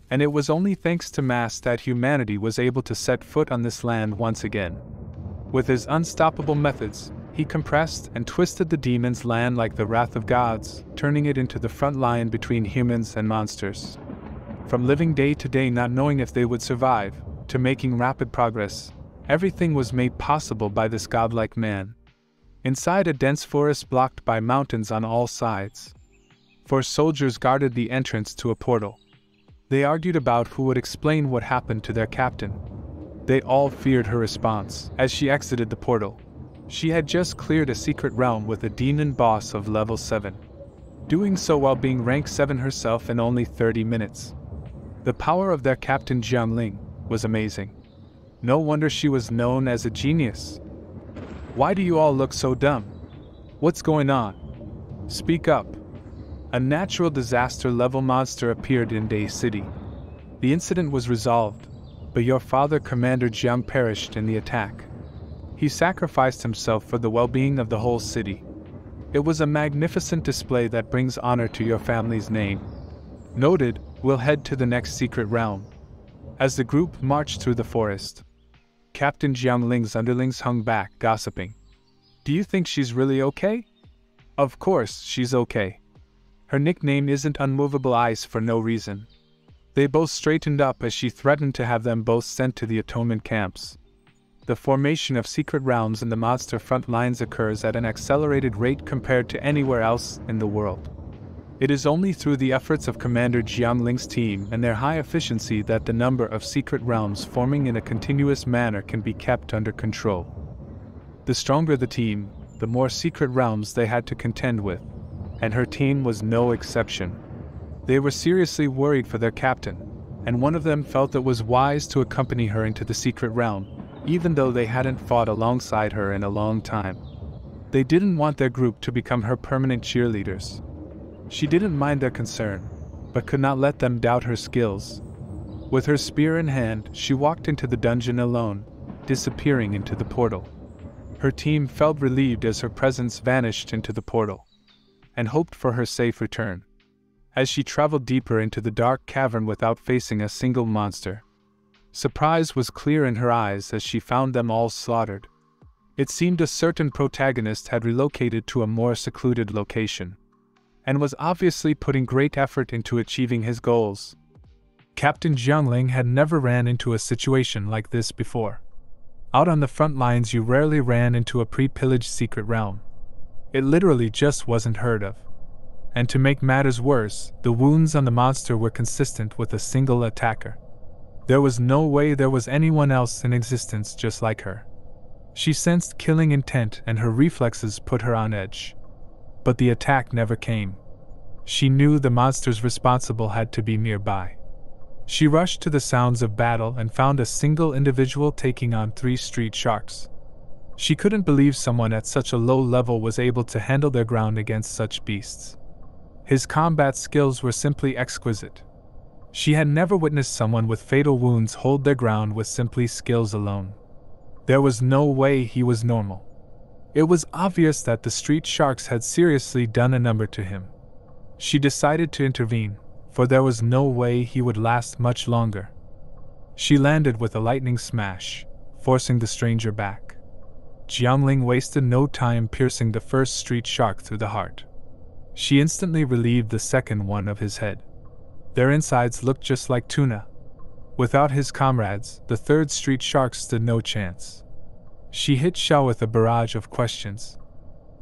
and it was only thanks to Mask that humanity was able to set foot on this land once again. With his unstoppable methods, he compressed and twisted the demon's land like the wrath of gods, turning it into the front line between humans and monsters. From living day to day not knowing if they would survive, to making rapid progress, everything was made possible by this godlike man. Inside a dense forest blocked by mountains on all sides, 4 soldiers guarded the entrance to a portal. They argued about who would explain what happened to their captain. They all feared her response as she exited the portal. She had just cleared a secret realm with a demon boss of level 7, doing so while being rank 7 herself in only 30 minutes. The power of their captain Jiangling was amazing. No wonder she was known as a genius. Why do you all look so dumb? What's going on? Speak up. A natural disaster-level monster appeared in Day City. The incident was resolved, but your father, Commander Jiang, perished in the attack. He sacrificed himself for the well-being of the whole city. It was a magnificent display that brings honor to your family's name. Noted, we'll head to the next secret realm. As the group marched through the forest, Captain Jiangling's underlings hung back, gossiping. Do you think she's really okay? Of course, she's okay. Her nickname isn't Unmovable Ice for no reason. They both straightened up as she threatened to have them both sent to the atonement camps. The formation of secret realms in the monster front lines occurs at an accelerated rate compared to anywhere else in the world. It is only through the efforts of Commander Jiangling's team and their high efficiency that the number of secret realms forming in a continuous manner can be kept under control. The stronger the team, the more secret realms they had to contend with, and her team was no exception. They were seriously worried for their captain, and one of them felt it was wise to accompany her into the secret realm, even though they hadn't fought alongside her in a long time. They didn't want their group to become her permanent cheerleaders. She didn't mind their concern, but could not let them doubt her skills. With her spear in hand, she walked into the dungeon alone, disappearing into the portal. Her team felt relieved as her presence vanished into the portal, and hoped for her safe return. As she traveled deeper into the dark cavern without facing a single monster, Surprise was clear in her eyes as she found them all slaughtered. It seemed a certain protagonist had relocated to a more secluded location, and was obviously putting great effort into achieving his goals. Captain Jiangling had never ran into a situation like this before. Out on the front lines you rarely ran into a pre-pillaged secret realm. It literally just wasn't heard of. And to make matters worse, the wounds on the monster were consistent with a single attacker. There was no way there was anyone else in existence just like her. She sensed killing intent and her reflexes put her on edge. But the attack never came. She knew the monsters responsible had to be nearby. She rushed to the sounds of battle and found a single individual taking on 3 street sharks. She couldn't believe someone at such a low level was able to handle their ground against such beasts. His combat skills were simply exquisite. She had never witnessed someone with fatal wounds hold their ground with simply skills alone. There was no way he was normal. It was obvious that the street sharks had seriously done a number to him. She decided to intervene, for there was no way he would last much longer. She landed with a lightning smash, forcing the stranger back. Jiangling wasted no time piercing the first street shark through the heart. She instantly relieved the second one of his head. Their insides looked just like tuna. Without his comrades, the third street shark stood no chance. She hit Xiao with a barrage of questions.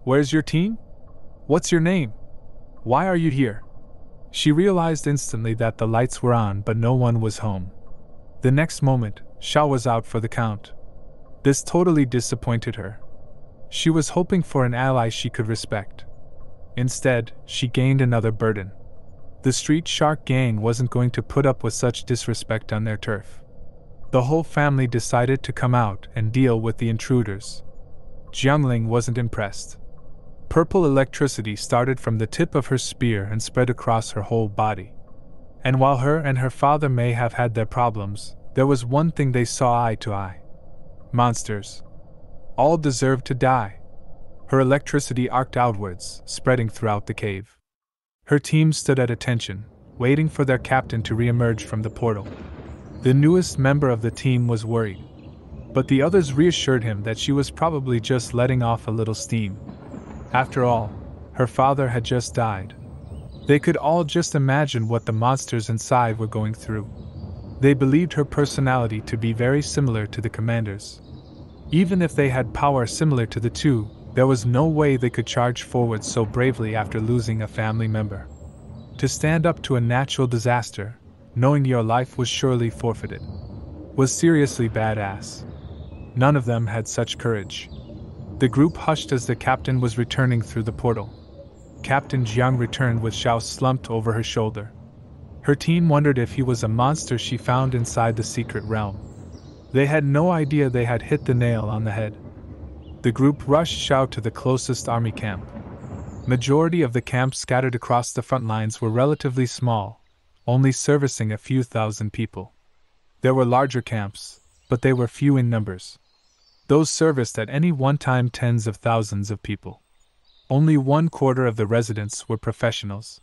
"Where's your team? What's your name? Why are you here?" She realized instantly that the lights were on but no one was home. The next moment, Xiao was out for the count. This totally disappointed her. She was hoping for an ally she could respect. Instead, she gained another burden. The street shark gang wasn't going to put up with such disrespect on their turf. The whole family decided to come out and deal with the intruders. Jiangling wasn't impressed. Purple electricity started from the tip of her spear and spread across her whole body. And while her and her father may have had their problems, there was one thing they saw eye to eye. Monsters. All deserved to die. Her electricity arced outwards, spreading throughout the cave. Her team stood at attention, waiting for their captain to re-emerge from the portal. The newest member of the team was worried, but the others reassured him that she was probably just letting off a little steam. After all, her father had just died. They could all just imagine what the monsters inside were going through. They believed her personality to be very similar to the commander's. Even if they had power similar to the two, there was no way they could charge forward so bravely after losing a family member. To stand up to a natural disaster, knowing your life was surely forfeited, was seriously badass. None of them had such courage. The group hushed as the captain was returning through the portal. Captain Jiang returned with Xiao slumped over her shoulder. Her team wondered if he was a monster she found inside the secret realm. They had no idea they had hit the nail on the head. The group rushed Xiao to the closest army camp. Majority of the camps scattered across the front lines were relatively small, only servicing a few thousand people. There were larger camps, but they were few in numbers. Those serviced at any one time tens of thousands of people. Only 1/4 of the residents were professionals.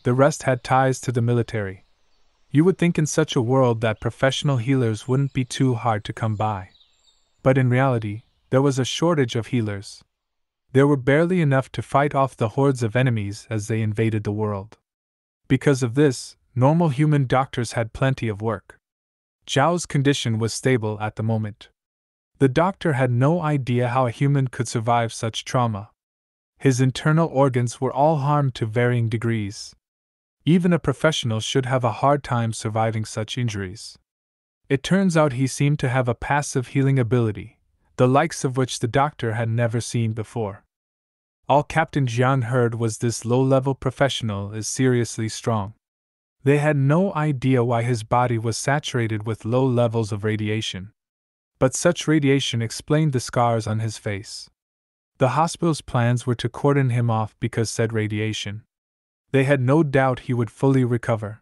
The rest had ties to the military. You would think in such a world that professional healers wouldn't be too hard to come by. But in reality, there was a shortage of healers. There were barely enough to fight off the hordes of enemies as they invaded the world. Because of this, normal human doctors had plenty of work. Zhao's condition was stable at the moment. The doctor had no idea how a human could survive such trauma. His internal organs were all harmed to varying degrees. Even a professional should have a hard time surviving such injuries. It turns out he seemed to have a passive healing ability, the likes of which the doctor had never seen before. All Captain Jiang heard was this low-level professional is seriously strong. They had no idea why his body was saturated with low levels of radiation. But such radiation explained the scars on his face. The hospital's plans were to cordon him off because said radiation. They had no doubt he would fully recover.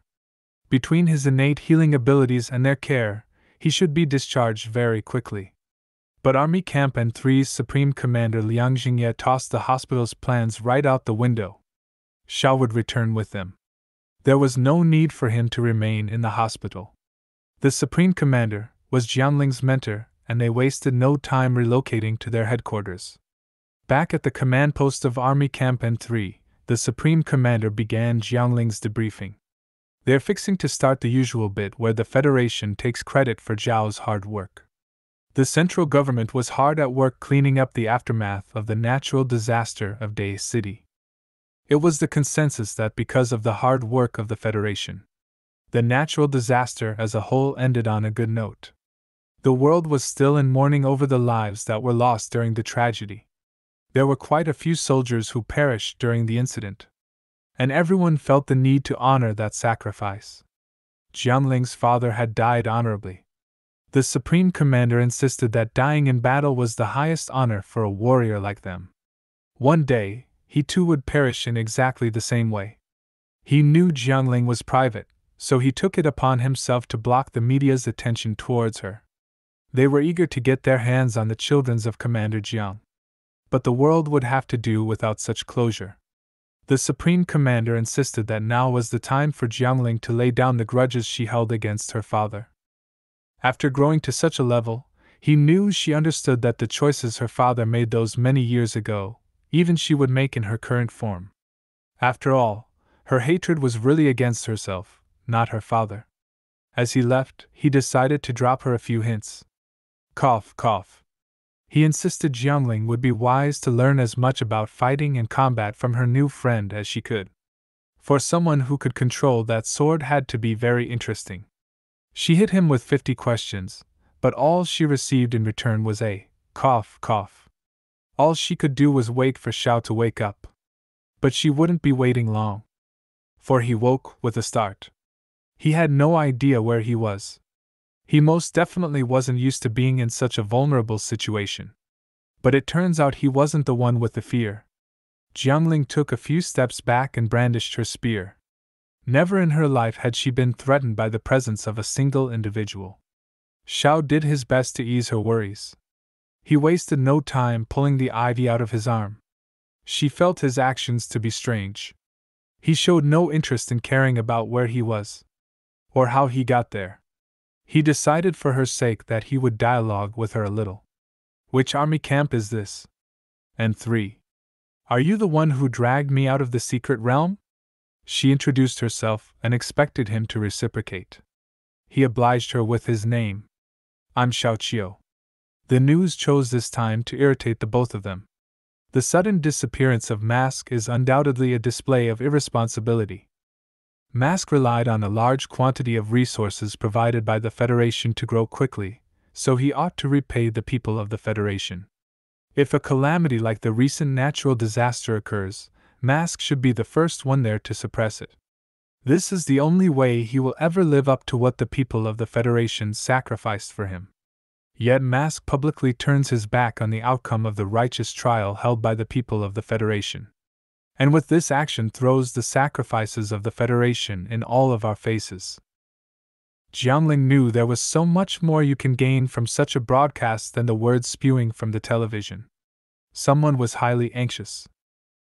Between his innate healing abilities and their care, he should be discharged very quickly. But Army Camp N3's Supreme Commander Liang Jingye tossed the hospital's plans right out the window. Xiao would return with them. There was no need for him to remain in the hospital. The Supreme Commander was Jianling's mentor, and they wasted no time relocating to their headquarters. Back at the command post of Army Camp N3, the Supreme Commander began Jianling's debriefing. They're fixing to start the usual bit where the Federation takes credit for Zhao's hard work. The central government was hard at work cleaning up the aftermath of the natural disaster of Day City. It was the consensus that because of the hard work of the Federation, the natural disaster as a whole ended on a good note. The world was still in mourning over the lives that were lost during the tragedy. There were quite a few soldiers who perished during the incident, and everyone felt the need to honor that sacrifice. Jianling's father had died honorably. The Supreme Commander insisted that dying in battle was the highest honor for a warrior like them. One day, he too would perish in exactly the same way. He knew Jianling was private, so he took it upon himself to block the media's attention towards her. They were eager to get their hands on the children of Commander Jiang. But the world would have to do without such closure. The Supreme Commander insisted that now was the time for Jiangling to lay down the grudges she held against her father. After growing to such a level, he knew she understood that the choices her father made those many years ago, even she would make in her current form. After all, her hatred was really against herself, not her father. As he left, he decided to drop her a few hints. Cough, cough. He insisted Jiangling would be wise to learn as much about fighting and combat from her new friend as she could. For someone who could control that sword had to be very interesting. She hit him with 50 questions, but all she received in return was a cough, cough. All she could do was wait for Xiao to wake up. But she wouldn't be waiting long. For he woke with a start. He had no idea where he was. He most definitely wasn't used to being in such a vulnerable situation. But it turns out he wasn't the one with the fear. Jiangling took a few steps back and brandished her spear. Never in her life had she been threatened by the presence of a single individual. Xiao did his best to ease her worries. He wasted no time pulling the ivy out of his arm. She felt his actions to be strange. He showed no interest in caring about where he was, or how he got there. He decided for her sake that he would dialogue with her a little. Which army camp is this? And 3. Are you the one who dragged me out of the secret realm? She introduced herself and expected him to reciprocate. He obliged her with his name. I'm Xiao Qiu. The news chose this time to irritate the both of them. The sudden disappearance of Mask is undoubtedly a display of irresponsibility. Mask relied on a large quantity of resources provided by the Federation to grow quickly, so he ought to repay the people of the Federation. If a calamity like the recent natural disaster occurs, Mask should be the first one there to suppress it. This is the only way he will ever live up to what the people of the Federation sacrificed for him. Yet Mask publicly turns his back on the outcome of the righteous trial held by the people of the Federation. And with this action throws the sacrifices of the Federation in all of our faces. Jiangling knew there was so much more you can gain from such a broadcast than the words spewing from the television. Someone was highly anxious,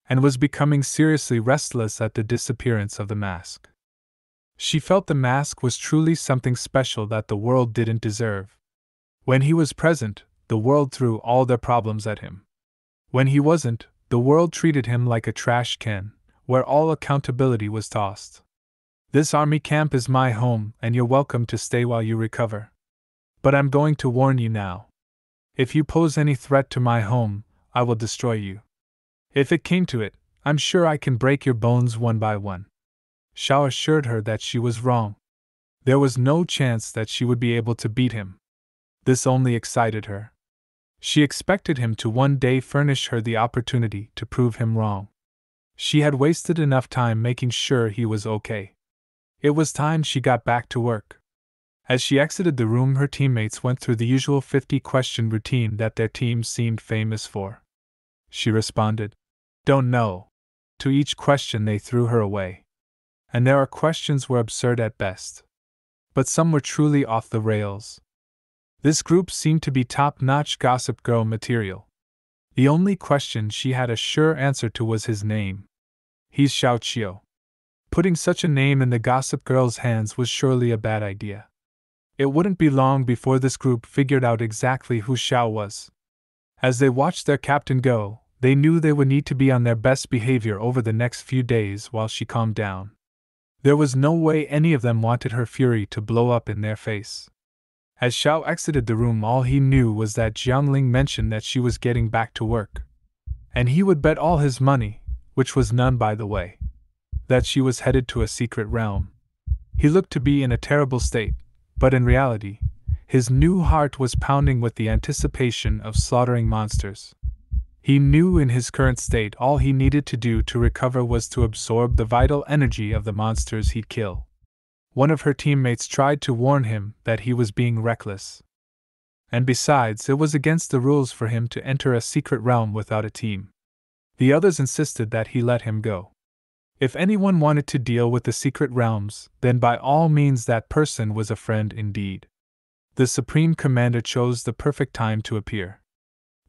and was becoming seriously restless at the disappearance of the mask. She felt the mask was truly something special that the world didn't deserve. When he was present, the world threw all their problems at him. When he wasn't, the world treated him like a trash can, where all accountability was tossed. This army camp is my home, and you're welcome to stay while you recover. But I'm going to warn you now. If you pose any threat to my home, I will destroy you. If it came to it, I'm sure I can break your bones one by one. Xiao assured her that she was wrong. There was no chance that she would be able to beat him. This only excited her. She expected him to one day furnish her the opportunity to prove him wrong. She had wasted enough time making sure he was okay. It was time she got back to work. As she exited the room, her teammates went through the usual 50-question routine that their team seemed famous for. She responded, "Don't know." To each question they threw her away. And their questions were absurd at best. But some were truly off the rails. This group seemed to be top-notch Gossip Girl material. The only question she had a sure answer to was his name. He's Xiao Qiu. Putting such a name in the Gossip Girl's hands was surely a bad idea. It wouldn't be long before this group figured out exactly who Xiao was. As they watched their captain go, they knew they would need to be on their best behavior over the next few days while she calmed down. There was no way any of them wanted her fury to blow up in their face. As Xiao exited the room, all he knew was that Jiangling mentioned that she was getting back to work. And he would bet all his money, which was none by the way, that she was headed to a secret realm. He looked to be in a terrible state, but in reality, his new heart was pounding with the anticipation of slaughtering monsters. He knew in his current state all he needed to do to recover was to absorb the vital energy of the monsters he'd kill. One of her teammates tried to warn him that he was being reckless. And besides, it was against the rules for him to enter a secret realm without a team. The others insisted that he let him go. If anyone wanted to deal with the secret realms, then by all means that person was a friend indeed. The Supreme Commander chose the perfect time to appear.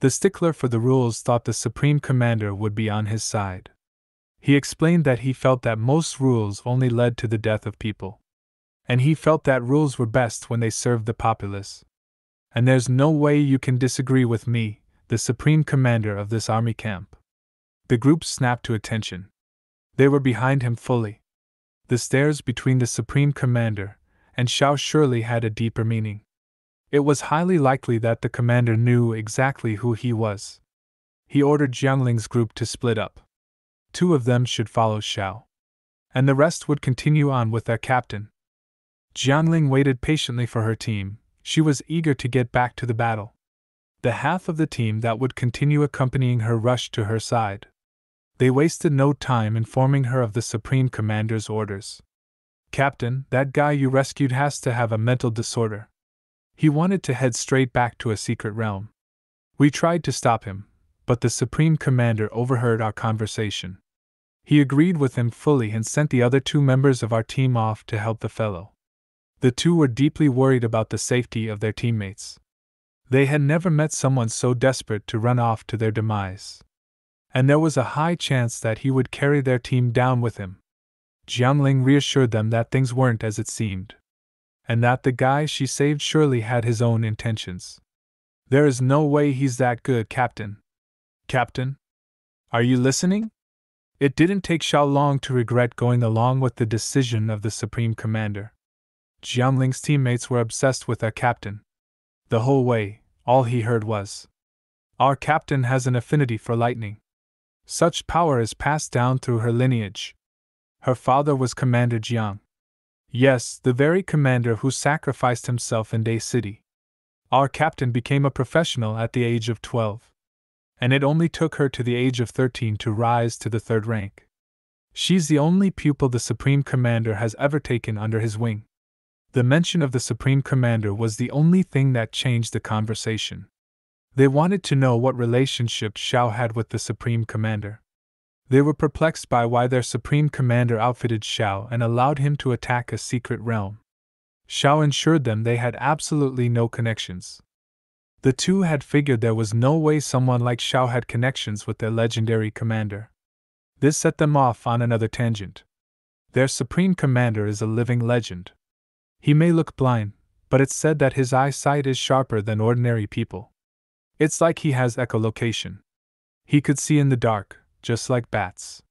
The stickler for the rules thought the Supreme Commander would be on his side. He explained that he felt that most rules only led to the death of people. And he felt that rules were best when they served the populace. And there's no way you can disagree with me, the Supreme Commander of this army camp. The group snapped to attention. They were behind him fully. The stares between the Supreme Commander and Xiao surely had a deeper meaning. It was highly likely that the commander knew exactly who he was. He ordered Jiangling's group to split up. 2 of them should follow Xiao, and the rest would continue on with their captain. Jiangling waited patiently for her team. She was eager to get back to the battle. The half of the team that would continue accompanying her rushed to her side. They wasted no time informing her of the Supreme Commander's orders. "Captain, that guy you rescued has to have a mental disorder. He wanted to head straight back to a secret realm. We tried to stop him, but the Supreme Commander overheard our conversation. He agreed with him fully and sent the other 2 members of our team off to help the fellow." The 2 were deeply worried about the safety of their teammates. They had never met someone so desperate to run off to their demise. And there was a high chance that he would carry their team down with him. Jiangling reassured them that things weren't as it seemed, and that the guy she saved surely had his own intentions. "There is no way he's that good, Captain." "Captain? Are you listening?" It didn't take Xiao long to regret going along with the decision of the Supreme Commander. Jiangling's teammates were obsessed with their captain. The whole way, all he heard was, "Our captain has an affinity for lightning. Such power is passed down through her lineage. Her father was Commander Jiang. Yes, the very commander who sacrificed himself in Day City. Our captain became a professional at the age of 12. And it only took her to the age of 13 to rise to the 3rd rank. She's the only pupil the Supreme Commander has ever taken under his wing." The mention of the Supreme Commander was the only thing that changed the conversation. They wanted to know what relationship Xiao had with the Supreme Commander. They were perplexed by why their Supreme Commander outfitted Xiao and allowed him to attack a secret realm. Xiao assured them they had absolutely no connections. The 2 had figured there was no way someone like Xiao had connections with their legendary commander. This set them off on another tangent. Their Supreme Commander is a living legend. He may look blind, but it's said that his eyesight is sharper than ordinary people. It's like he has echolocation. He could see in the dark, just like bats.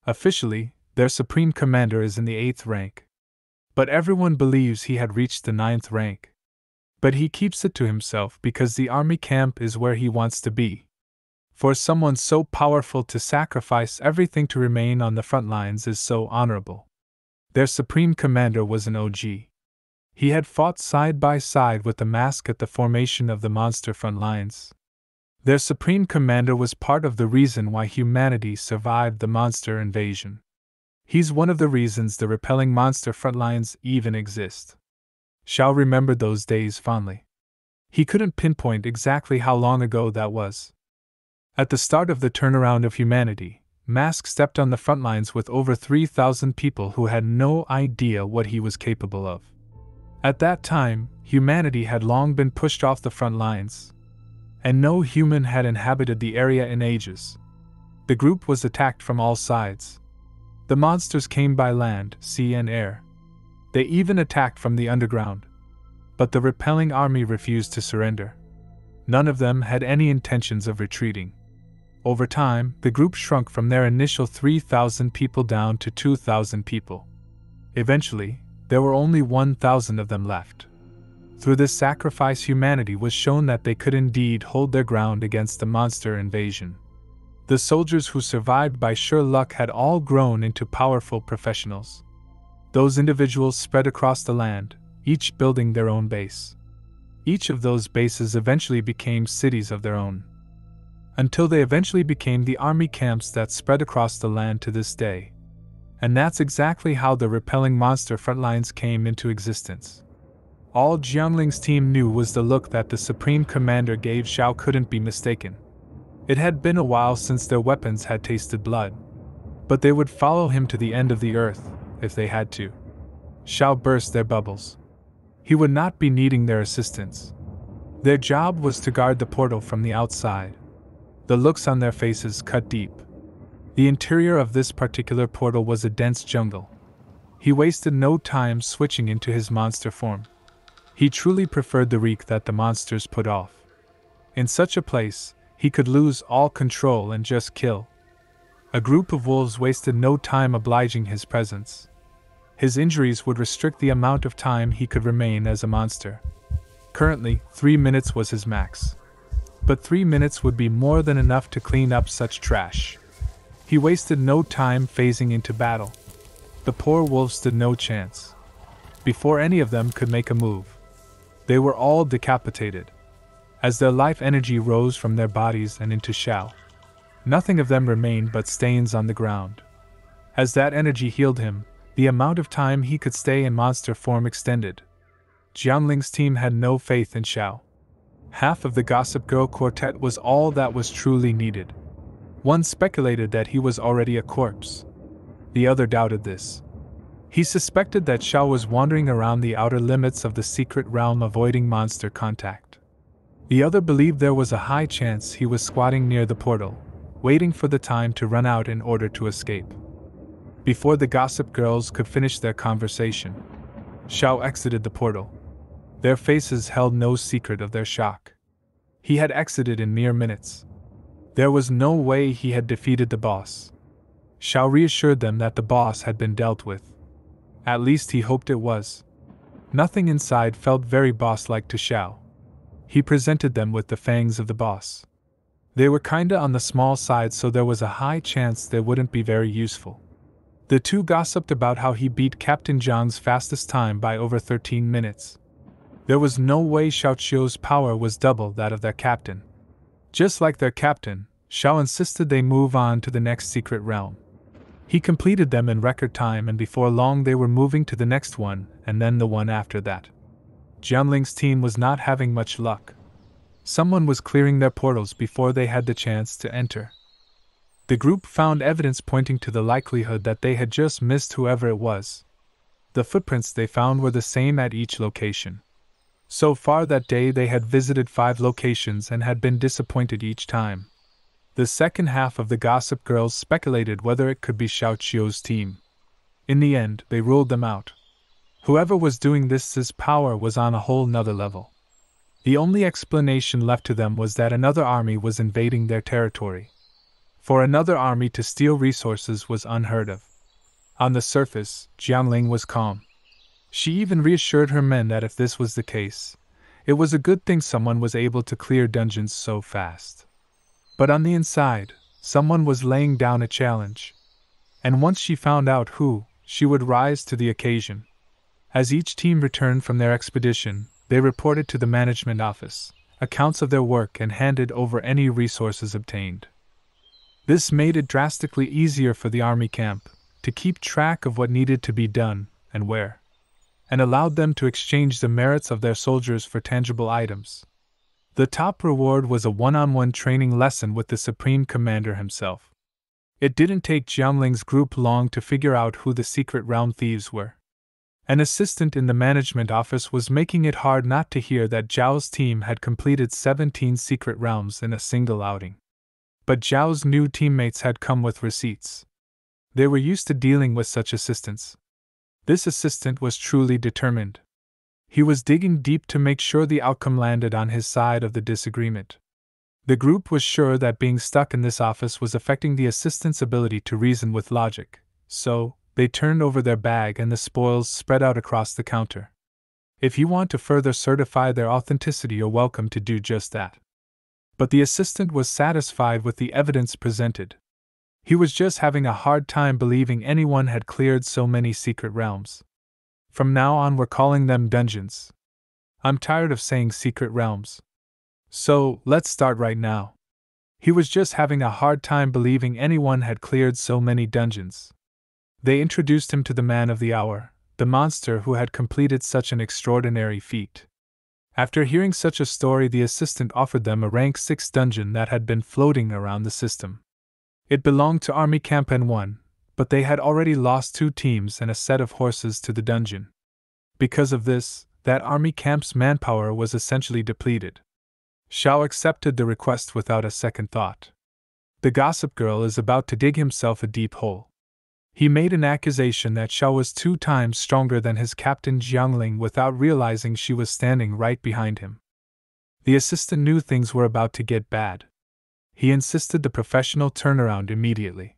Officially, their Supreme Commander is in the 8th rank. But everyone believes he had reached the 9th rank. But he keeps it to himself because the army camp is where he wants to be. For someone so powerful to sacrifice everything to remain on the front lines is so honorable. Their Supreme Commander was an OG. He had fought side by side with the mask at the formation of the monster front lines. Their Supreme Commander was part of the reason why humanity survived the monster invasion. He's one of the reasons the repelling monster front lines even exist. Xiao remembered those days fondly. He couldn't pinpoint exactly how long ago that was. At the start of the turnaround of humanity, Mask stepped on the front lines with over 3,000 people who had no idea what he was capable of. At that time, humanity had long been pushed off the front lines, and no human had inhabited the area in ages. The group was attacked from all sides. The monsters came by land, sea and air. They even attacked from the underground. but the repelling army refused to surrender. None of them had any intentions of retreating. Over time, the group shrunk from their initial 3,000 people down to 2,000 people. Eventually, there were only 1,000 of them left. Through this sacrifice, humanity was shown that they could indeed hold their ground against the monster invasion. The soldiers who survived by sheer luck had all grown into powerful professionals. Those individuals spread across the land, each building their own base. Each of those bases eventually became cities of their own, until they eventually became the army camps that spread across the land to this day. And that's exactly how the repelling monster frontlines came into existence. All Jiangling's team knew was the look that the Supreme Commander gave Xiao couldn't be mistaken. It had been a while since their weapons had tasted blood, but they would follow him to the end of the earth, if they had to. Xiao burst their bubbles. He would not be needing their assistance. Their job was to guard the portal from the outside. The looks on their faces cut deep. The interior of this particular portal was a dense jungle. He wasted no time switching into his monster form. He truly preferred the reek that the monsters put off. In such a place, he could lose all control and just kill. A group of wolves wasted no time obliging his presence. His injuries would restrict the amount of time he could remain as a monster. Currently, 3 minutes was his max. But 3 minutes would be more than enough to clean up such trash. He wasted no time phasing into battle. The poor wolves stood no chance. Before any of them could make a move, they were all decapitated. As their life energy rose from their bodies and into Xiao, nothing of them remained but stains on the ground. As that energy healed him, the amount of time he could stay in monster form extended. Jiangling's team had no faith in Xiao. Half of the Gossip Girl quartet was all that was truly needed. One speculated that he was already a corpse. The other doubted this. He suspected that Xiao was wandering around the outer limits of the secret realm avoiding monster contact. The other believed there was a high chance he was squatting near the portal, waiting for the time to run out in order to escape. Before the Gossip Girls could finish their conversation, Xiao exited the portal. Their faces held no secret of their shock. He had exited in mere minutes. There was no way he had defeated the boss. Xiao reassured them that the boss had been dealt with. At least he hoped it was. Nothing inside felt very boss-like to Xiao. He presented them with the fangs of the boss. They were kinda on the small side, so there was a high chance they wouldn't be very useful. The two gossiped about how he beat Captain Zhang's fastest time by over 13 minutes. There was no way Xiao Qiu's power was double that of their captain. Just like their captain, Xiao insisted they move on to the next secret realm. He completed them in record time, and before long they were moving to the next one, and then the one after that. Jiangling's team was not having much luck. Someone was clearing their portals before they had the chance to enter. The group found evidence pointing to the likelihood that they had just missed whoever it was. The footprints they found were the same at each location. So far that day they had visited 5 locations and had been disappointed each time. The second half of the Gossip Girls speculated whether it could be Xiao Qiu's team. In the end, they ruled them out. Whoever was doing this, power was on a whole nother level. The only explanation left to them was that another army was invading their territory. For another army to steal resources was unheard of. On the surface, Jiangling was calm. She even reassured her men that if this was the case, it was a good thing someone was able to clear dungeons so fast. But on the inside, someone was laying down a challenge. And once she found out who, she would rise to the occasion. As each team returned from their expedition, they reported to the management office accounts of their work and handed over any resources obtained. This made it drastically easier for the army camp to keep track of what needed to be done and where, and allowed them to exchange the merits of their soldiers for tangible items. The top reward was a one-on-one training lesson with the Supreme Commander himself. It didn't take Jiangling's group long to figure out who the secret realm thieves were. An assistant in the management office was making it hard not to hear that Zhao's team had completed 17 secret realms in a single outing. But Zhao's new teammates had come with receipts. They were used to dealing with such assistants. This assistant was truly determined. He was digging deep to make sure the outcome landed on his side of the disagreement. The group was sure that being stuck in this office was affecting the assistant's ability to reason with logic, so they turned over their bag and the spoils spread out across the counter. If you want to further certify their authenticity, you're welcome to do just that. But the assistant was satisfied with the evidence presented. He was just having a hard time believing anyone had cleared so many secret realms. From now on, we're calling them dungeons. I'm tired of saying secret realms. So, let's start right now. He was just having a hard time believing anyone had cleared so many dungeons. They introduced him to the man of the hour, the monster who had completed such an extraordinary feat. After hearing such a story, the assistant offered them a rank 6 dungeon that had been floating around the system. It belonged to Army Camp N1, but they had already lost 2 teams and a set of horses to the dungeon. Because of this, that army camp's manpower was essentially depleted. Xiao accepted the request without a second thought. The gossip girl is about to dig himself a deep hole. He made an accusation that Xiao was 2 times stronger than his captain Jiangling without realizing she was standing right behind him. The assistant knew things were about to get bad. He insisted the professional turnaround immediately.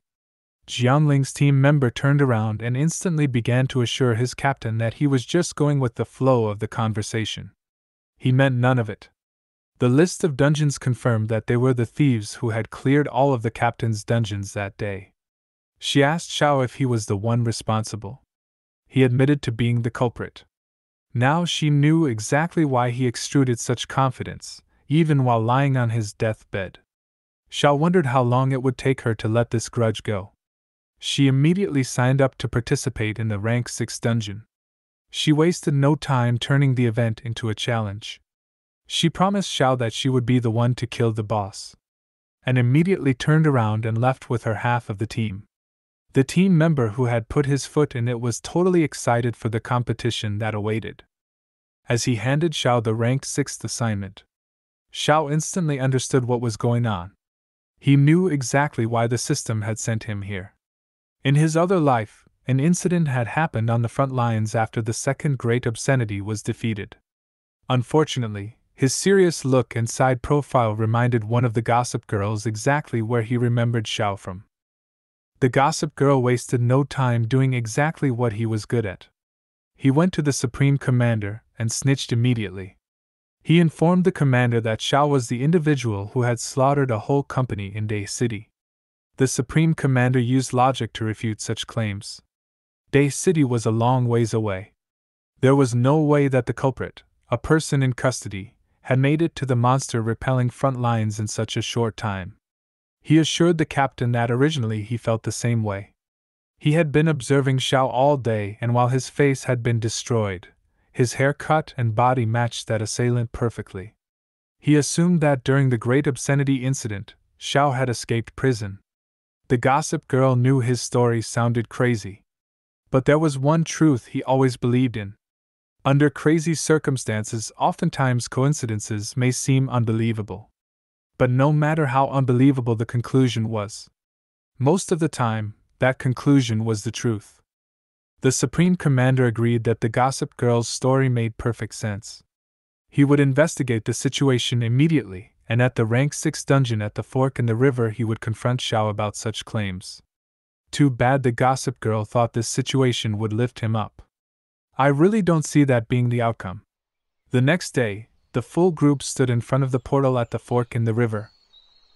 Jiangling's team member turned around and instantly began to assure his captain that he was just going with the flow of the conversation. He meant none of it. The list of dungeons confirmed that they were the thieves who had cleared all of the captain's dungeons that day. She asked Xiao if he was the one responsible. He admitted to being the culprit. Now she knew exactly why he extruded such confidence, even while lying on his deathbed. Xiao wondered how long it would take her to let this grudge go. She immediately signed up to participate in the rank 6 dungeon. She wasted no time turning the event into a challenge. She promised Xiao that she would be the one to kill the boss, and immediately turned around and left with her half of the team. The team member who had put his foot in it was totally excited for the competition that awaited. As he handed Xiao the rank 6th assignment, Xiao instantly understood what was going on. He knew exactly why the system had sent him here. In his other life, an incident had happened on the front lines after the second great obscenity was defeated. Unfortunately, his serious look and side profile reminded one of the gossip girls exactly where he remembered Xiao from. The gossip girl wasted no time doing exactly what he was good at. He went to the Supreme Commander and snitched immediately. He informed the commander that Xiao was the individual who had slaughtered a whole company in Day City. The Supreme Commander used logic to refute such claims. Day City was a long ways away. There was no way that the culprit, a person in custody, had made it to the monster-repelling front lines in such a short time. He assured the captain that originally he felt the same way. He had been observing Xiao all day, and while his face had been destroyed, his hair cut and body matched that assailant perfectly. He assumed that during the great obscenity incident, Xiao had escaped prison. The gossip girl knew his story sounded crazy. But there was one truth he always believed in. Under crazy circumstances, oftentimes coincidences may seem unbelievable. But no matter how unbelievable the conclusion was, most of the time, that conclusion was the truth. The Supreme Commander agreed that the gossip girl's story made perfect sense. He would investigate the situation immediately, and at the rank 6 dungeon at the fork in the river he would confront Xiao about such claims. Too bad the gossip girl thought this situation would lift him up. I really don't see that being the outcome. The next day, the full group stood in front of the portal at the fork in the river.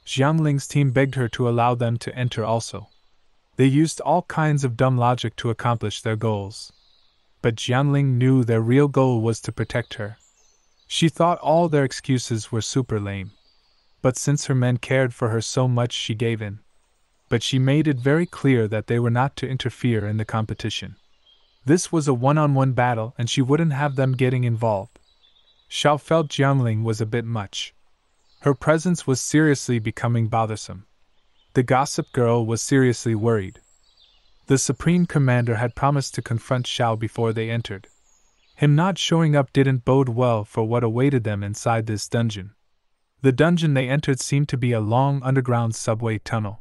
Jiangling's team begged her to allow them to enter also. They used all kinds of dumb logic to accomplish their goals. But Jiangling knew their real goal was to protect her. She thought all their excuses were super lame. But since her men cared for her so much, she gave in. But she made it very clear that they were not to interfere in the competition. This was a one-on-one battle and she wouldn't have them getting involved. Xiao felt Jiangling was a bit much. Her presence was seriously becoming bothersome. The gossip girl was seriously worried. The Supreme Commander had promised to confront Xiao before they entered. Him not showing up didn't bode well for what awaited them inside this dungeon. The dungeon they entered seemed to be a long underground subway tunnel.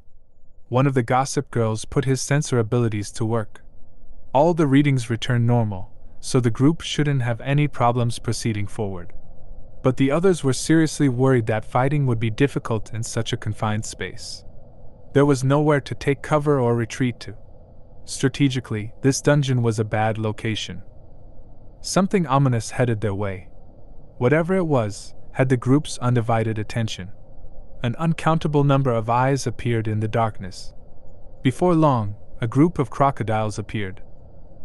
One of the gossip girls put his sensor abilities to work. All the readings returned normal, so the group shouldn't have any problems proceeding forward. But the others were seriously worried that fighting would be difficult in such a confined space. There was nowhere to take cover or retreat to. Strategically, this dungeon was a bad location. Something ominous headed their way. Whatever it was, had the group's undivided attention. An uncountable number of eyes appeared in the darkness. Before long, a group of crocodiles appeared,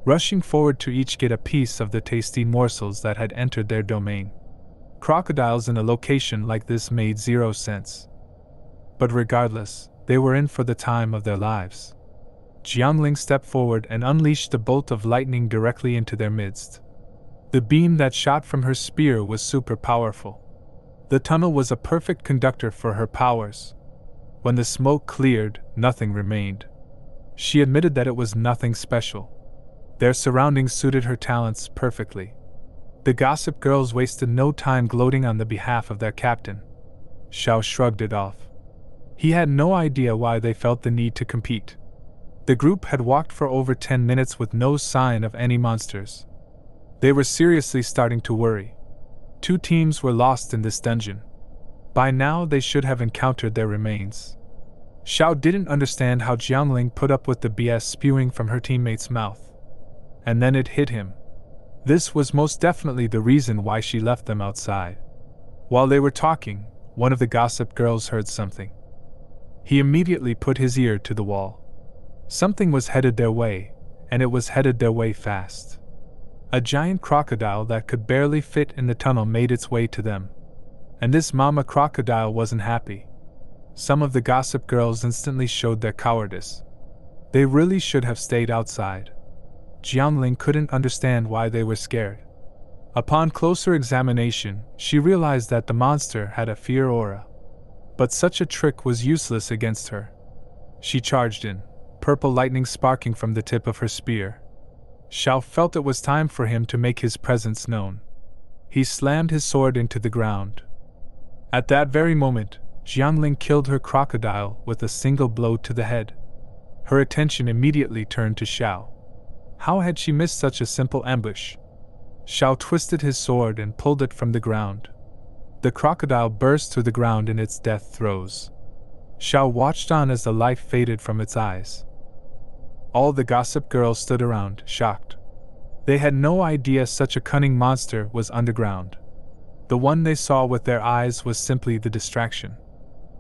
rushing forward to each get a piece of the tasty morsels that had entered their domain. Crocodiles in a location like this made zero sense. But regardless, they were in for the time of their lives. Jiangling stepped forward and unleashed a bolt of lightning directly into their midst. The beam that shot from her spear was super powerful. The tunnel was a perfect conductor for her powers. When the smoke cleared, nothing remained. She admitted that it was nothing special. Their surroundings suited her talents perfectly. The gossip girls wasted no time gloating on the behalf of their captain. Xiao shrugged it off. He had no idea why they felt the need to compete. The group had walked for over 10 minutes with no sign of any monsters. They were seriously starting to worry. 2 teams were lost in this dungeon. By now they should have encountered their remains. Xiao didn't understand how Jiangling put up with the BS spewing from her teammate's mouth. And then it hit him. This was most definitely the reason why she left them outside. While they were talking, one of the gossip girls heard something. He immediately put his ear to the wall. Something was headed their way, and it was headed their way fast. A giant crocodile that could barely fit in the tunnel made its way to them. And this mama crocodile wasn't happy. Some of the gossip girls instantly showed their cowardice. They really should have stayed outside. Jiangling couldn't understand why they were scared. Upon closer examination, she realized that the monster had a fear aura. But such a trick was useless against her. She charged in, purple lightning sparking from the tip of her spear. Xiao felt it was time for him to make his presence known. He slammed his sword into the ground. At that very moment, Jiangling killed her crocodile with a single blow to the head. Her attention immediately turned to Xiao. How had she missed such a simple ambush? Xiao twisted his sword and pulled it from the ground. The crocodile burst through the ground in its death throes. Xiao watched on as the life faded from its eyes. All the gossip girls stood around, shocked. They had no idea such a cunning monster was underground. The one they saw with their eyes was simply the distraction.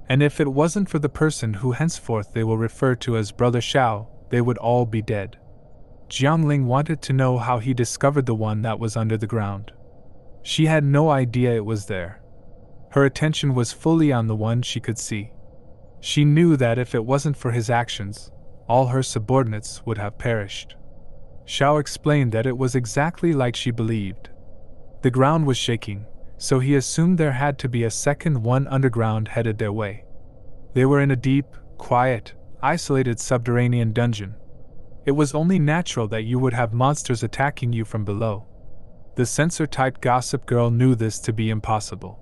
And if it wasn't for the person who henceforth they will refer to as Brother Xiao, they would all be dead. Jiangling wanted to know how he discovered the one that was under the ground. She had no idea it was there. Her attention was fully on the one she could see. She knew that if it wasn't for his actions, all her subordinates would have perished. Xiao explained that it was exactly like she believed. The ground was shaking, so he assumed there had to be a second one underground headed their way. They were in a deep, quiet, isolated subterranean dungeon. It was only natural that you would have monsters attacking you from below. The censor-type gossip girl knew this to be impossible.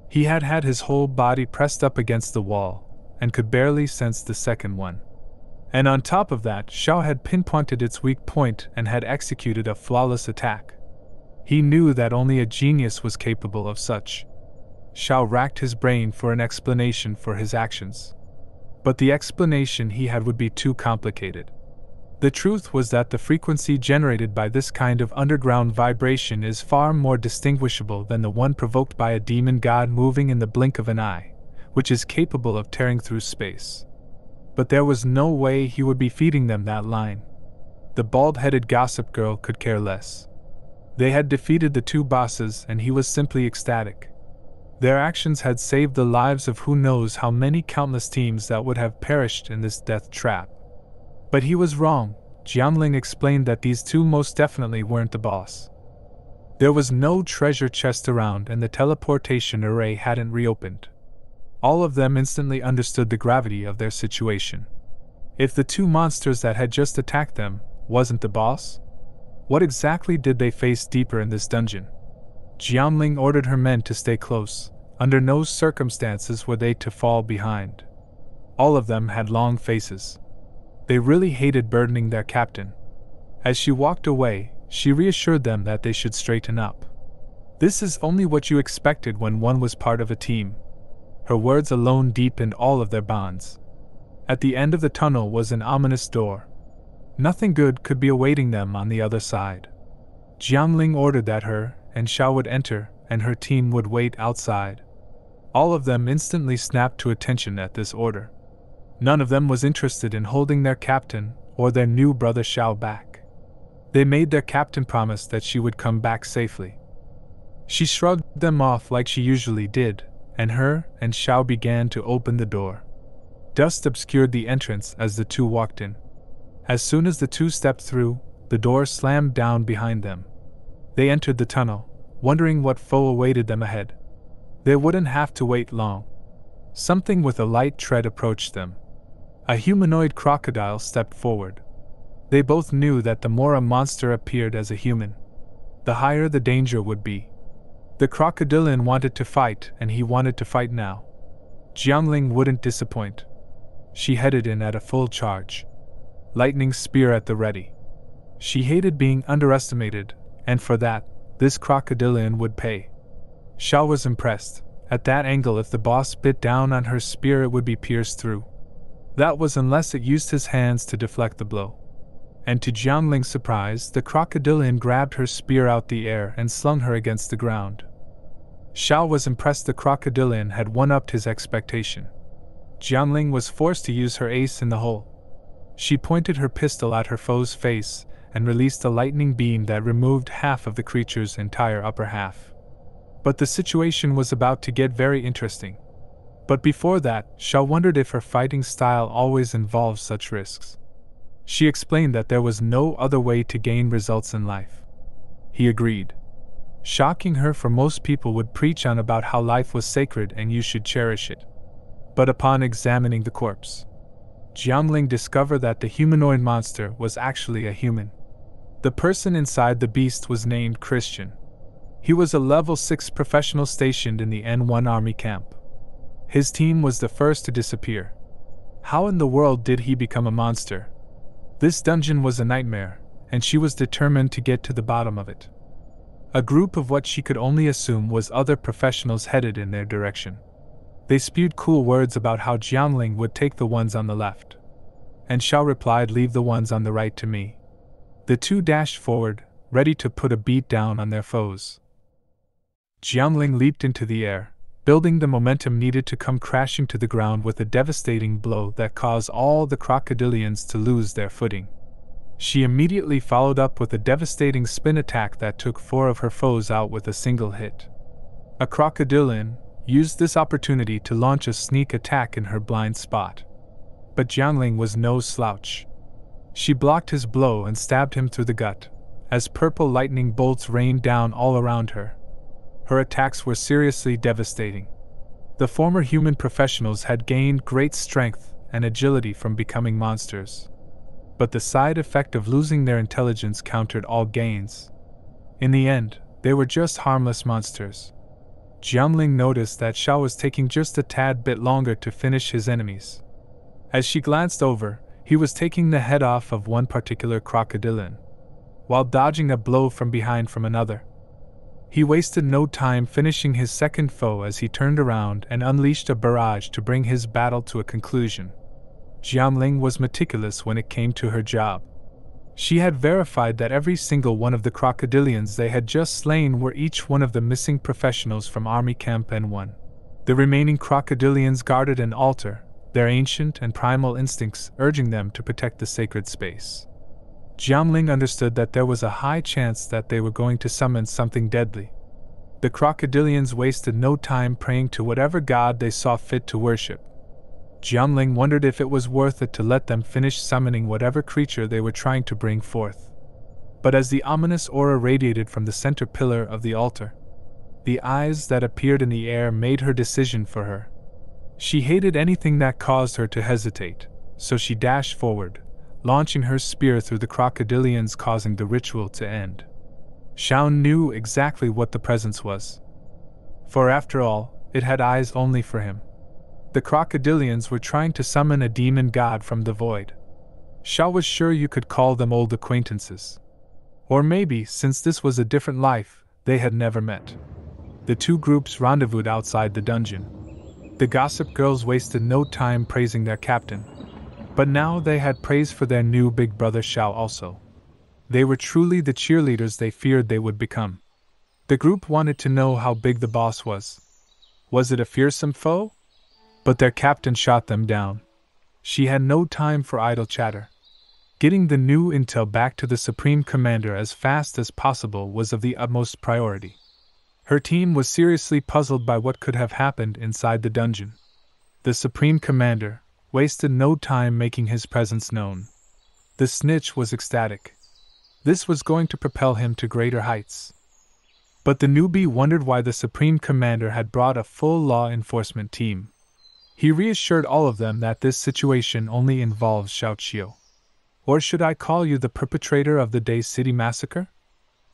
He had had his whole body pressed up against the wall, and could barely sense the second one. And on top of that, Xiao had pinpointed its weak point and had executed a flawless attack. He knew that only a genius was capable of such. Xiao racked his brain for an explanation for his actions. But the explanation he had would be too complicated. The truth was that the frequency generated by this kind of underground vibration is far more distinguishable than the one provoked by a demon god moving in the blink of an eye, which is capable of tearing through space. But there was no way he would be feeding them that line. The bald-headed gossip girl could care less. They had defeated the 2 bosses and he was simply ecstatic. Their actions had saved the lives of who knows how many countless teams that would have perished in this death trap. But he was wrong. Jiangling explained that these 2 most definitely weren't the boss. There was no treasure chest around and the teleportation array hadn't reopened. All of them instantly understood the gravity of their situation. If the 2 monsters that had just attacked them wasn't the boss, what exactly did they face deeper in this dungeon? Jiangling ordered her men to stay close. Under no circumstances were they to fall behind. All of them had long faces. They really hated burdening their captain. As she walked away, She reassured them that they should straighten up. This is only what you expected when one was part of a team. Her words alone deepened all of their bonds. At the end of the tunnel was an ominous door. Nothing good could be awaiting them on the other side. Jiangling ordered that her and Xiao would enter, and her team would wait outside. All of them instantly snapped to attention at this order. None of them was interested in holding their captain or their new brother Xiao back. They made their captain promise that she would come back safely. She shrugged them off like she usually did, and her and Xiao began to open the door. Dust obscured the entrance as the two walked in. As soon as the two stepped through, the door slammed down behind them. They entered the tunnel, wondering what foe awaited them ahead. They wouldn't have to wait long. Something with a light tread approached them. A humanoid crocodile stepped forward. They both knew that the more a monster appeared as a human, the higher the danger would be. The crocodilian wanted to fight, and he wanted to fight now. Jiangling wouldn't disappoint. She headed in at a full charge. Lightning spear at the ready. She hated being underestimated, and for that, this crocodilian would pay. Xiao was impressed. At that angle, if the boss bit down on her spear, it would be pierced through. That was unless it used his hands to deflect the blow. And to Jiangling's surprise, the crocodilian grabbed her spear out the air and slung her against the ground. Xiao was impressed the crocodilian had one-upped his expectation. Jiangling was forced to use her ace in the hole. She pointed her pistol at her foe's face and released a lightning beam that removed half of the creature's entire upper half. But the situation was about to get very interesting. But before that, Xiao wondered if her fighting style always involved such risks. She explained that there was no other way to gain results in life. He agreed. Shocking her, for most people would preach on about how life was sacred and you should cherish it. But upon examining the corpse, Jiangling discovered that the humanoid monster was actually a human. The person inside the beast was named Christian. He was a level 6 professional stationed in the N1 army camp. His team was the first to disappear. How in the world did he become a monster? This dungeon was a nightmare, and she was determined to get to the bottom of it. A group of what she could only assume was other professionals headed in their direction. They spewed cool words about how Jiangling would take the ones on the left. And Xiao replied, "Leave the ones on the right to me." The two dashed forward, ready to put a beat down on their foes. Jiangling leaped into the air, building the momentum needed to come crashing to the ground with a devastating blow that caused all the crocodilians to lose their footing. She immediately followed up with a devastating spin attack that took 4 of her foes out with a single hit. A crocodilian used this opportunity to launch a sneak attack in her blind spot. But Jiangling was no slouch. She blocked his blow and stabbed him through the gut, as purple lightning bolts rained down all around her. Her attacks were seriously devastating. The former human professionals had gained great strength and agility from becoming monsters. But the side effect of losing their intelligence countered all gains. In the end, they were just harmless monsters. Jiangling noticed that Xiao was taking just a tad bit longer to finish his enemies. As she glanced over, he was taking the head off of one particular crocodilian, while dodging a blow from behind from another. He wasted no time finishing his second foe as he turned around and unleashed a barrage to bring his battle to a conclusion. Jiangling was meticulous when it came to her job. She had verified that every single one of the crocodilians they had just slain were each one of the missing professionals from Army Camp N1. The remaining crocodilians guarded an altar, their ancient and primal instincts urging them to protect the sacred space. Jiangling understood that there was a high chance that they were going to summon something deadly. The crocodilians wasted no time praying to whatever god they saw fit to worship. Jiangling wondered if it was worth it to let them finish summoning whatever creature they were trying to bring forth. But as the ominous aura radiated from the center pillar of the altar, the eyes that appeared in the air made her decision for her. She hated anything that caused her to hesitate, so she dashed forward, launching her spear through the crocodilians, causing the ritual to end. Xiao knew exactly what the presence was. For after all, it had eyes only for him. The crocodilians were trying to summon a demon god from the void. Xiao was sure you could call them old acquaintances. Or maybe, since this was a different life, they had never met. The two groups rendezvoused outside the dungeon. The gossip girls wasted no time praising their captain. But now they had praise for their new big brother Xiao also. They were truly the cheerleaders they feared they would become. The group wanted to know how big the boss was. Was it a fearsome foe? But their captain shot them down. She had no time for idle chatter. Getting the new intel back to the Supreme Commander as fast as possible was of the utmost priority. Her team was seriously puzzled by what could have happened inside the dungeon. The Supreme Commander wasted no time making his presence known. The snitch was ecstatic. This was going to propel him to greater heights. But the newbie wondered why the Supreme Commander had brought a full law enforcement team. He reassured all of them that this situation only involves Xiao Qiu. Or should I call you the perpetrator of the Day City massacre?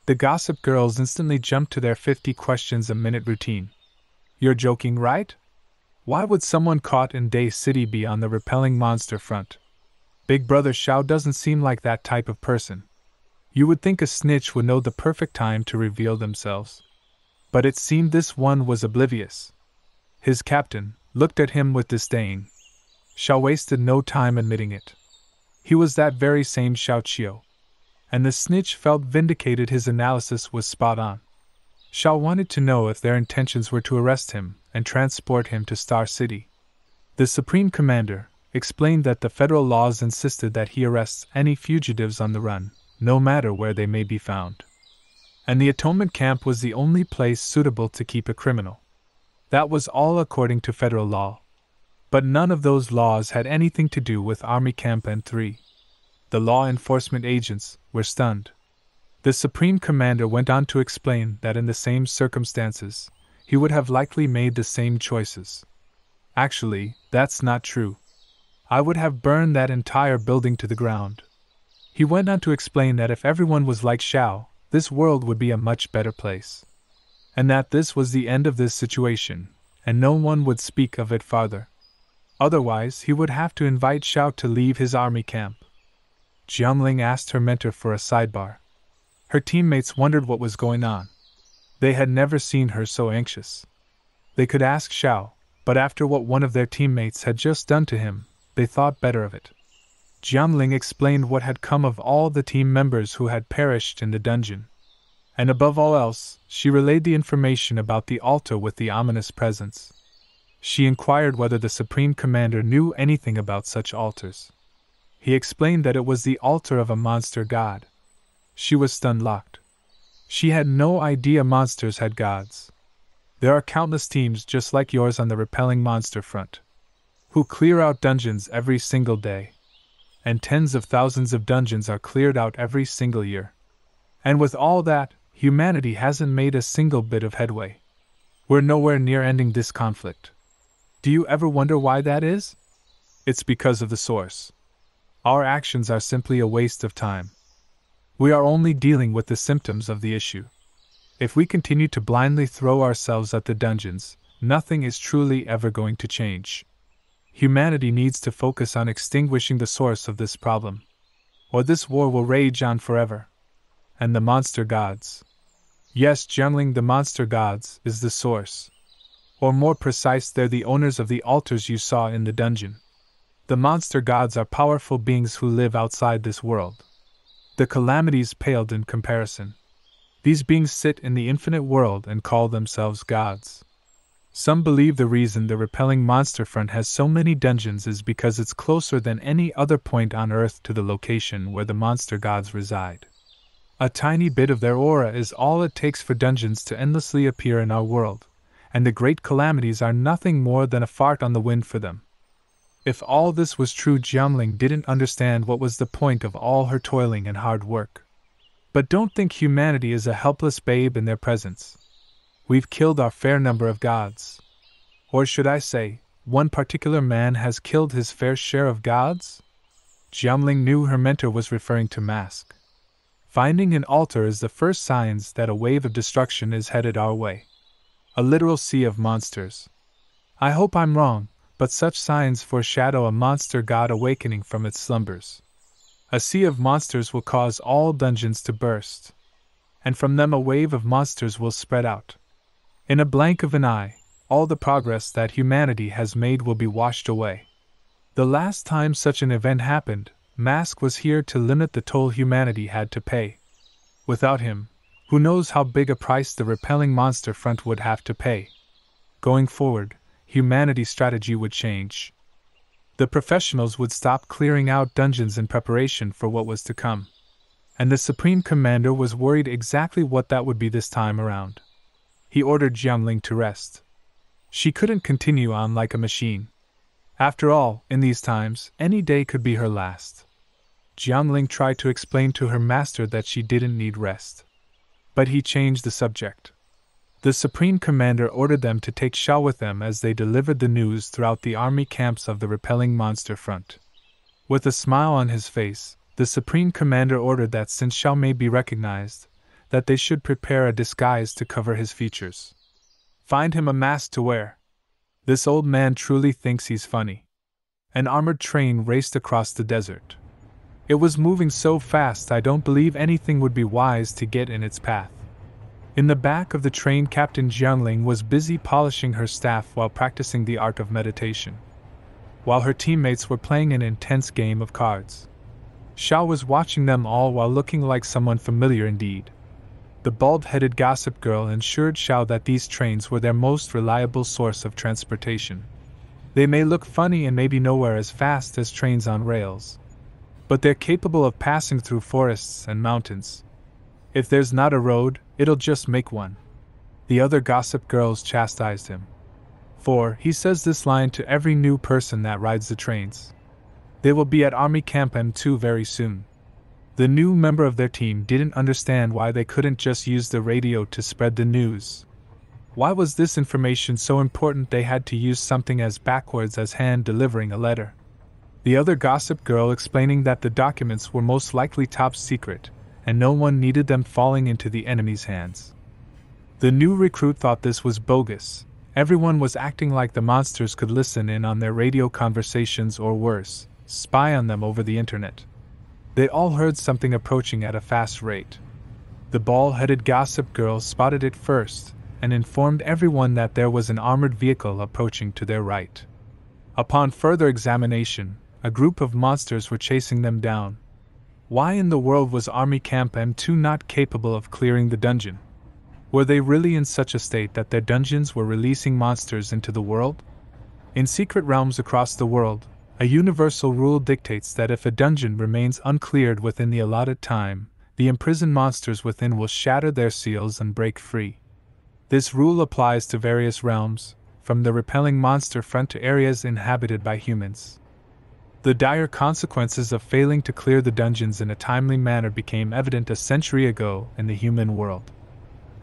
The gossip girls instantly jumped to their 50 questions a minute routine. You're joking, right? Why would someone caught in Day City be on the repelling monster front? Big Brother Xiao doesn't seem like that type of person. You would think a snitch would know the perfect time to reveal themselves. But it seemed this one was oblivious. His captain looked at him with disdain. Xiao wasted no time admitting it. He was that very same Xiao Qiu. And the snitch felt vindicated. His analysis was spot on. Xiao wanted to know if their intentions were to arrest him and transport him to Star City. The Supreme Commander explained that the federal laws insisted that he arrests any fugitives on the run, no matter where they may be found. And the atonement camp was the only place suitable to keep a criminal. That was all according to federal law. But none of those laws had anything to do with Army Camp N3. The law enforcement agents were stunned. The Supreme Commander went on to explain that in the same circumstances, he would have likely made the same choices. Actually, that's not true. I would have burned that entire building to the ground. He went on to explain that if everyone was like Xiao, this world would be a much better place. And that this was the end of this situation, and no one would speak of it farther. Otherwise, he would have to invite Xiao to leave his army camp. Jiangling asked her mentor for a sidebar. Her teammates wondered what was going on. They had never seen her so anxious. They could ask Xiao, but after what one of their teammates had just done to him, they thought better of it. Jiangling explained what had come of all the team members who had perished in the dungeon. And above all else, she relayed the information about the altar with the ominous presence. She inquired whether the Supreme Commander knew anything about such altars. He explained that it was the altar of a monster god. She was stun-locked. She had no idea monsters had gods. There are countless teams just like yours on the repelling monster front, who clear out dungeons every single day. And tens of thousands of dungeons are cleared out every single year. And with all that, humanity hasn't made a single bit of headway. We're nowhere near ending this conflict. Do you ever wonder why that is? It's because of the source. Our actions are simply a waste of time. We are only dealing with the symptoms of the issue. If we continue to blindly throw ourselves at the dungeons, nothing is truly ever going to change. Humanity needs to focus on extinguishing the source of this problem, or this war will rage on forever. And the monster gods. Yes, Jiangling, the monster gods is the source. Or more precise, they're the owners of the altars you saw in the dungeon. The monster gods are powerful beings who live outside this world. The calamities paled in comparison. These beings sit in the infinite world and call themselves gods. Some believe the reason the repelling monster front has so many dungeons is because it's closer than any other point on Earth to the location where the monster gods reside. A tiny bit of their aura is all it takes for dungeons to endlessly appear in our world, and the great calamities are nothing more than a fart on the wind for them. If all this was true, Jiangling didn't understand what was the point of all her toiling and hard work. But don't think humanity is a helpless babe in their presence. We've killed our fair number of gods. Or should I say, one particular man has killed his fair share of gods? Jiangling knew her mentor was referring to Mask. Finding an altar is the first signs that a wave of destruction is headed our way. A literal sea of monsters. I hope I'm wrong, but such signs foreshadow a monster god awakening from its slumbers. A sea of monsters will cause all dungeons to burst, and from them a wave of monsters will spread out. In a blink of an eye, all the progress that humanity has made will be washed away. The last time such an event happened, Mask was here to limit the toll humanity had to pay. Without him, who knows how big a price the repelling monster front would have to pay. Going forward, humanity's strategy would change. The professionals would stop clearing out dungeons in preparation for what was to come. And the Supreme Commander was worried exactly what that would be this time around. He ordered Jiangling to rest. She couldn't continue on like a machine. After all, in these times, any day could be her last. Jiangling tried to explain to her master that she didn't need rest. But he changed the subject. The Supreme Commander ordered them to take Xiao with them as they delivered the news throughout the army camps of the repelling monster front. With a smile on his face, the Supreme Commander ordered that since Xiao may be recognized, that they should prepare a disguise to cover his features. Find him a mask to wear. This old man truly thinks he's funny. An armored train raced across the desert. It was moving so fast I don't believe anything would be wise to get in its path. In the back of the train, Captain Jiangling was busy polishing her staff while practicing the art of meditation, while her teammates were playing an intense game of cards. Xiao was watching them all while looking like someone familiar indeed. The bald-headed gossip girl assured Xiao that these trains were their most reliable source of transportation. They may look funny and maybe nowhere as fast as trains on rails, but they're capable of passing through forests and mountains. If there's not a road, it'll just make one. The other gossip girls chastised him. For, he says this line to every new person that rides the trains. They will be at Army Camp M2 very soon. The new member of their team didn't understand why they couldn't just use the radio to spread the news. Why was this information so important they had to use something as backwards as hand delivering a letter? The other gossip girl explaining that the documents were most likely top secret, and no one needed them falling into the enemy's hands. The new recruit thought this was bogus. Everyone was acting like the monsters could listen in on their radio conversations or worse, spy on them over the internet. They all heard something approaching at a fast rate. The bald-headed gossip girl spotted it first, and informed everyone that there was an armored vehicle approaching to their right. Upon further examination, a group of monsters were chasing them down. Why in the world was Army Camp M2 not capable of clearing the dungeon? Were they really in such a state that their dungeons were releasing monsters into the world? In secret realms across the world, a universal rule dictates that if a dungeon remains uncleared within the allotted time, the imprisoned monsters within will shatter their seals and break free. This rule applies to various realms, from the repelling monster front to areas inhabited by humans. The dire consequences of failing to clear the dungeons in a timely manner became evident a century ago in the human world.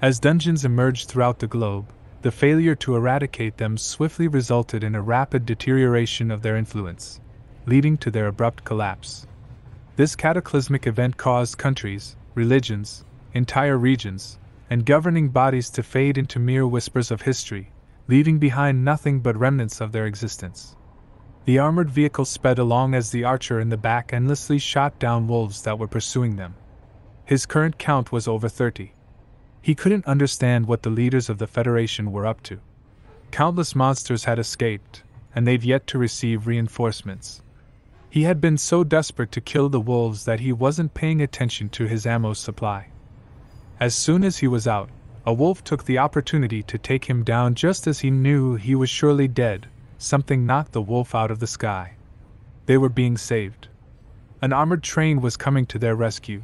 As dungeons emerged throughout the globe, the failure to eradicate them swiftly resulted in a rapid deterioration of their influence, leading to their abrupt collapse. This cataclysmic event caused countries, religions, entire regions, and governing bodies to fade into mere whispers of history, leaving behind nothing but remnants of their existence. The armored vehicle sped along as the archer in the back endlessly shot down wolves that were pursuing them. His current count was over 30. He couldn't understand what the leaders of the Federation were up to. Countless monsters had escaped, and they'd yet to receive reinforcements. He had been so desperate to kill the wolves that he wasn't paying attention to his ammo supply. As soon as he was out, a wolf took the opportunity to take him down just as he knew he was surely dead. Something knocked the wolf out of the sky. They were being saved. An armored train was coming to their rescue.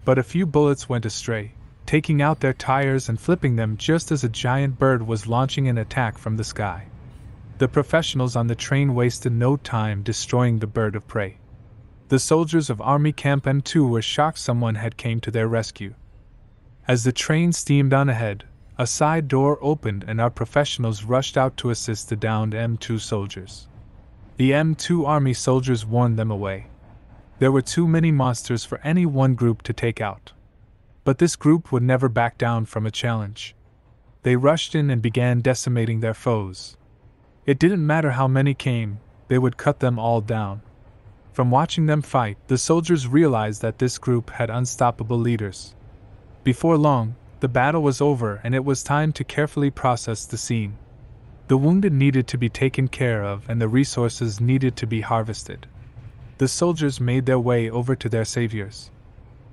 But a few bullets went astray, taking out their tires and flipping them just as a giant bird was launching an attack from the sky. The professionals on the train wasted no time destroying the bird of prey. The soldiers of Army Camp M2 were shocked someone had came to their rescue. As the train steamed on ahead, a side door opened and our professionals rushed out to assist the downed M2 soldiers. The M2 army soldiers warned them away. There were too many monsters for any one group to take out. But this group would never back down from a challenge. They rushed in and began decimating their foes. It didn't matter how many came, they would cut them all down. From watching them fight, the soldiers realized that this group had unstoppable leaders. Before long, the battle was over and it was time to carefully process the scene. The wounded needed to be taken care of and the resources needed to be harvested. The soldiers made their way over to their saviors.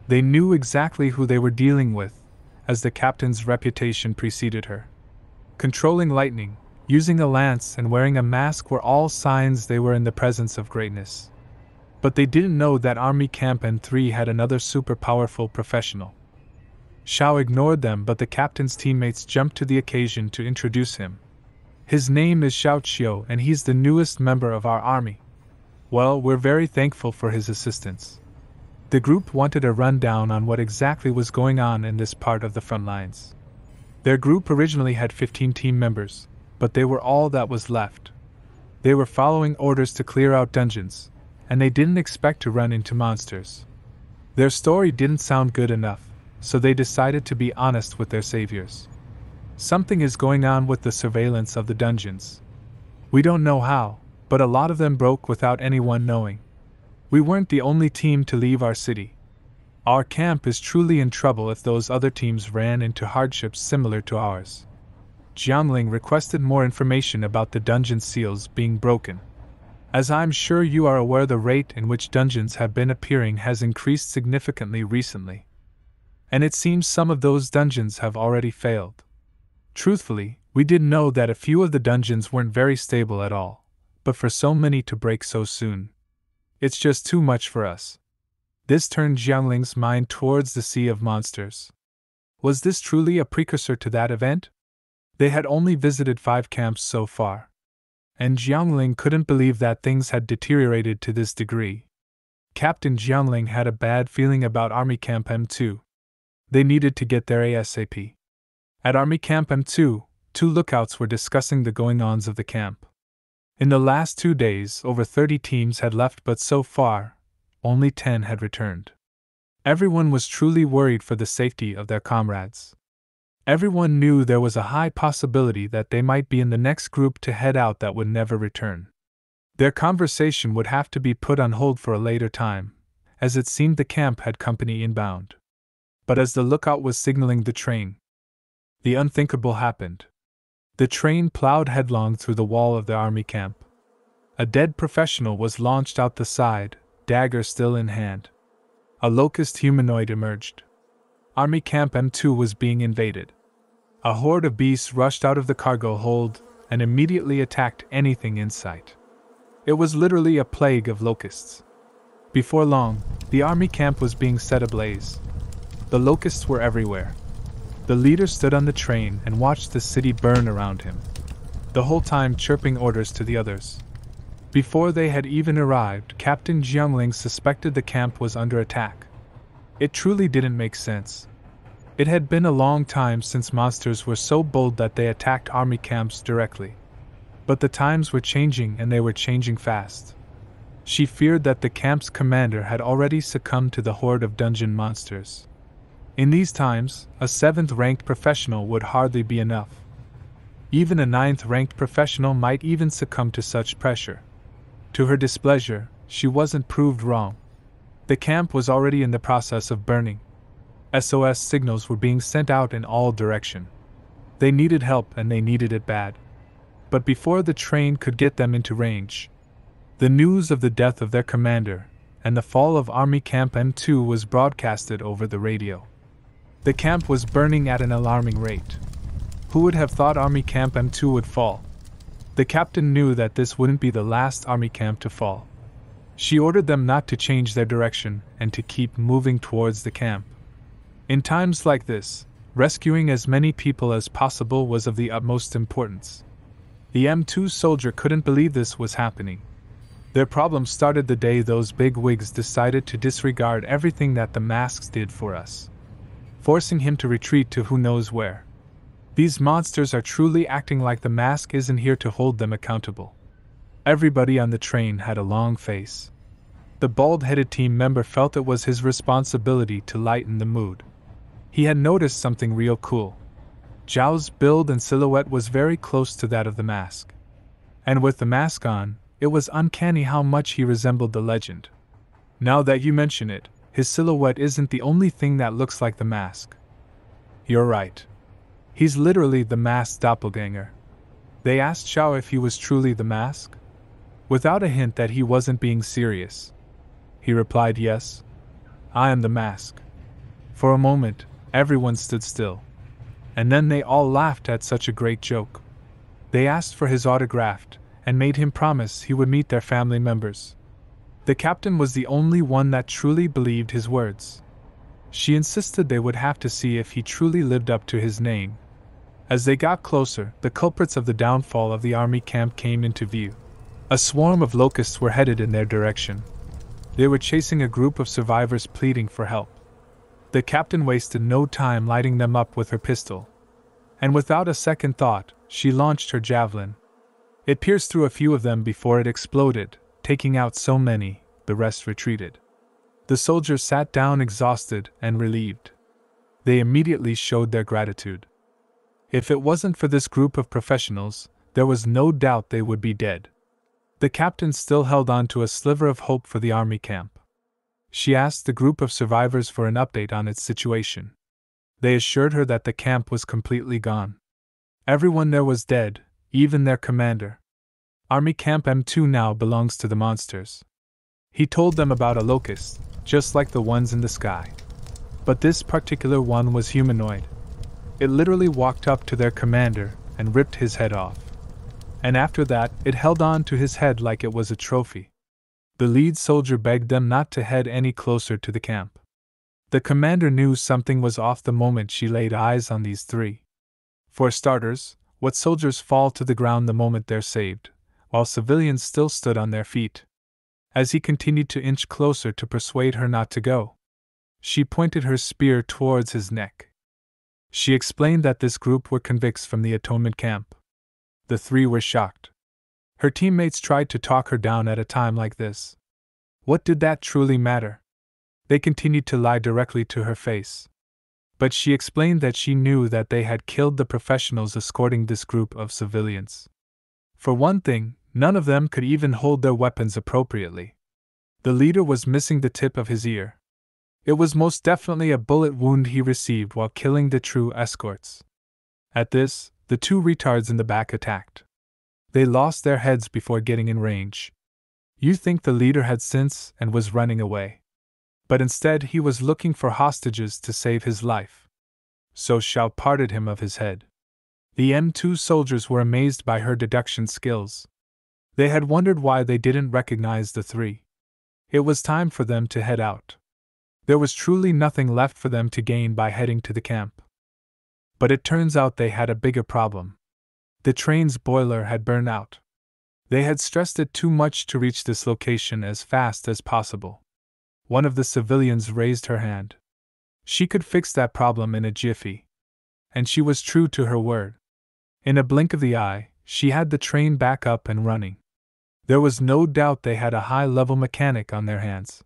They knew exactly who they were dealing with, as the captain's reputation preceded her. Controlling lightning, using a lance and wearing a mask were all signs they were in the presence of greatness. But they didn't know that Army Camp M3 had another super powerful professional. Xiao ignored them, but the captain's teammates jumped to the occasion to introduce him. His name is Xiao Qiu and he's the newest member of our army. Well, we're very thankful for his assistance. The group wanted a rundown on what exactly was going on in this part of the front lines. Their group originally had 15 team members, but they were all that was left. They were following orders to clear out dungeons, and they didn't expect to run into monsters. Their story didn't sound good enough, so they decided to be honest with their saviors. Something is going on with the surveillance of the dungeons. We don't know how, but a lot of them broke without anyone knowing. We weren't the only team to leave our city. Our camp is truly in trouble if those other teams ran into hardships similar to ours. Jiangling requested more information about the dungeon seals being broken. As I'm sure you are aware, the rate in which dungeons have been appearing has increased significantly recently. And it seems some of those dungeons have already failed. Truthfully, we did know that a few of the dungeons weren't very stable at all, but for so many to break so soon, it's just too much for us. This turned Jiangling's mind towards the Sea of Monsters. Was this truly a precursor to that event? They had only visited 5 camps so far, and Jiangling couldn't believe that things had deteriorated to this degree. Captain Jiangling had a bad feeling about Army Camp M2. They needed to get there ASAP. At Army Camp M2, 2 lookouts were discussing the going-ons of the camp. In the last 2 days, over 30 teams had left, but so far, only 10 had returned. Everyone was truly worried for the safety of their comrades. Everyone knew there was a high possibility that they might be in the next group to head out that would never return. Their conversation would have to be put on hold for a later time, as it seemed the camp had company inbound. But as the lookout was signaling the train, the unthinkable happened. The train plowed headlong through the wall of the army camp. A dead professional was launched out the side, dagger still in hand. A locust humanoid emerged. Army Camp M2 was being invaded. A horde of beasts rushed out of the cargo hold and immediately attacked anything in sight. It was literally a plague of locusts. Before long, the army camp was being set ablaze. The locusts were everywhere. The leader stood on the train and watched the city burn around him, the whole time chirping orders to the others. Before they had even arrived, Captain Jiangling suspected the camp was under attack. It truly didn't make sense. It had been a long time since monsters were so bold that they attacked army camps directly. But the times were changing and they were changing fast. She feared that the camp's commander had already succumbed to the horde of dungeon monsters. In these times, a 7th-ranked professional would hardly be enough. Even a 9th-ranked professional might even succumb to such pressure. To her displeasure, she wasn't proved wrong. The camp was already in the process of burning. SOS signals were being sent out in all directions. They needed help and they needed it bad. But before the train could get them into range, the news of the death of their commander and the fall of Army Camp M2 was broadcasted over the radio. The camp was burning at an alarming rate. Who would have thought Army Camp M2 would fall? The captain knew that this wouldn't be the last army camp to fall. She ordered them not to change their direction and to keep moving towards the camp. In times like this, rescuing as many people as possible was of the utmost importance. The M2 soldier couldn't believe this was happening. Their problem started the day those big wigs decided to disregard everything that the masks did for us, forcing him to retreat to who knows where. These monsters are truly acting like the mask isn't here to hold them accountable. Everybody on the train had a long face. The bald-headed team member felt it was his responsibility to lighten the mood. He had noticed something real cool. Zhao's build and silhouette was very close to that of the mask. And with the mask on, It was uncanny how much he resembled the legend. Now that you mention it, his silhouette isn't the only thing that looks like the mask. You're right. He's literally the masked doppelganger. They asked Xiao if he was truly the mask, without a hint that he wasn't being serious. He replied yes. I am the mask. For a moment, everyone stood still. And then they all laughed at such a great joke. They asked for his autograph and made him promise he would meet their family members. The captain was the only one that truly believed his words. She insisted they would have to see if he truly lived up to his name. As they got closer, the culprits of the downfall of the army camp came into view. A swarm of locusts were headed in their direction. They were chasing a group of survivors pleading for help. The captain wasted no time lighting them up with her pistol. And without a second thought, she launched her javelin. It pierced through a few of them before it exploded, taking out so many, the rest retreated. The soldiers sat down exhausted and relieved. They immediately showed their gratitude. If it wasn't for this group of professionals, there was no doubt they would be dead. The captain still held on to a sliver of hope for the army camp. She asked the group of survivors for an update on its situation. They assured her that the camp was completely gone. Everyone there was dead, even their commander. Army Camp M2 now belongs to the monsters. He told them about a locust, just like the ones in the sky. But this particular one was humanoid. It literally walked up to their commander and ripped his head off. And after that, it held on to his head like it was a trophy. The lead soldier begged them not to head any closer to the camp. The commander knew something was off the moment she laid eyes on these three. For starters, what soldiers fall to the ground the moment they're saved, while civilians still stood on their feet. As he continued to inch closer to persuade her not to go, she pointed her spear towards his neck. She explained that this group were convicts from the atonement camp. The three were shocked. Her teammates tried to talk her down at a time like this. What did that truly matter? They continued to lie directly to her face. But she explained that she knew that they had killed the professionals escorting this group of civilians. For one thing, none of them could even hold their weapons appropriately. The leader was missing the tip of his ear. It was most definitely a bullet wound he received while killing the true escorts. At this, the two retards in the back attacked. They lost their heads before getting in range. You think the leader had sense and was running away. But instead he was looking for hostages to save his life. So Xiao parted him of his head. The M2 soldiers were amazed by her deduction skills. They had wondered why they didn't recognize the three. It was time for them to head out. There was truly nothing left for them to gain by heading to the camp. But it turns out they had a bigger problem. The train's boiler had burned out. They had stressed it too much to reach this location as fast as possible. One of the civilians raised her hand. She could fix that problem in a jiffy. And she was true to her word. In a blink of the eye, she had the train back up and running. There was no doubt they had a high-level mechanic on their hands.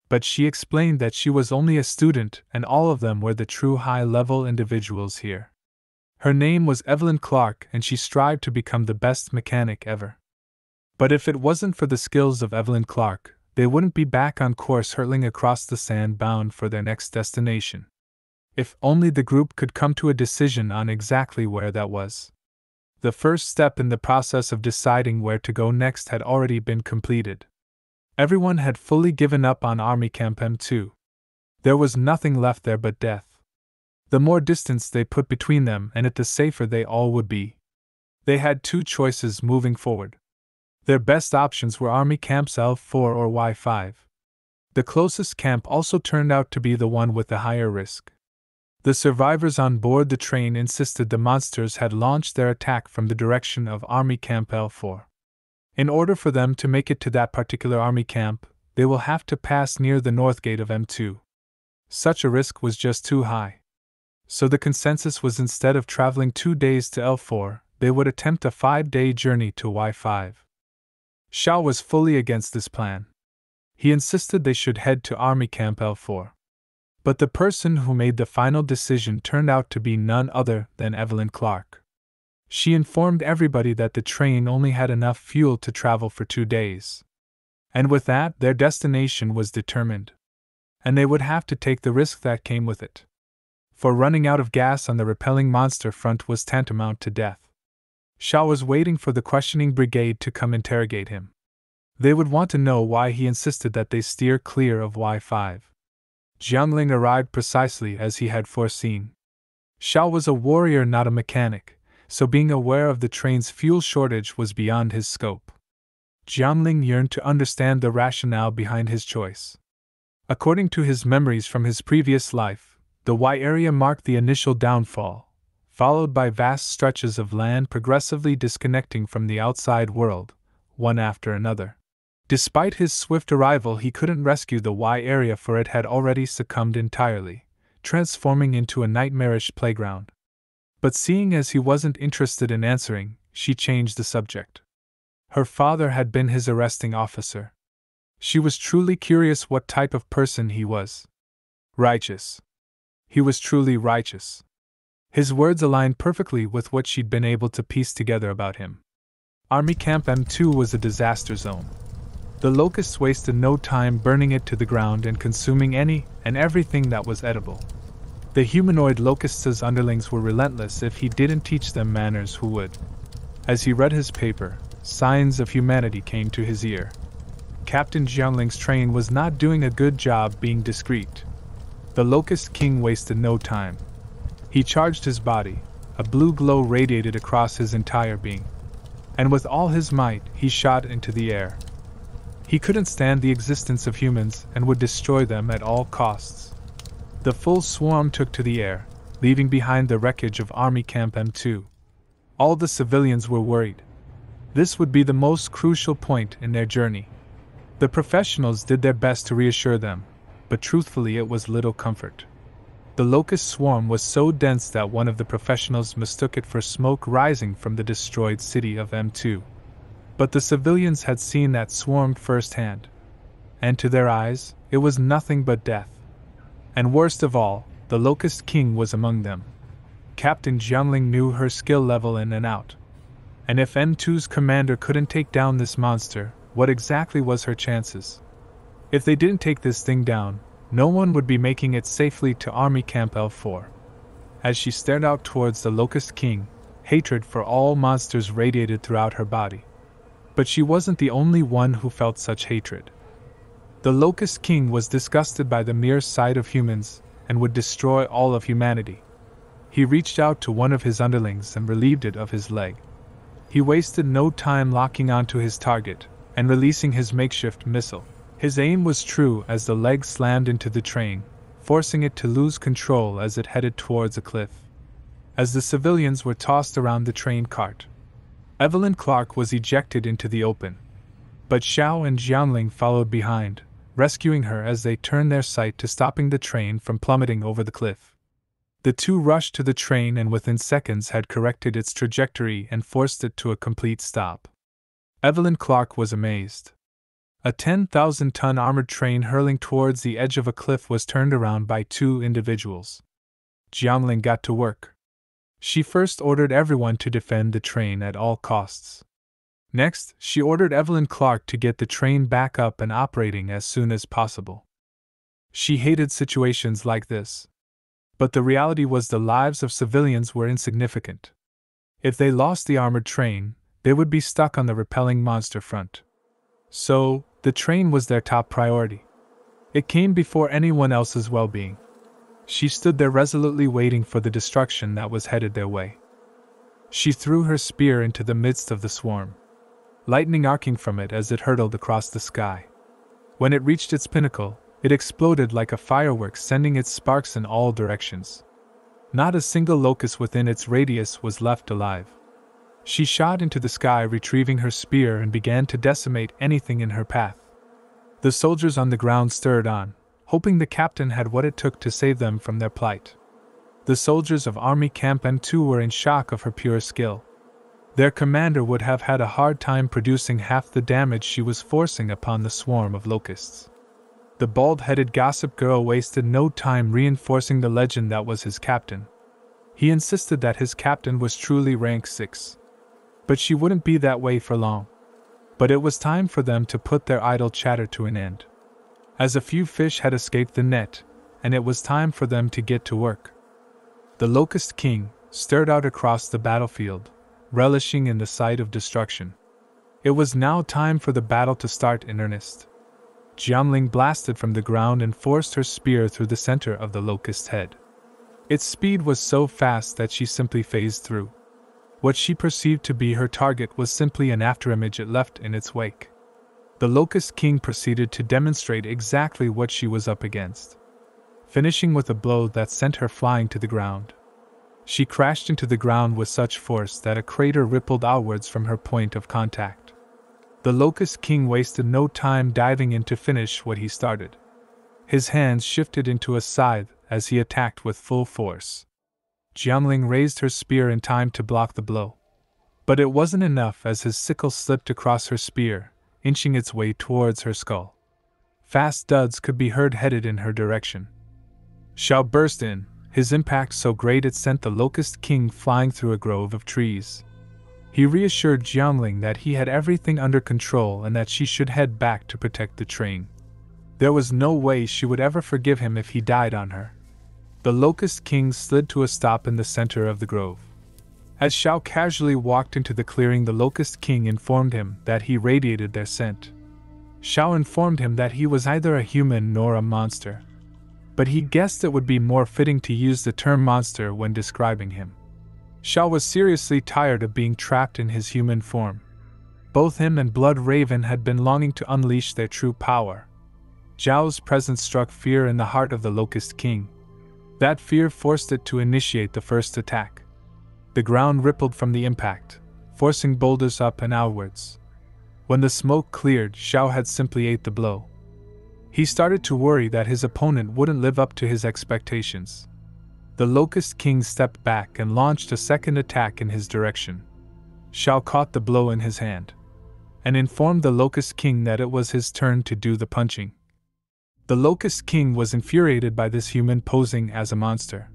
But she explained that she was only a student and all of them were the true high-level individuals here. Her name was Evelyn Clark and she strived to become the best mechanic ever. But if it wasn't for the skills of Evelyn Clark, they wouldn't be back on course hurtling across the sand bound for their next destination. If only the group could come to a decision on exactly where that was. The first step in the process of deciding where to go next had already been completed. Everyone had fully given up on Army Camp M2. There was nothing left there but death. The more distance they put between them and it, the safer they all would be. They had two choices moving forward. Their best options were Army Camps L4 or Y5. The closest camp also turned out to be the one with the higher risk. The survivors on board the train insisted the monsters had launched their attack from the direction of Army Camp L4. In order for them to make it to that particular army camp, they will have to pass near the north gate of M2. Such a risk was just too high. So the consensus was instead of traveling 2 days to L4, they would attempt a 5-day journey to Y5. Xiao was fully against this plan. He insisted they should head to Army Camp L4. But the person who made the final decision turned out to be none other than Evelyn Clark. She informed everybody that the train only had enough fuel to travel for 2 days. And with that, their destination was determined. And they would have to take the risk that came with it. For running out of gas on the repelling monster front was tantamount to death. Xiao was waiting for the questioning brigade to come interrogate him. They would want to know why he insisted that they steer clear of Y5. Jiangling arrived precisely as he had foreseen. Xiao was a warrior, not a mechanic, so being aware of the train's fuel shortage was beyond his scope. Jiangling yearned to understand the rationale behind his choice. According to his memories from his previous life, the Y area marked the initial downfall, followed by vast stretches of land progressively disconnecting from the outside world, one after another. Despite his swift arrival, he couldn't rescue the Y area, for it had already succumbed entirely, transforming into a nightmarish playground. But seeing as he wasn't interested in answering, she changed the subject. Her father had been his arresting officer. She was truly curious what type of person he was. Righteous. He was truly righteous. His words aligned perfectly with what she'd been able to piece together about him. Army Camp M2 was a disaster zone. The locusts wasted no time burning it to the ground and consuming any and everything that was edible. The humanoid locusts' underlings were relentless. If he didn't teach them manners, who would? As he read his paper, signs of humanity came to his ear. Captain Jiangling's train was not doing a good job being discreet. The Locust King wasted no time. He charged his body, a blue glow radiated across his entire being. And with all his might, he shot into the air. He couldn't stand the existence of humans and would destroy them at all costs. The full swarm took to the air, leaving behind the wreckage of Army Camp M2. All the civilians were worried. This would be the most crucial point in their journey. The professionals did their best to reassure them, but truthfully it was little comfort. The locust swarm was so dense that one of the professionals mistook it for smoke rising from the destroyed city of M2. But the civilians had seen that swarm firsthand. And to their eyes, it was nothing but death. And worst of all, the Locust King was among them. Captain Jiangling knew her skill level in and out. And if M2's commander couldn't take down this monster, what exactly was her chances? If they didn't take this thing down, no one would be making it safely to Army Camp L4. As she stared out towards the Locust King, hatred for all monsters radiated throughout her body. But she wasn't the only one who felt such hatred. The Locust King was disgusted by the mere sight of humans, and would destroy all of humanity. He reached out to one of his underlings and relieved it of his leg. He wasted no time locking onto his target, and releasing his makeshift missile. His aim was true as the leg slammed into the train, forcing it to lose control as it headed towards a cliff. As the civilians were tossed around the train cart, Evelyn Clark was ejected into the open. But Xiao and Jiangling followed behind, rescuing her as they turned their sight to stopping the train from plummeting over the cliff. The two rushed to the train and within seconds had corrected its trajectory and forced it to a complete stop. Evelyn Clark was amazed. A 10,000-ton armored train hurling towards the edge of a cliff was turned around by two individuals. Jiangling got to work. She first ordered everyone to defend the train at all costs. Next, she ordered Evelyn Clark to get the train back up and operating as soon as possible. She hated situations like this. But the reality was the lives of civilians were insignificant. If they lost the armored train, they would be stuck on the repelling monster front. So, the train was their top priority. It came before anyone else's well-being. She stood there resolutely waiting for the destruction that was headed their way. She threw her spear into the midst of the swarm, lightning arcing from it as it hurtled across the sky. When it reached its pinnacle, it exploded like a firework, sending its sparks in all directions. Not a single locust within its radius was left alive. She shot into the sky, retrieving her spear, and began to decimate anything in her path. The soldiers on the ground stirred on, hoping the captain had what it took to save them from their plight. The soldiers of Army Camp N2 were in shock of her pure skill. Their commander would have had a hard time producing half the damage she was forcing upon the swarm of locusts. The bald-headed gossip girl wasted no time reinforcing the legend that was his captain. He insisted that his captain was truly rank 6. But she wouldn't be that way for long. But it was time for them to put their idle chatter to an end. As a few fish had escaped the net, and it was time for them to get to work. The Locust King stared out across the battlefield, relishing in the sight of destruction. It was now time for the battle to start in earnest. Jiamling blasted from the ground and forced her spear through the center of the locust's head. Its speed was so fast that she simply phased through. What she perceived to be her target was simply an afterimage it left in its wake. The Locust King proceeded to demonstrate exactly what she was up against, finishing with a blow that sent her flying to the ground. She crashed into the ground with such force that a crater rippled outwards from her point of contact. The Locust King wasted no time diving in to finish what he started. His hands shifted into a scythe as he attacked with full force. Jiamling raised her spear in time to block the blow. But it wasn't enough as his sickle slipped across her spear, inching its way towards her skull. Fast duds could be heard headed in her direction. Xiao burst in, his impact so great it sent the Locust King flying through a grove of trees. He reassured Jiamling that he had everything under control and that she should head back to protect the train. There was no way she would ever forgive him if he died on her. The Locust King slid to a stop in the center of the grove. As Xiao casually walked into the clearing, the Locust King informed him that he radiated their scent. Xiao informed him that he was neither a human nor a monster, but he guessed it would be more fitting to use the term monster when describing him. Xiao was seriously tired of being trapped in his human form. Both him and Blood Raven had been longing to unleash their true power. Zhao's presence struck fear in the heart of the Locust King. That fear forced it to initiate the first attack. The ground rippled from the impact, forcing boulders up and outwards. When the smoke cleared, Xiao had simply ate the blow. He started to worry that his opponent wouldn't live up to his expectations. The Locust King stepped back and launched a second attack in his direction. Xiao caught the blow in his hand and informed the Locust King that it was his turn to do the punching. The Locust King was infuriated by this human posing as a monster.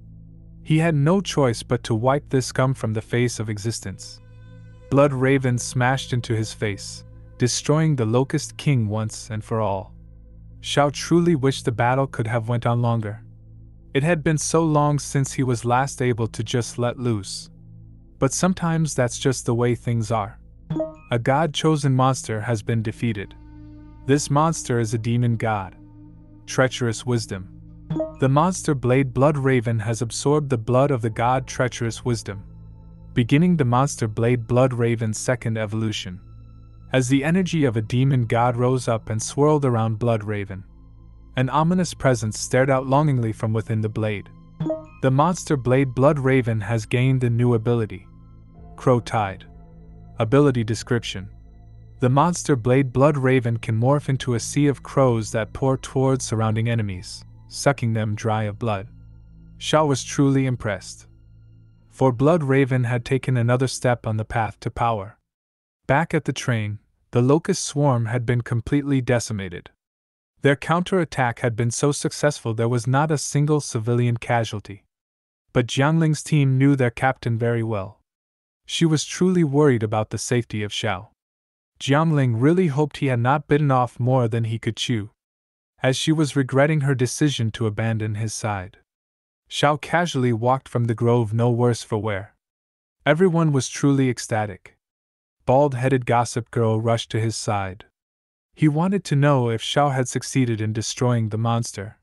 He had no choice but to wipe this scum from the face of existence. Blood Raven smashed into his face, destroying the Locust King once and for all. Xiao truly wished the battle could have went on longer. It had been so long since he was last able to just let loose. But sometimes that's just the way things are. A god-chosen monster has been defeated. This monster is a demon god. Treacherous wisdom. The monster blade Blood Raven has absorbed the blood of the god Treacherous Wisdom, beginning the monster blade Blood Raven's second evolution. As the energy of a demon god rose up and swirled around Blood Raven, an ominous presence stared out longingly from within the blade. The monster blade Blood Raven has gained a new ability. Crow Tide. Ability description. The monster blade Blood Raven can morph into a sea of crows that pour towards surrounding enemies, sucking them dry of blood. Xiao was truly impressed. For Blood Raven had taken another step on the path to power. Back at the train, the locust swarm had been completely decimated. Their counterattack had been so successful there was not a single civilian casualty. But Jiangling's team knew their captain very well. She was truly worried about the safety of Xiao. Jiangling really hoped he had not bitten off more than he could chew, as she was regretting her decision to abandon his side. Xiao casually walked from the grove no worse for wear. Everyone was truly ecstatic. Bald-headed gossip girl rushed to his side. He wanted to know if Xiao had succeeded in destroying the monster.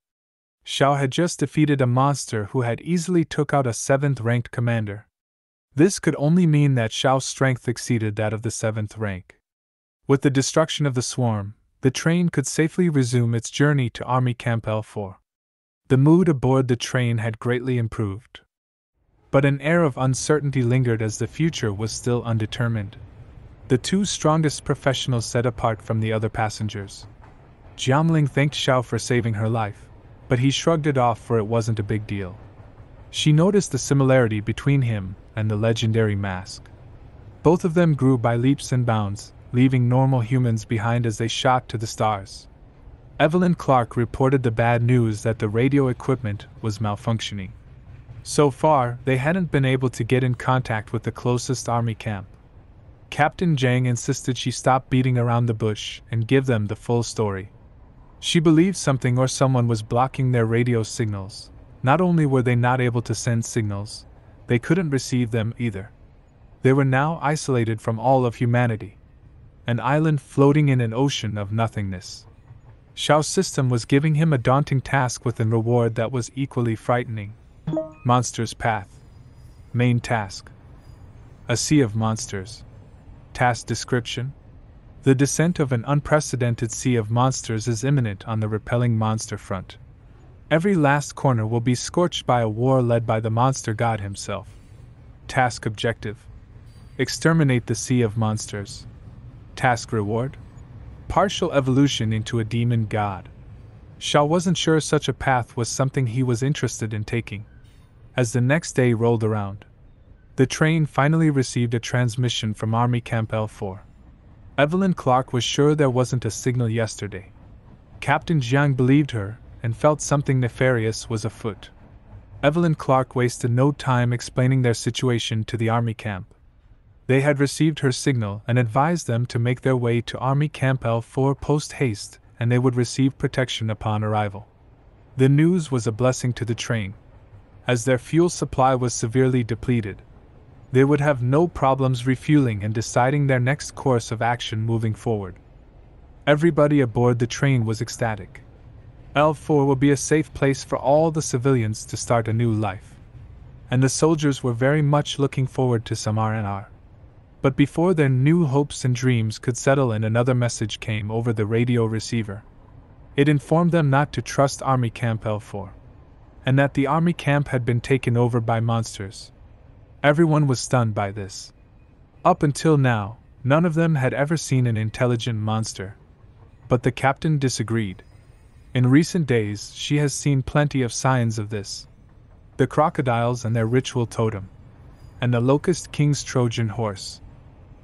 Xiao had just defeated a monster who had easily took out a 7th-ranked commander. This could only mean that Xiao's strength exceeded that of the 7th rank. With the destruction of the swarm, the train could safely resume its journey to Army Camp L4. The mood aboard the train had greatly improved. But an air of uncertainty lingered as the future was still undetermined. The two strongest professionals set apart from the other passengers. Jiamling thanked Xiao for saving her life, but he shrugged it off for it wasn't a big deal. She noticed the similarity between him and the legendary mask. Both of them grew by leaps and bounds, leaving normal humans behind as they shot to the stars. Evelyn Clark reported the bad news that the radio equipment was malfunctioning. So far, they hadn't been able to get in contact with the closest army camp. Captain Zhang insisted she stop beating around the bush and give them the full story. She believed something or someone was blocking their radio signals. Not only were they not able to send signals, they couldn't receive them either. They were now isolated from all of humanity. An island floating in an ocean of nothingness. Xiao's system was giving him a daunting task with a reward that was equally frightening. Monsters Path. Main task. A sea of monsters. Task description. The descent of an unprecedented sea of monsters is imminent on the repelling monster front. Every last corner will be scorched by a war led by the monster god himself. Task objective. Exterminate the sea of monsters. Task reward. Partial evolution into a demon god. Xiao wasn't sure such a path was something he was interested in taking. As the next day rolled around, the train finally received a transmission from Army Camp L4. Evelyn Clark was sure there wasn't a signal yesterday. Captain Jiang believed her and felt something nefarious was afoot. Evelyn Clark wasted no time explaining their situation to the army camp. They had received her signal and advised them to make their way to Army Camp L4 post-haste, and they would receive protection upon arrival. The news was a blessing to the train. As their fuel supply was severely depleted, they would have no problems refueling and deciding their next course of action moving forward. Everybody aboard the train was ecstatic. L4 will be a safe place for all the civilians to start a new life. And the soldiers were very much looking forward to some R&R. But before their new hopes and dreams could settle in, another message came over the radio receiver. It informed them not to trust Army Camp L4, and that the army camp had been taken over by monsters. Everyone was stunned by this. Up until now, none of them had ever seen an intelligent monster. But the captain disagreed. In recent days, she has seen plenty of signs of this. The crocodiles and their ritual totem, and the Locust King's Trojan horse.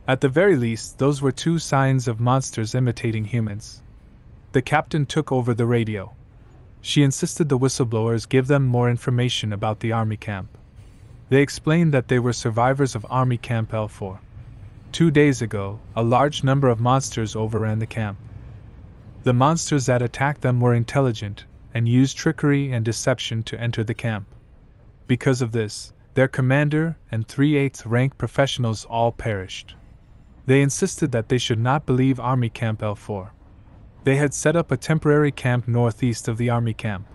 At the very least, those were two signs of monsters imitating humans. The captain took over the radio. She insisted the whistleblowers give them more information about the army camp. They explained that they were survivors of Army Camp L4. 2 days ago, a large number of monsters overran the camp. The monsters that attacked them were intelligent, and used trickery and deception to enter the camp. Because of this, their commander and 3/8 rank professionals all perished. They insisted that they should not believe Army Camp L4. They had set up a temporary camp northeast of the army camp,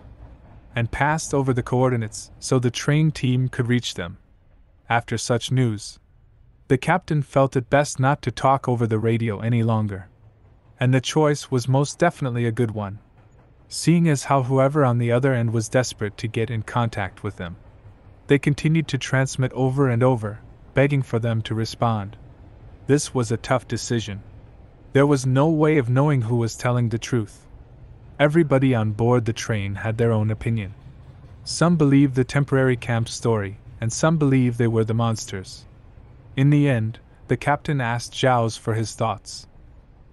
and passed over the coordinates so the train team could reach them. After such news, the captain felt it best not to talk over the radio any longer. And the choice was most definitely a good one, seeing as how whoever on the other end was desperate to get in contact with them. They continued to transmit over and over, begging for them to respond. This was a tough decision. There was no way of knowing who was telling the truth. Everybody on board the train had their own opinion. Some believed the temporary camp story, and some believed they were the monsters. In the end, the captain asked Zhao's for his thoughts.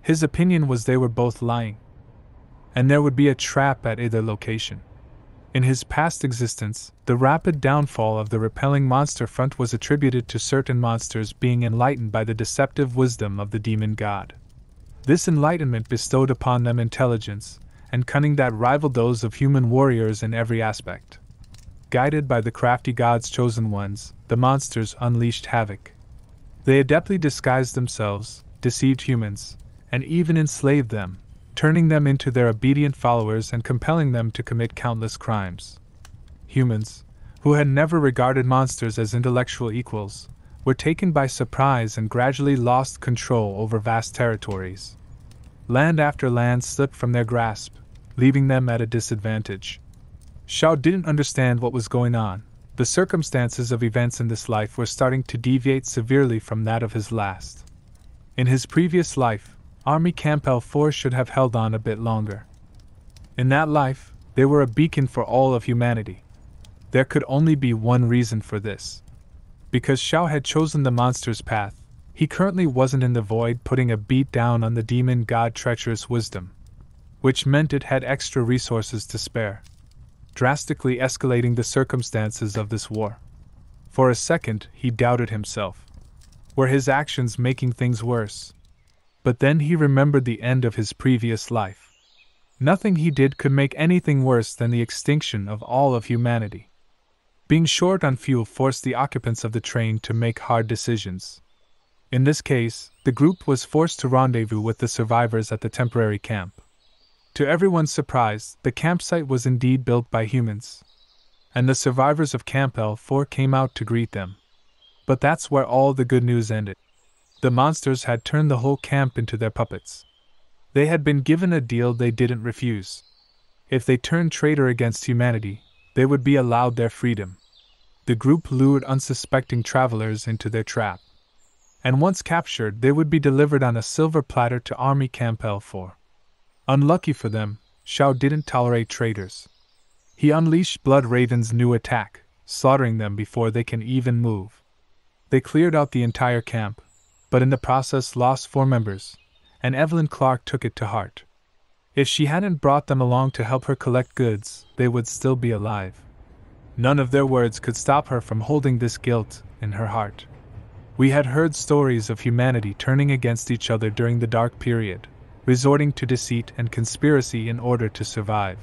His opinion was they were both lying, and there would be a trap at either location. In his past existence, the rapid downfall of the repelling monster front was attributed to certain monsters being enlightened by the deceptive wisdom of the demon god. This enlightenment bestowed upon them intelligence and cunning that rivaled those of human warriors in every aspect. Guided by the crafty god's chosen ones, the monsters unleashed havoc. They adeptly disguised themselves, deceived humans, and even enslaved them, turning them into their obedient followers and compelling them to commit countless crimes. Humans, who had never regarded monsters as intellectual equals, were taken by surprise and gradually lost control over vast territories. Land after land slipped from their grasp, leaving them at a disadvantage. Xiao didn't understand what was going on. The circumstances of events in this life were starting to deviate severely from that of his last. In his previous life, Army Camp L4 should have held on a bit longer. In that life, they were a beacon for all of humanity. There could only be one reason for this. Because Xiao had chosen the monster's path, he currently wasn't in the void putting a beat down on the demon god treacherous wisdom, which meant it had extra resources to spare. drastically escalating the circumstances of this war. For a second, he doubted himself. Were his actions making things worse? But then he remembered the end of his previous life. Nothing he did could make anything worse than the extinction of all of humanity. Being short on fuel forced the occupants of the train to make hard decisions. In this case, the group was forced to rendezvous with the survivors at the temporary camp. To everyone's surprise, the campsite was indeed built by humans, and the survivors of Camp L4 came out to greet them. But that's where all the good news ended. The monsters had turned the whole camp into their puppets. They had been given a deal they didn't refuse. If they turned traitor against humanity, they would be allowed their freedom. The group lured unsuspecting travelers into their trap, and once captured, they would be delivered on a silver platter to Army Camp L4. Unlucky for them, Xiao didn't tolerate traitors. He unleashed Blood Raven's new attack, slaughtering them before they can even move. They cleared out the entire camp, but in the process lost 4 members, and Evelyn Clark took it to heart. If she hadn't brought them along to help her collect goods, they would still be alive. None of their words could stop her from holding this guilt in her heart. We had heard stories of humanity turning against each other during the Dark Period, resorting to deceit and conspiracy in order to survive.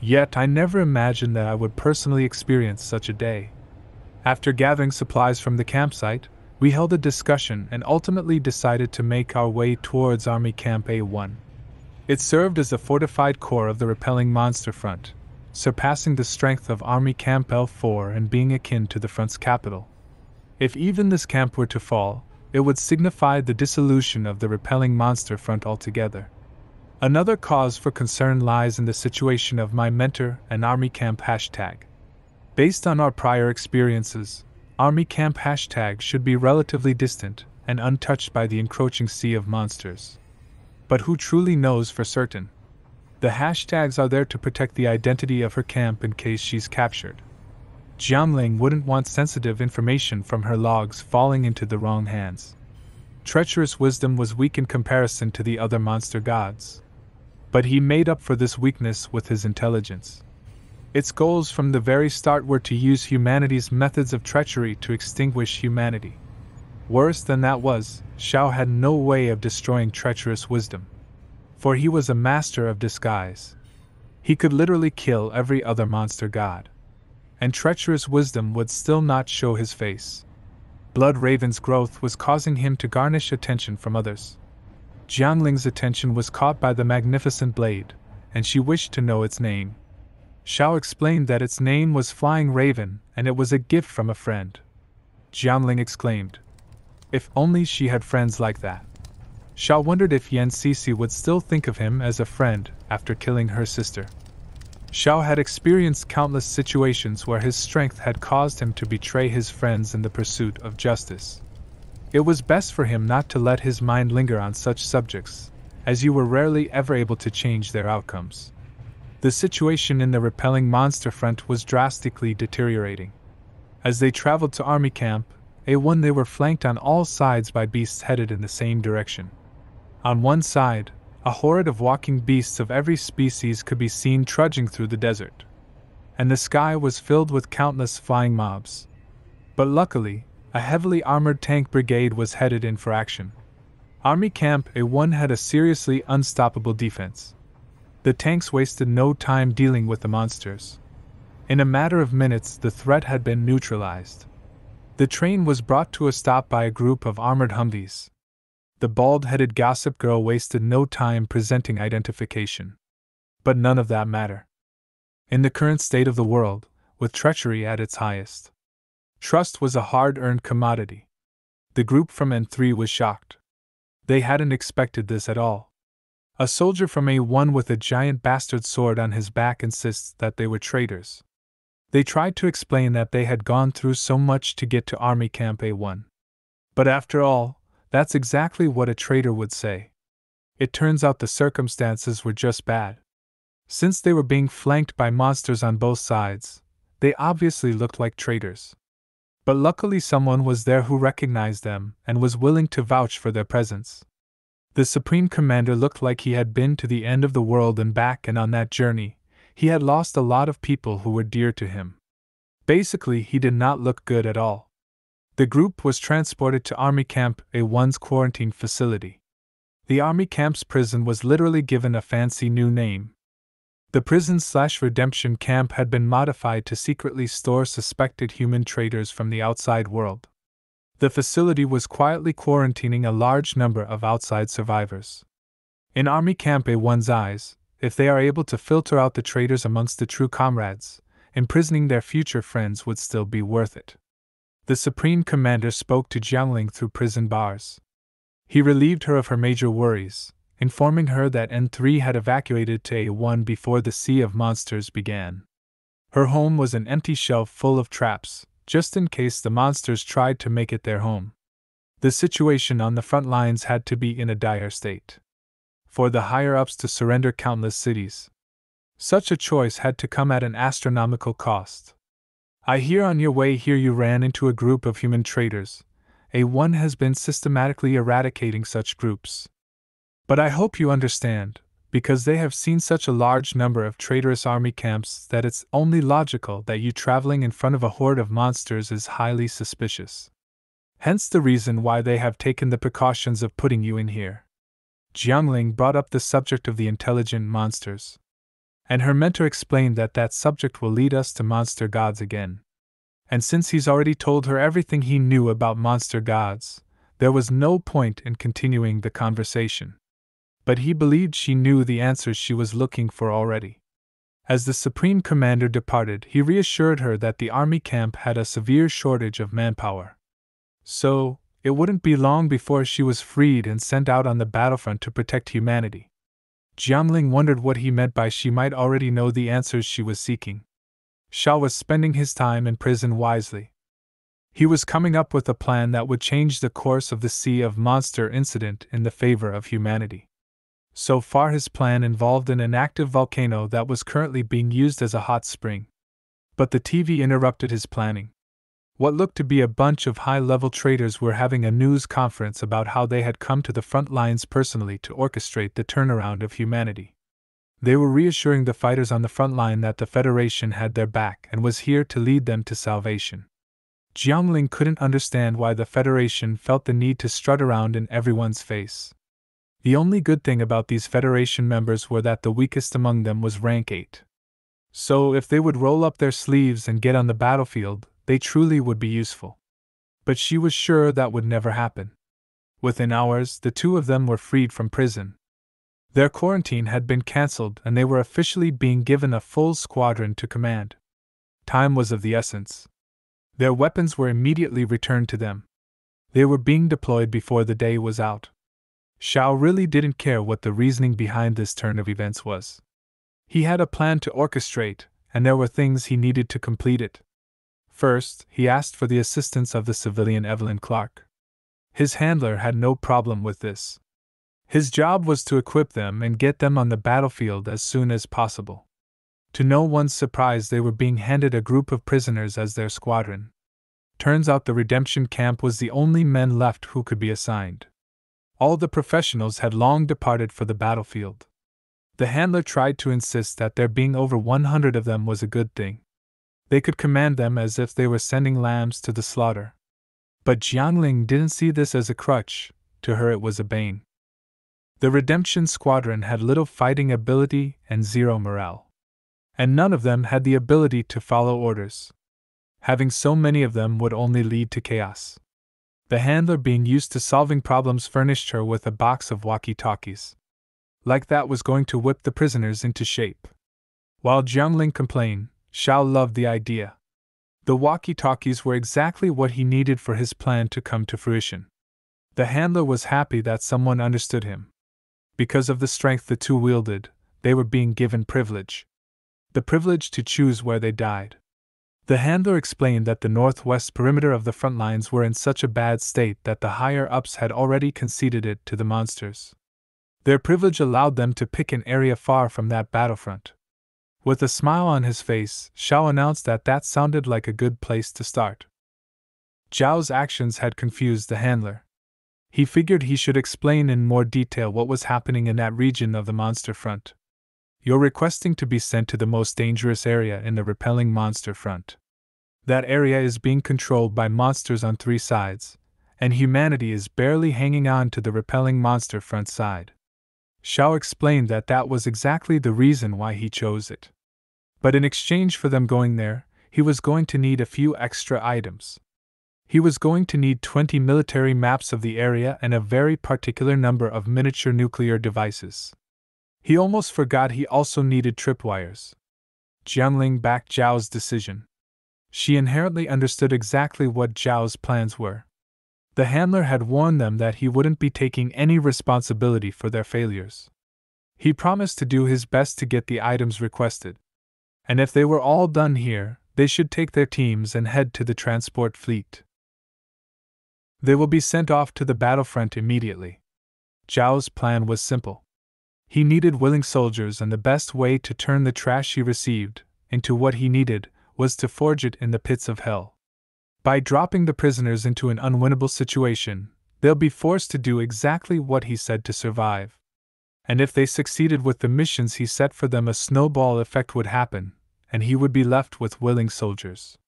Yet I never imagined that I would personally experience such a day. After gathering supplies from the campsite, we held a discussion and ultimately decided to make our way towards Army Camp A1. It served as a fortified core of the repelling monster front, surpassing the strength of Army Camp L4 and being akin to the front's capital. If even this camp were to fall, it would signify the dissolution of the repelling monster front altogether. Another cause for concern lies in the situation of my mentor and Army Camp hashtag. Based on our prior experiences, Army Camp hashtag should be relatively distant and untouched by the encroaching sea of monsters. But who truly knows for certain? The hashtags are there to protect the identity of her camp in case she's captured. Jiangling wouldn't want sensitive information from her logs falling into the wrong hands. Treacherous wisdom was weak in comparison to the other monster gods, but he made up for this weakness with his intelligence. Its goals from the very start were to use humanity's methods of treachery to extinguish humanity. Worse than that was, Xiao had no way of destroying treacherous wisdom, for he was a master of disguise. He could literally kill every other monster god, and treacherous wisdom would still not show his face. Blood Raven's growth was causing him to garnish attention from others. Jiangling's attention was caught by the magnificent blade, and she wished to know its name. Xiao explained that its name was Flying Raven, and it was a gift from a friend. Jiangling exclaimed, if only she had friends like that. Xiao wondered if Yan Sisi would still think of him as a friend after killing her sister. Xiao had experienced countless situations where his strength had caused him to betray his friends in the pursuit of justice. It was best for him not to let his mind linger on such subjects, as you were rarely ever able to change their outcomes. The situation in the repelling monster front was drastically deteriorating. As they traveled to Army Camp A1, they were flanked on all sides by beasts headed in the same direction. On one side, a horde of walking beasts of every species could be seen trudging through the desert, and the sky was filled with countless flying mobs. But luckily, a heavily armored tank brigade was headed in for action. Army Camp A1 had a seriously unstoppable defense. The tanks wasted no time dealing with the monsters. In a matter of minutes, the threat had been neutralized. The train was brought to a stop by a group of armored Humvees. The bald-headed gossip girl wasted no time presenting identification. But none of that mattered. In the current state of the world, with treachery at its highest, trust was a hard-earned commodity. The group from N3 was shocked. They hadn't expected this at all. A soldier from A1 with a giant bastard sword on his back insists that they were traitors. They tried to explain that they had gone through so much to get to Army Camp A1. But after all, that's exactly what a traitor would say. It turns out the circumstances were just bad. Since they were being flanked by monsters on both sides, they obviously looked like traitors. But luckily someone was there who recognized them and was willing to vouch for their presence. The Supreme Commander looked like he had been to the end of the world and back, and on that journey, He had lost a lot of people who were dear to him. Basically, he did not look good at all. The group was transported to Army Camp A1's quarantine facility. The Army Camp's prison was literally given a fancy new name. The prison/redemption camp had been modified to secretly store suspected human traders from the outside world. The facility was quietly quarantining a large number of outside survivors. In Army Camp A1's eyes, if they are able to filter out the traitors amongst the true comrades, imprisoning their future friends would still be worth it. The Supreme Commander spoke to Jiangling through prison bars. He relieved her of her major worries, informing her that N3 had evacuated to A1 before the Sea of Monsters began. Her home was an empty shelf full of traps, just in case the monsters tried to make it their home. The situation on the front lines had to be in a dire state. For the higher-ups to surrender countless cities, such a choice had to come at an astronomical cost. I hear on your way here you ran into a group of human traitors. A1 has been systematically eradicating such groups. But I hope you understand, because they have seen such a large number of traitorous army camps that it's only logical that you traveling in front of a horde of monsters is highly suspicious. Hence the reason why they have taken the precautions of putting you in here. Jiangling brought up the subject of the intelligent monsters. And her mentor explained that that subject will lead us to monster gods again. And since he's already told her everything he knew about monster gods, there was no point in continuing the conversation. But he believed she knew the answers she was looking for already. As the Supreme Commander departed, he reassured her that the army camp had a severe shortage of manpower. So, it wouldn't be long before she was freed and sent out on the battlefront to protect humanity. Jiangling wondered what he meant by she might already know the answers she was seeking. Xiao was spending his time in prison wisely. He was coming up with a plan that would change the course of the Sea of Monster incident in the favor of humanity. So far his plan involved an inactive volcano that was currently being used as a hot spring. But the TV interrupted his planning. What looked to be a bunch of high-level traitors were having a news conference about how they had come to the front lines personally to orchestrate the turnaround of humanity. They were reassuring the fighters on the front line that the Federation had their back and was here to lead them to salvation. Jiangling couldn't understand why the Federation felt the need to strut around in everyone's face. The only good thing about these Federation members were that the weakest among them was rank 8. So if they would roll up their sleeves and get on the battlefield, they truly would be useful. But she was sure that would never happen. Within hours, the two of them were freed from prison. Their quarantine had been cancelled and they were officially being given a full squadron to command. Time was of the essence. Their weapons were immediately returned to them. They were being deployed before the day was out. Xiao really didn't care what the reasoning behind this turn of events was. He had a plan to orchestrate, and there were things he needed to complete it. First, he asked for the assistance of the civilian Evelyn Clark. His handler had no problem with this. His job was to equip them and get them on the battlefield as soon as possible. To no one's surprise, they were being handed a group of prisoners as their squadron. Turns out the redemption camp was the only men left who could be assigned. All the professionals had long departed for the battlefield. The handler tried to insist that there being over 100 of them was a good thing. They could command them as if they were sending lambs to the slaughter. But Jiangling didn't see this as a crutch, to her it was a bane. The Redemption Squadron had little fighting ability and zero morale. And none of them had the ability to follow orders. Having so many of them would only lead to chaos. The handler, being used to solving problems, furnished her with a box of walkie-talkies. Like that was going to whip the prisoners into shape. While Jiangling complained, Xiao loved the idea. The walkie-talkies were exactly what he needed for his plan to come to fruition. The handler was happy that someone understood him. Because of the strength the two wielded, they were being given privilege. The privilege to choose where they died. The handler explained that the northwest perimeter of the front lines were in such a bad state that the higher-ups had already conceded it to the monsters. Their privilege allowed them to pick an area far from that battlefront. With a smile on his face, Xiao announced that that sounded like a good place to start. Zhao's actions had confused the handler. He figured he should explain in more detail what was happening in that region of the monster front. You're requesting to be sent to the most dangerous area in the repelling monster front. That area is being controlled by monsters on 3 sides, and humanity is barely hanging on to the repelling monster front side. Xiao explained that that was exactly the reason why he chose it. But in exchange for them going there, he was going to need a few extra items. He was going to need 20 military maps of the area and a very particular number of miniature nuclear devices. He almost forgot he also needed tripwires. Jiangling backed Zhao's decision. She inherently understood exactly what Zhao's plans were. The handler had warned them that he wouldn't be taking any responsibility for their failures. He promised to do his best to get the items requested. And if they were all done here, they should take their teams and head to the transport fleet. They will be sent off to the battlefront immediately. Zhao's plan was simple. He needed willing soldiers, and the best way to turn the trash he received into what he needed was to forge it in the pits of hell. By dropping the prisoners into an unwinnable situation, they'll be forced to do exactly what he said to survive. And if they succeeded with the missions he set for them, a snowball effect would happen, and he would be left with willing soldiers.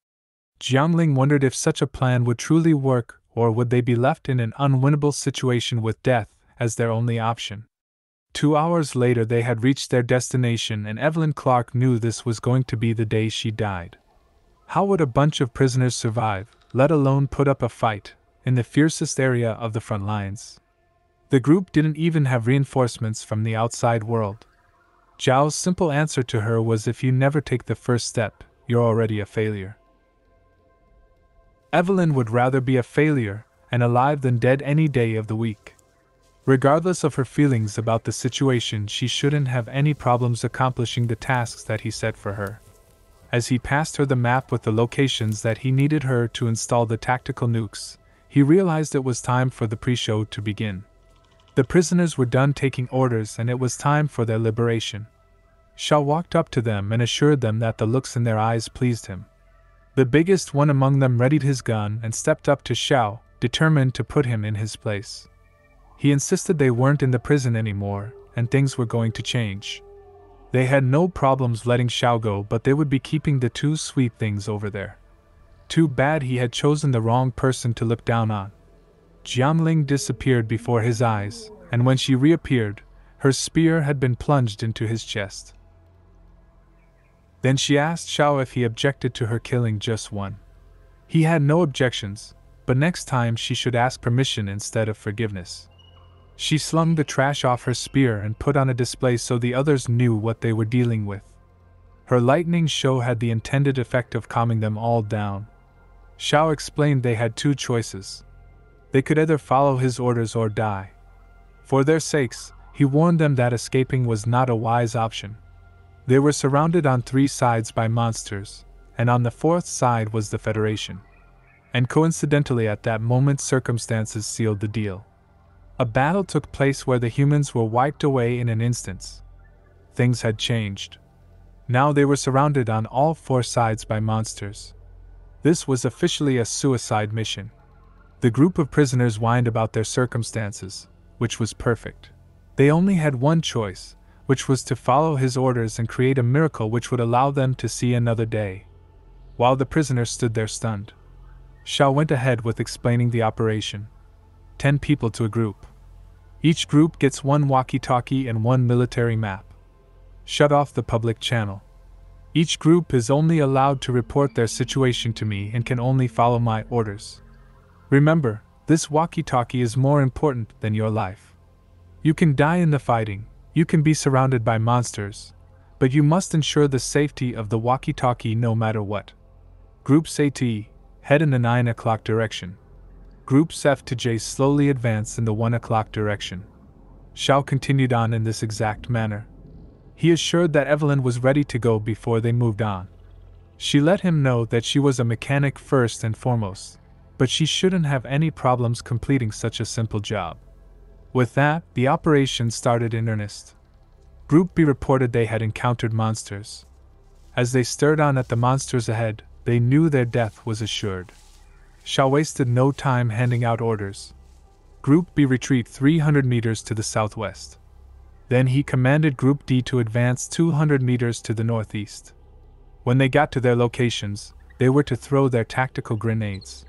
Jiangling wondered if such a plan would truly work, or would they be left in an unwinnable situation with death as their only option. 2 hours later they had reached their destination, and Evelyn Clark knew this was going to be the day she died. How would a bunch of prisoners survive, let alone put up a fight, in the fiercest area of the front lines? The group didn't even have reinforcements from the outside world. Zhao's simple answer to her was, if you never take the first step, you're already a failure. Evelyn would rather be a failure and alive than dead any day of the week. Regardless of her feelings about the situation, she shouldn't have any problems accomplishing the tasks that he set for her. As he passed her the map with the locations that he needed her to install the tactical nukes, he realized it was time for the pre-show to begin. The prisoners were done taking orders, and it was time for their liberation. Xiao walked up to them and assured them that the looks in their eyes pleased him. The biggest one among them readied his gun and stepped up to Xiao, determined to put him in his place. He insisted they weren't in the prison anymore, and things were going to change. They had no problems letting Xiao go, but they would be keeping the 2 sweet things over there. Too bad he had chosen the wrong person to look down on. Jiangling disappeared before his eyes, and when she reappeared, her spear had been plunged into his chest. Then she asked Xiao if he objected to her killing just one. He had no objections, but next time she should ask permission instead of forgiveness. She slung the trash off her spear and put on a display so the others knew what they were dealing with. Her lightning show had the intended effect of calming them all down. Xiao explained they had 2 choices. They could either follow his orders or die. For their sakes, he warned them that escaping was not a wise option. They were surrounded on 3 sides by monsters, and on the 4th side was the Federation. And coincidentally at that moment circumstances sealed the deal. A battle took place where the humans were wiped away in an instant. Things had changed. Now they were surrounded on all 4 sides by monsters. This was officially a suicide mission. The group of prisoners whined about their circumstances, which was perfect. They only had one choice, which was to follow his orders and create a miracle which would allow them to see another day. While the prisoners stood there stunned, Xiao went ahead with explaining the operation. 10 people to a group. Each group gets 1 walkie-talkie and 1 military map. Shut off the public channel. Each group is only allowed to report their situation to me and can only follow my orders. Remember, this walkie-talkie is more important than your life. You can die in the fighting, you can be surrounded by monsters, but you must ensure the safety of the walkie-talkie no matter what. Groups A to E, head in the 9 o'clock direction. Groups F to J slowly advance in the 1 o'clock direction. Xiao continued on in this exact manner. He assured that Evelyn was ready to go before they moved on. She let him know that she was a mechanic first and foremost, but she shouldn't have any problems completing such a simple job. With that, the operation started in earnest. Group B reported they had encountered monsters. As they stared on at the monsters ahead, they knew their death was assured. Xiao wasted no time handing out orders. Group B retreat 300 meters to the southwest. Then he commanded Group D to advance 200 meters to the northeast. When they got to their locations, they were to throw their tactical grenades.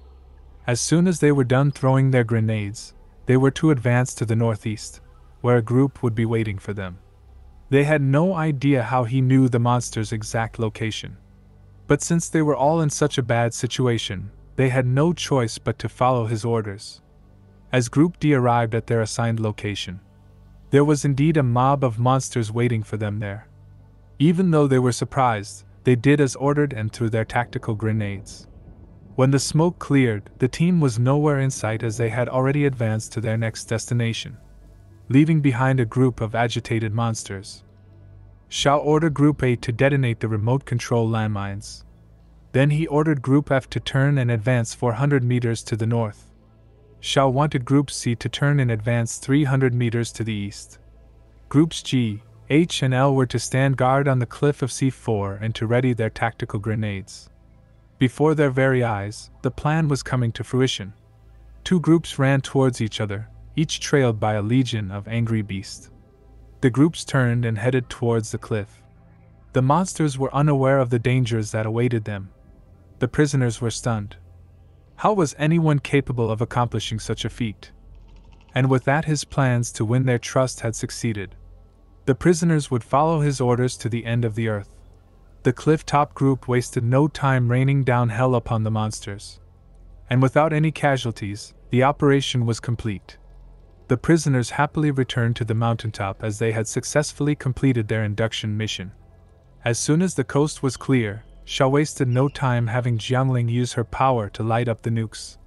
As soon as they were done throwing their grenades, they were to advance to the northeast, where a group would be waiting for them. They had no idea how he knew the monster's exact location. But since they were all in such a bad situation, they had no choice but to follow his orders. As Group D arrived at their assigned location, there was indeed a mob of monsters waiting for them there. Even though they were surprised, they did as ordered and threw their tactical grenades. When the smoke cleared, the team was nowhere in sight as they had already advanced to their next destination, leaving behind a group of agitated monsters. Xiao ordered Group A to detonate the remote control landmines. Then he ordered Group F to turn and advance 400 meters to the north. Xiao wanted Group C to turn and advance 300 meters to the east. Groups G, H and L were to stand guard on the cliff of C4 and to ready their tactical grenades. Before their very eyes, the plan was coming to fruition. Two groups ran towards each other, each trailed by a legion of angry beasts. The groups turned and headed towards the cliff. The monsters were unaware of the dangers that awaited them. The prisoners were stunned. How was anyone capable of accomplishing such a feat? And with that, his plans to win their trust had succeeded. The prisoners would follow his orders to the end of the earth. The cliff-top group wasted no time raining down hell upon the monsters. And without any casualties, the operation was complete. The prisoners happily returned to the mountaintop as they had successfully completed their induction mission. As soon as the coast was clear, Xiao wasted no time having Jiangling use her power to light up the nukes.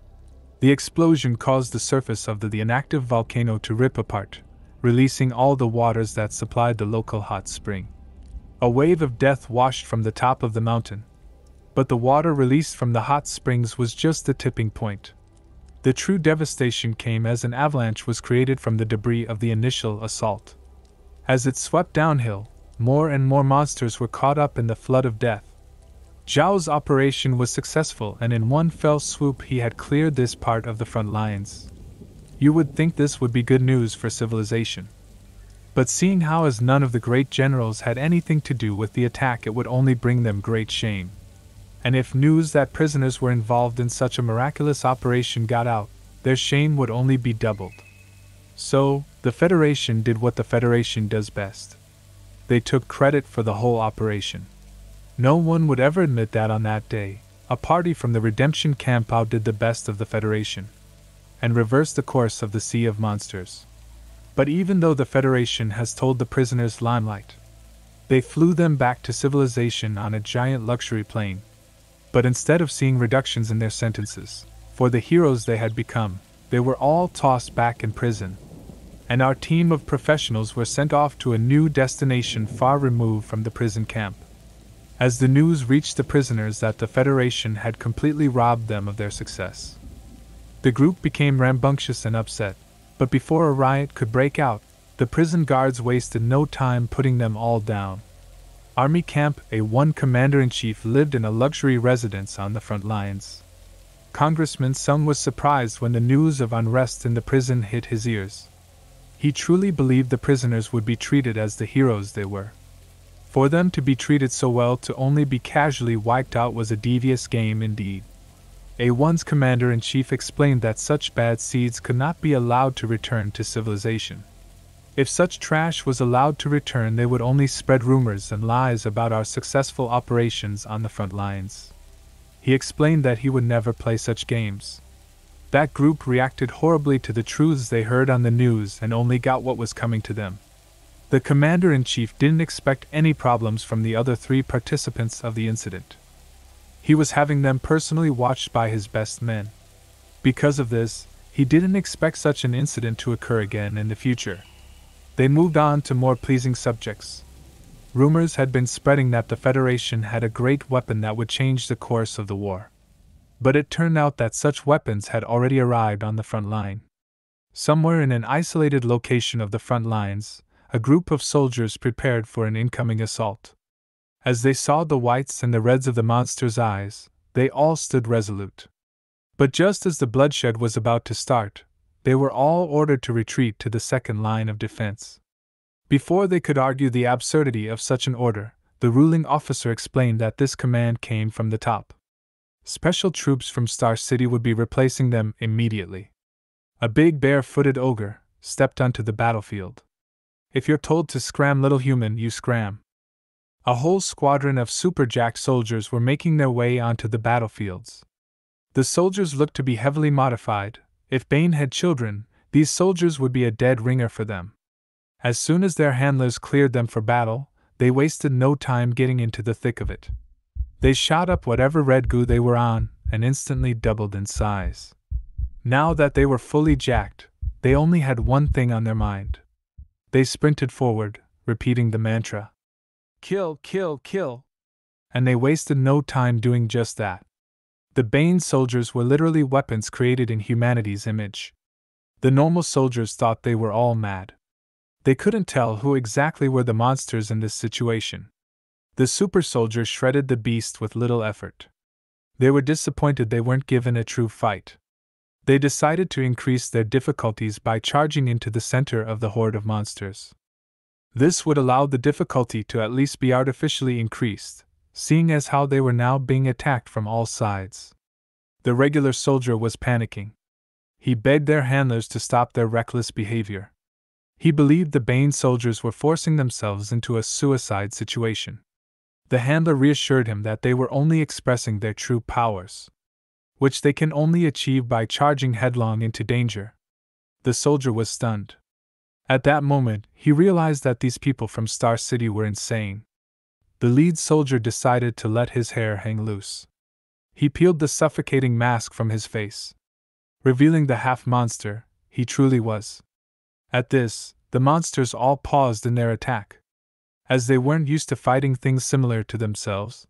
The explosion caused the surface of the inactive volcano to rip apart, releasing all the waters that supplied the local hot spring. A wave of death washed from the top of the mountain. But the water released from the hot springs was just the tipping point. The true devastation came as an avalanche was created from the debris of the initial assault. As it swept downhill, more and more monsters were caught up in the flood of death. Zhao's operation was successful, and in one fell swoop he had cleared this part of the front lines. You would think this would be good news for civilization. But seeing how as none of the great generals had anything to do with the attack, it would only bring them great shame. And if news that prisoners were involved in such a miraculous operation got out, their shame would only be doubled. So, the Federation did what the Federation does best. They took credit for the whole operation. No one would ever admit that on that day, a party from the Redemption Camp outdid the best of the Federation, and reversed the course of the Sea of Monsters. But even though the Federation has told the prisoners limelight, they flew them back to civilization on a giant luxury plane. But instead of seeing reductions in their sentences, for the heroes they had become, they were all tossed back in prison. And our team of professionals were sent off to a new destination far removed from the prison camp. As the news reached the prisoners that the Federation had completely robbed them of their success, the group became rambunctious and upset, but before a riot could break out, the prison guards wasted no time putting them all down. Army Camp A1 Commander-in-Chief lived in a luxury residence on the front lines. Congressman Sung was surprised when the news of unrest in the prison hit his ears. He truly believed the prisoners would be treated as the heroes they were. For them to be treated so well to only be casually wiped out was a devious game indeed. A1's Commander-in-Chief explained that such bad seeds could not be allowed to return to civilization. If such trash was allowed to return, they would only spread rumors and lies about our successful operations on the front lines. He explained that he would never play such games. That group reacted horribly to the truths they heard on the news and only got what was coming to them. The Commander-in-Chief didn't expect any problems from the other 3 participants of the incident. He was having them personally watched by his best men. Because of this, he didn't expect such an incident to occur again in the future. They moved on to more pleasing subjects. Rumors had been spreading that the Federation had a great weapon that would change the course of the war. But it turned out that such weapons had already arrived on the front line. Somewhere in an isolated location of the front lines, a group of soldiers prepared for an incoming assault. As they saw the whites and the reds of the monster's eyes, they all stood resolute. But just as the bloodshed was about to start, they were all ordered to retreat to the second line of defense. Before they could argue the absurdity of such an order, the ruling officer explained that this command came from the top. Special troops from Star City would be replacing them immediately. A big bare-footed ogre stepped onto the battlefield. If you're told to scram, little human, you scram. A whole squadron of superjack soldiers were making their way onto the battlefields. The soldiers looked to be heavily modified. If Bane had children, these soldiers would be a dead ringer for them. As soon as their handlers cleared them for battle, they wasted no time getting into the thick of it. They shot up whatever red goo they were on and instantly doubled in size. Now that they were fully jacked, they only had one thing on their mind. They sprinted forward, repeating the mantra, "Kill, kill, kill!" And they wasted no time doing just that. The Bane soldiers were literally weapons created in humanity's image. The normal soldiers thought they were all mad. They couldn't tell who exactly were the monsters in this situation. The super soldiers shredded the beast with little effort. They were disappointed they weren't given a true fight. They decided to increase their difficulties by charging into the center of the horde of monsters. This would allow the difficulty to at least be artificially increased, seeing as how they were now being attacked from all sides. The regular soldier was panicking. He begged their handlers to stop their reckless behavior. He believed the Bane soldiers were forcing themselves into a suicide situation. The handler reassured him that they were only expressing their true powers, which they can only achieve by charging headlong into danger. The soldier was stunned. At that moment, he realized that these people from Star City were insane. The lead soldier decided to let his hair hang loose. He peeled the suffocating mask from his face, revealing the half-monster he truly was. At this, the monsters all paused in their attack. As they weren't used to fighting things similar to themselves,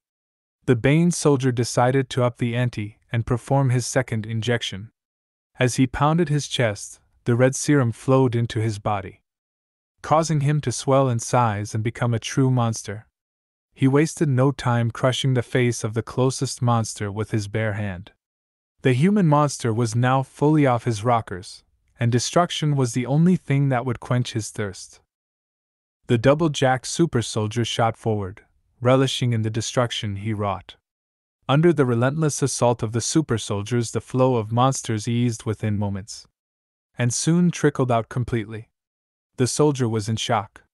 the Bane soldier decided to up the ante and perform his second injection. As he pounded his chest, the red serum flowed into his body, causing him to swell in size and become a true monster. He wasted no time crushing the face of the closest monster with his bare hand. The human monster was now fully off his rockers, and destruction was the only thing that would quench his thirst. The double-jacked super soldier shot forward, relishing in the destruction he wrought. Under the relentless assault of the super soldiers, the flow of monsters eased within moments, and soon trickled out completely. The soldier was in shock.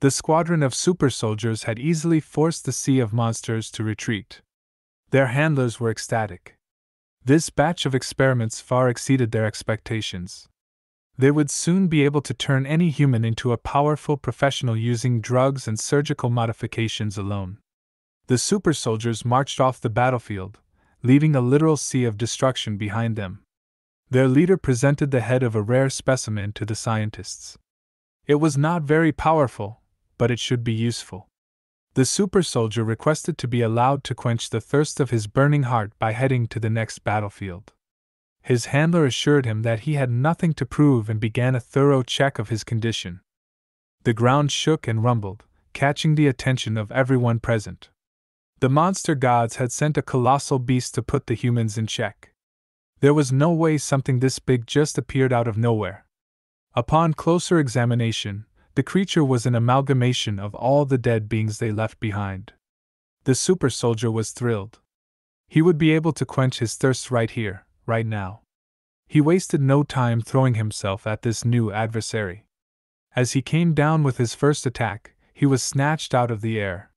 The squadron of super soldiers had easily forced the sea of monsters to retreat. Their handlers were ecstatic. This batch of experiments far exceeded their expectations. They would soon be able to turn any human into a powerful professional using drugs and surgical modifications alone. The super soldiers marched off the battlefield, leaving a literal sea of destruction behind them. Their leader presented the head of a rare specimen to the scientists. It was not very powerful, but it should be useful. The super soldier requested to be allowed to quench the thirst of his burning heart by heading to the next battlefield. His handler assured him that he had nothing to prove and began a thorough check of his condition. The ground shook and rumbled, catching the attention of everyone present. The monster gods had sent a colossal beast to put the humans in check. There was no way something this big just appeared out of nowhere. Upon closer examination, the creature was an amalgamation of all the dead beings they left behind. The super soldier was thrilled. He would be able to quench his thirst right here, right now. He wasted no time throwing himself at this new adversary. As he came down with his first attack, he was snatched out of the air.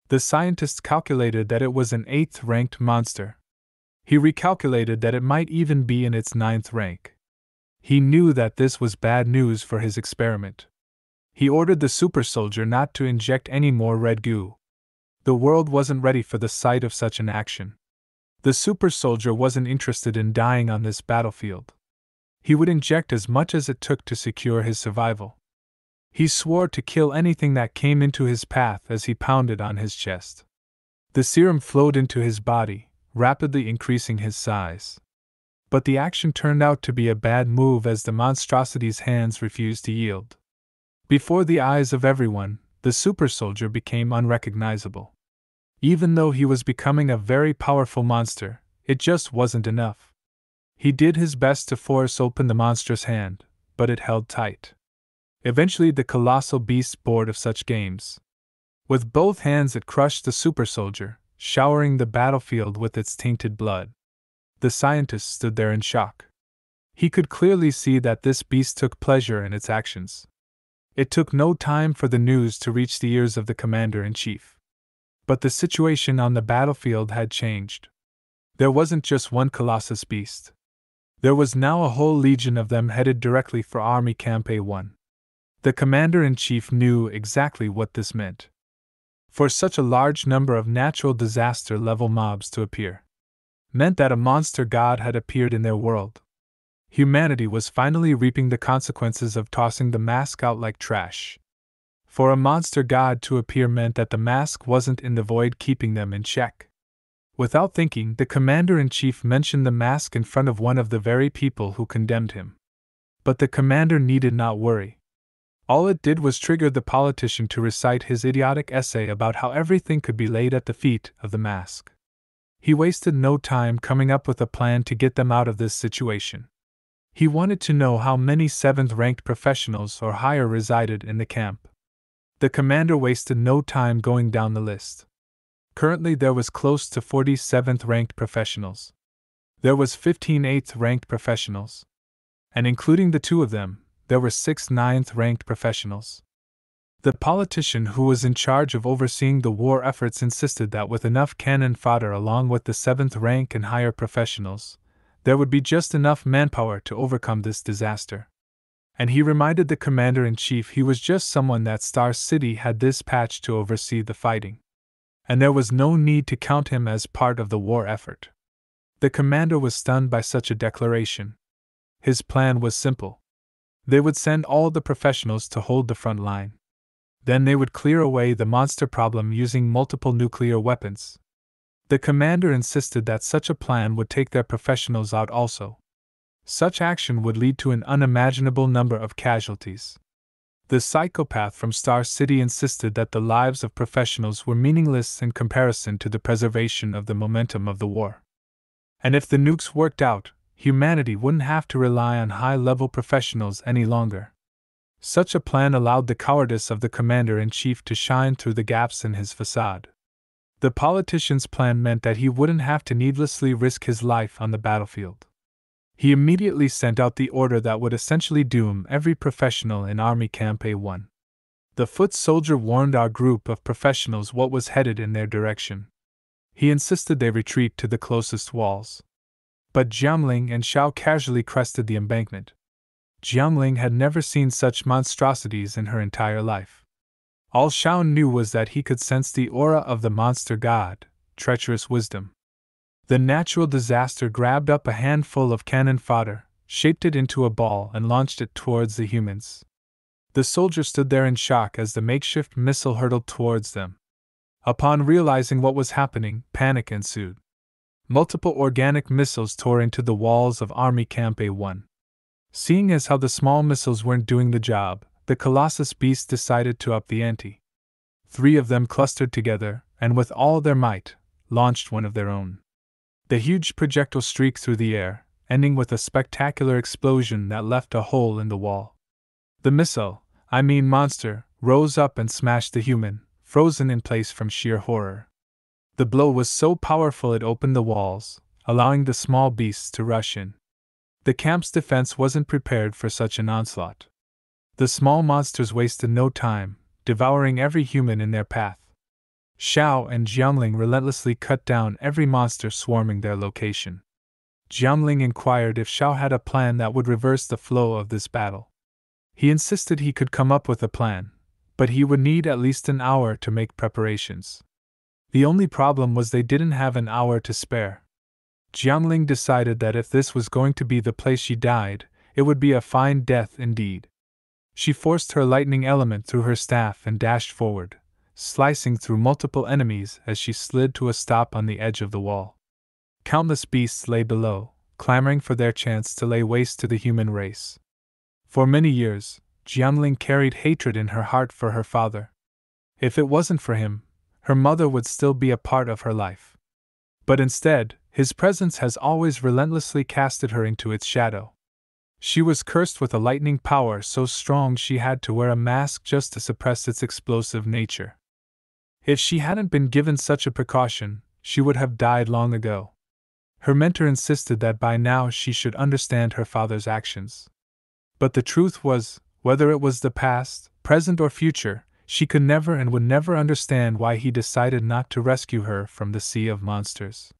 The scientists calculated that it was an 8th-ranked monster. He recalculated that it might even be in its 9th rank. He knew that this was bad news for his experiment. He ordered the super soldier not to inject any more red goo. The world wasn't ready for the sight of such an action. The super soldier wasn't interested in dying on this battlefield. He would inject as much as it took to secure his survival. He swore to kill anything that came into his path as he pounded on his chest. The serum flowed into his body, rapidly increasing his size. But the action turned out to be a bad move as the monstrosity's hands refused to yield. Before the eyes of everyone, the super soldier became unrecognizable. Even though he was becoming a very powerful monster, it just wasn't enough. He did his best to force open the monstrous hand, but it held tight. Eventually, the colossal beast bored of such games. With both hands, it crushed the super soldier, showering the battlefield with its tainted blood. The scientist stood there in shock. He could clearly see that this beast took pleasure in its actions. It took no time for the news to reach the ears of the commander-in-chief. But the situation on the battlefield had changed. There wasn't just one colossus beast. There was now a whole legion of them headed directly for Army Camp A1. The commander-in-chief knew exactly what this meant. For such a large number of natural disaster-level mobs to appear meant that a monster god had appeared in their world. Humanity was finally reaping the consequences of tossing the mask out like trash. For a monster god to appear meant that the mask wasn't in the void keeping them in check. Without thinking, the commander-in-chief mentioned the mask in front of one of the very people who condemned him. But the commander needed not worry. All it did was trigger the politician to recite his idiotic essay about how everything could be laid at the feet of the mask. He wasted no time coming up with a plan to get them out of this situation. He wanted to know how many 7th-ranked professionals or higher resided in the camp. The commander wasted no time going down the list. Currently there was close to 40 7th-ranked professionals. There was 15 8th-ranked professionals. And including the two of them, there were 6 9th-ranked professionals. The politician who was in charge of overseeing the war efforts insisted that with enough cannon fodder along with the 7th rank and higher professionals, there would be just enough manpower to overcome this disaster. And he reminded the commander-in-chief he was just someone that Star City had dispatched to oversee the fighting. And there was no need to count him as part of the war effort. The commander was stunned by such a declaration. His plan was simple. They would send all the professionals to hold the front line. Then they would clear away the monster problem using multiple nuclear weapons. The commander insisted that such a plan would take their professionals out also. Such action would lead to an unimaginable number of casualties. The psychopath from Star City insisted that the lives of professionals were meaningless in comparison to the preservation of the momentum of the war. And if the nukes worked out, humanity wouldn't have to rely on high-level professionals any longer. Such a plan allowed the cowardice of the commander-in-chief to shine through the gaps in his facade. The politician's plan meant that he wouldn't have to needlessly risk his life on the battlefield. He immediately sent out the order that would essentially doom every professional in Army Camp A1. The foot soldier warned our group of professionals what was headed in their direction. He insisted they retreat to the closest walls. But Jiangling and Xiao casually crested the embankment. Jiangling had never seen such monstrosities in her entire life. All Xiao knew was that he could sense the aura of the monster god, treacherous wisdom. The natural disaster grabbed up a handful of cannon fodder, shaped it into a ball, and launched it towards the humans. The soldiers stood there in shock as the makeshift missile hurtled towards them. Upon realizing what was happening, panic ensued. Multiple organic missiles tore into the walls of Army Camp A1. Seeing as how the small missiles weren't doing the job, the Colossus beasts decided to up the ante. 3 of them clustered together, and with all their might, launched one of their own. The huge projectile streaked through the air, ending with a spectacular explosion that left a hole in the wall. The missile, monster, rose up and smashed the human, frozen in place from sheer horror. The blow was so powerful it opened the walls, allowing the small beasts to rush in. The camp's defense wasn't prepared for such an onslaught. The small monsters wasted no time, devouring every human in their path. Xiao and Jiangling relentlessly cut down every monster swarming their location. Jiangling inquired if Xiao had a plan that would reverse the flow of this battle. He insisted he could come up with a plan, but he would need at least an hour to make preparations. The only problem was they didn't have an hour to spare. Jiangling decided that if this was going to be the place she died, it would be a fine death indeed. She forced her lightning element through her staff and dashed forward, slicing through multiple enemies as she slid to a stop on the edge of the wall. Countless beasts lay below, clamoring for their chance to lay waste to the human race. For many years, Jiangling carried hatred in her heart for her father. If it wasn't for him, her mother would still be a part of her life. But instead, his presence has always relentlessly casted her into its shadow. She was cursed with a lightning power so strong she had to wear a mask just to suppress its explosive nature. If she hadn't been given such a precaution, she would have died long ago. Her mentor insisted that by now she should understand her father's actions. But the truth was, whether it was the past, present, or future, she could never and would never understand why he decided not to rescue her from the sea of monsters.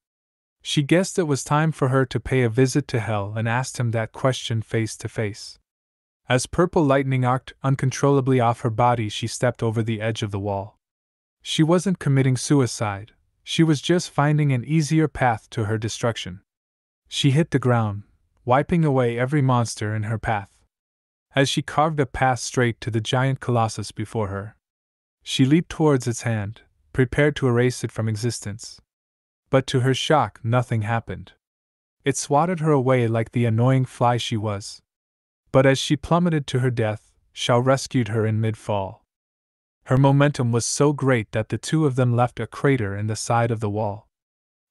She guessed it was time for her to pay a visit to hell and asked him that question face to face. As purple lightning arced uncontrollably off her body, she stepped over the edge of the wall. She wasn't committing suicide, she was just finding an easier path to her destruction. She hit the ground, wiping away every monster in her path. As she carved a path straight to the giant colossus before her, she leaped towards its hand, prepared to erase it from existence. But to her shock, nothing happened. It swatted her away like the annoying fly she was. But as she plummeted to her death, Xiao rescued her in mid-fall. Her momentum was so great that the two of them left a crater in the side of the wall.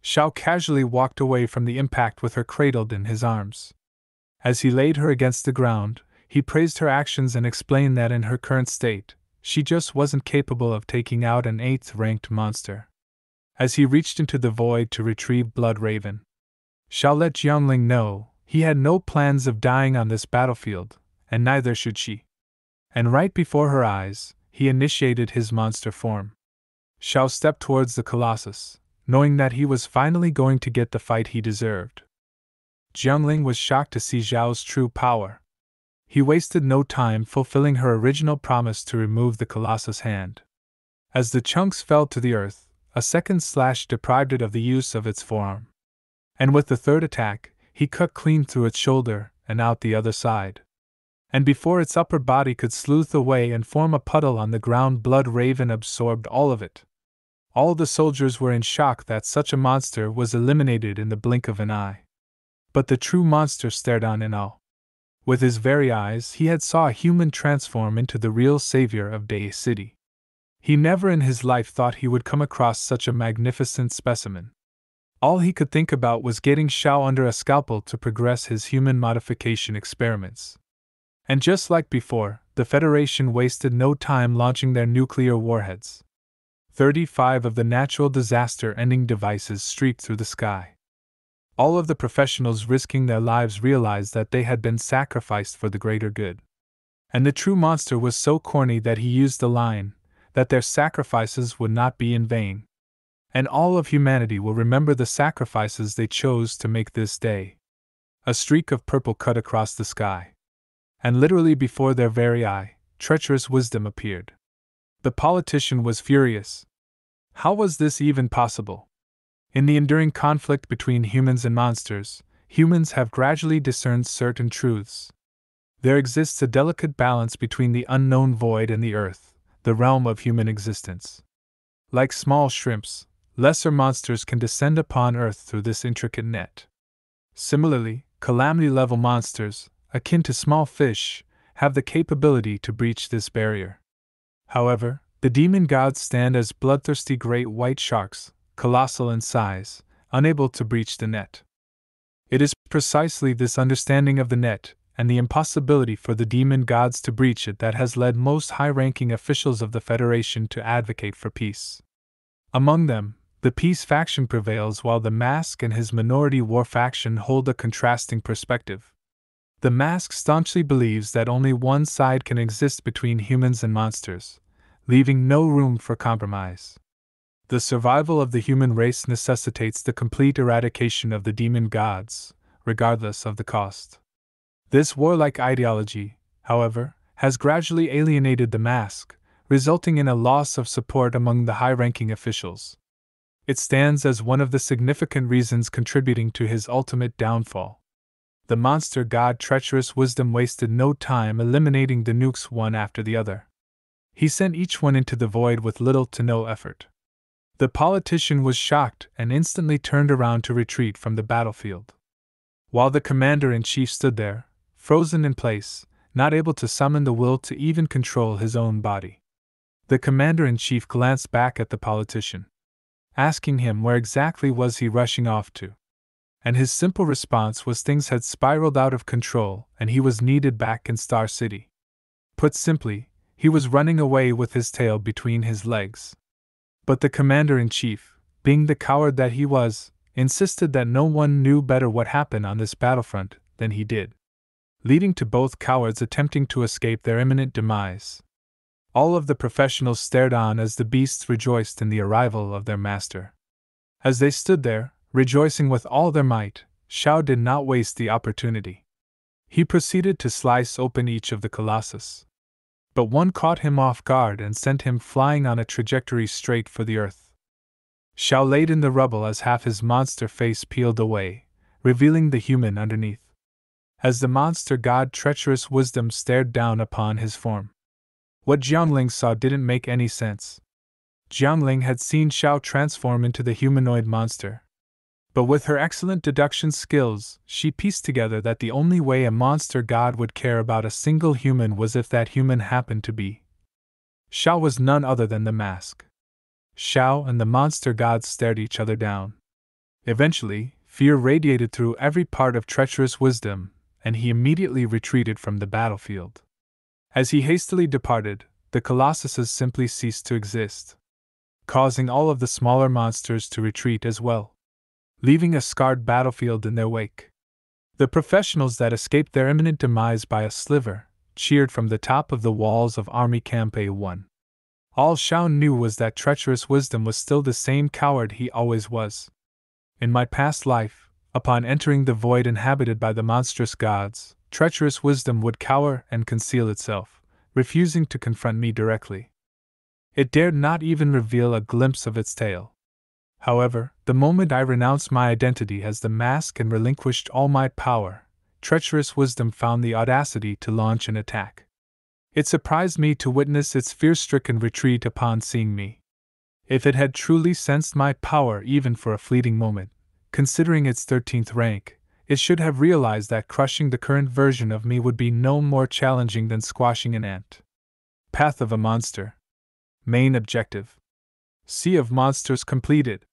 Xiao casually walked away from the impact with her cradled in his arms. As he laid her against the ground, he praised her actions and explained that in her current state, she just wasn't capable of taking out an 8th-ranked monster. As he reached into the void to retrieve Blood Raven, Xiao let Jiangling know he had no plans of dying on this battlefield, and neither should she. And right before her eyes, he initiated his monster form. Xiao stepped towards the colossus, knowing that he was finally going to get the fight he deserved. Jiangling was shocked to see Xiao's true power. He wasted no time fulfilling her original promise to remove the colossus' hand. As the chunks fell to the earth, a second slash deprived it of the use of its forearm. And with the third attack, he cut clean through its shoulder and out the other side. And before its upper body could sleuth away and form a puddle on the ground, Blood Raven absorbed all of it. All the soldiers were in shock that such a monster was eliminated in the blink of an eye. But the true monster stared on in awe. With his very eyes, he had saw a human transform into the real savior of Day City. He never in his life thought he would come across such a magnificent specimen. All he could think about was getting Xiao under a scalpel to progress his human modification experiments. And just like before, the Federation wasted no time launching their nuclear warheads. 35 of the natural disaster-ending devices streaked through the sky. All of the professionals risking their lives realized that they had been sacrificed for the greater good. And the true monster was so corny that he used the line, that their sacrifices would not be in vain. And all of humanity will remember the sacrifices they chose to make this day. A streak of purple cut across the sky. And literally before their very eye, treacherous wisdom appeared. The politician was furious. How was this even possible? In the enduring conflict between humans and monsters, humans have gradually discerned certain truths. There exists a delicate balance between the unknown void and the earth, the realm of human existence. Like small shrimps, lesser monsters can descend upon Earth through this intricate net. Similarly, calamity-level monsters, akin to small fish, have the capability to breach this barrier. However, the demon gods stand as bloodthirsty great white sharks, colossal in size, unable to breach the net. It is precisely this understanding of the net, and the impossibility for the demon gods to breach it, that has led most high-ranking officials of the Federation to advocate for peace. Among them, the peace faction prevails while the Mask and his minority war faction hold a contrasting perspective. The Mask staunchly believes that only one side can exist between humans and monsters, leaving no room for compromise. The survival of the human race necessitates the complete eradication of the demon gods, regardless of the cost. This warlike ideology, however, has gradually alienated the Mask, resulting in a loss of support among the high-ranking officials. It stands as one of the significant reasons contributing to his ultimate downfall. The monster god Treacherous Wisdom wasted no time eliminating the nukes one after the other. He sent each one into the void with little to no effort. The politician was shocked and instantly turned around to retreat from the battlefield. While the commander-in-chief stood there, frozen in place, not able to summon the will to even control his own body. The commander-in-chief glanced back at the politician, asking him where exactly was he rushing off to. and his simple response was things had spiraled out of control and he was needed back in Star City. Put simply, he was running away with his tail between his legs. But the commander-in-chief, being the coward that he was, insisted that no one knew better what happened on this battlefront than he did, leading to both cowards attempting to escape their imminent demise. All of the professionals stared on as the beasts rejoiced in the arrival of their master. As they stood there, rejoicing with all their might, Xiao did not waste the opportunity. He proceeded to slice open each of the colossus. But one caught him off guard and sent him flying on a trajectory straight for the earth. Xiao laid in the rubble as half his monster face peeled away, revealing the human underneath. As the monster god treacherous wisdom stared down upon his form. What Jiangling saw didn't make any sense. Jiangling had seen Xiao transform into the humanoid monster. But with her excellent deduction skills, she pieced together that the only way a monster god would care about a single human was if that human happened to be. Xiao was none other than the mask. Xiao and the monster god stared each other down. Eventually, fear radiated through every part of treacherous wisdom, and he immediately retreated from the battlefield. As he hastily departed, the colossuses simply ceased to exist, causing all of the smaller monsters to retreat as well, leaving a scarred battlefield in their wake. The professionals that escaped their imminent demise by a sliver cheered from the top of the walls of Army Camp A1. All Xiao knew was that treacherous wisdom was still the same coward he always was. In my past life, upon entering the void inhabited by the monstrous gods, treacherous wisdom would cower and conceal itself, refusing to confront me directly. It dared not even reveal a glimpse of its tail. However, the moment I renounced my identity as the mask and relinquished all my power, treacherous wisdom found the audacity to launch an attack. It surprised me to witness its fear-stricken retreat upon seeing me. If it had truly sensed my power even for a fleeting moment, considering its 13th rank, it should have realized that crushing the current version of me would be no more challenging than squashing an ant. Path of a Monster. Main objective. Sea of Monsters completed.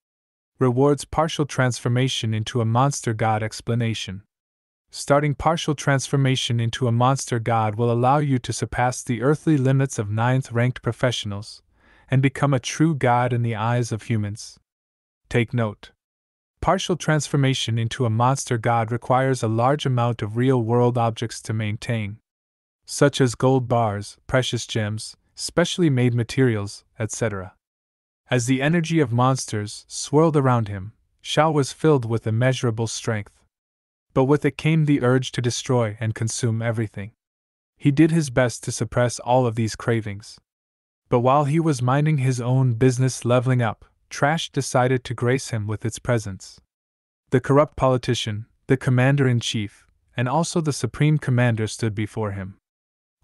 Rewards partial transformation into a monster god explanation. Starting partial transformation into a monster god will allow you to surpass the earthly limits of 9th ranked professionals, and become a true god in the eyes of humans. Take note. Partial transformation into a monster god requires a large amount of real-world objects to maintain, such as gold bars, precious gems, specially made materials, etc. As the energy of monsters swirled around him, Xiao was filled with immeasurable strength. But with it came the urge to destroy and consume everything. He did his best to suppress all of these cravings. But while he was minding his own business leveling up, trash decided to grace him with its presence. The corrupt politician, the commander-in-chief, and also the supreme commander stood before him,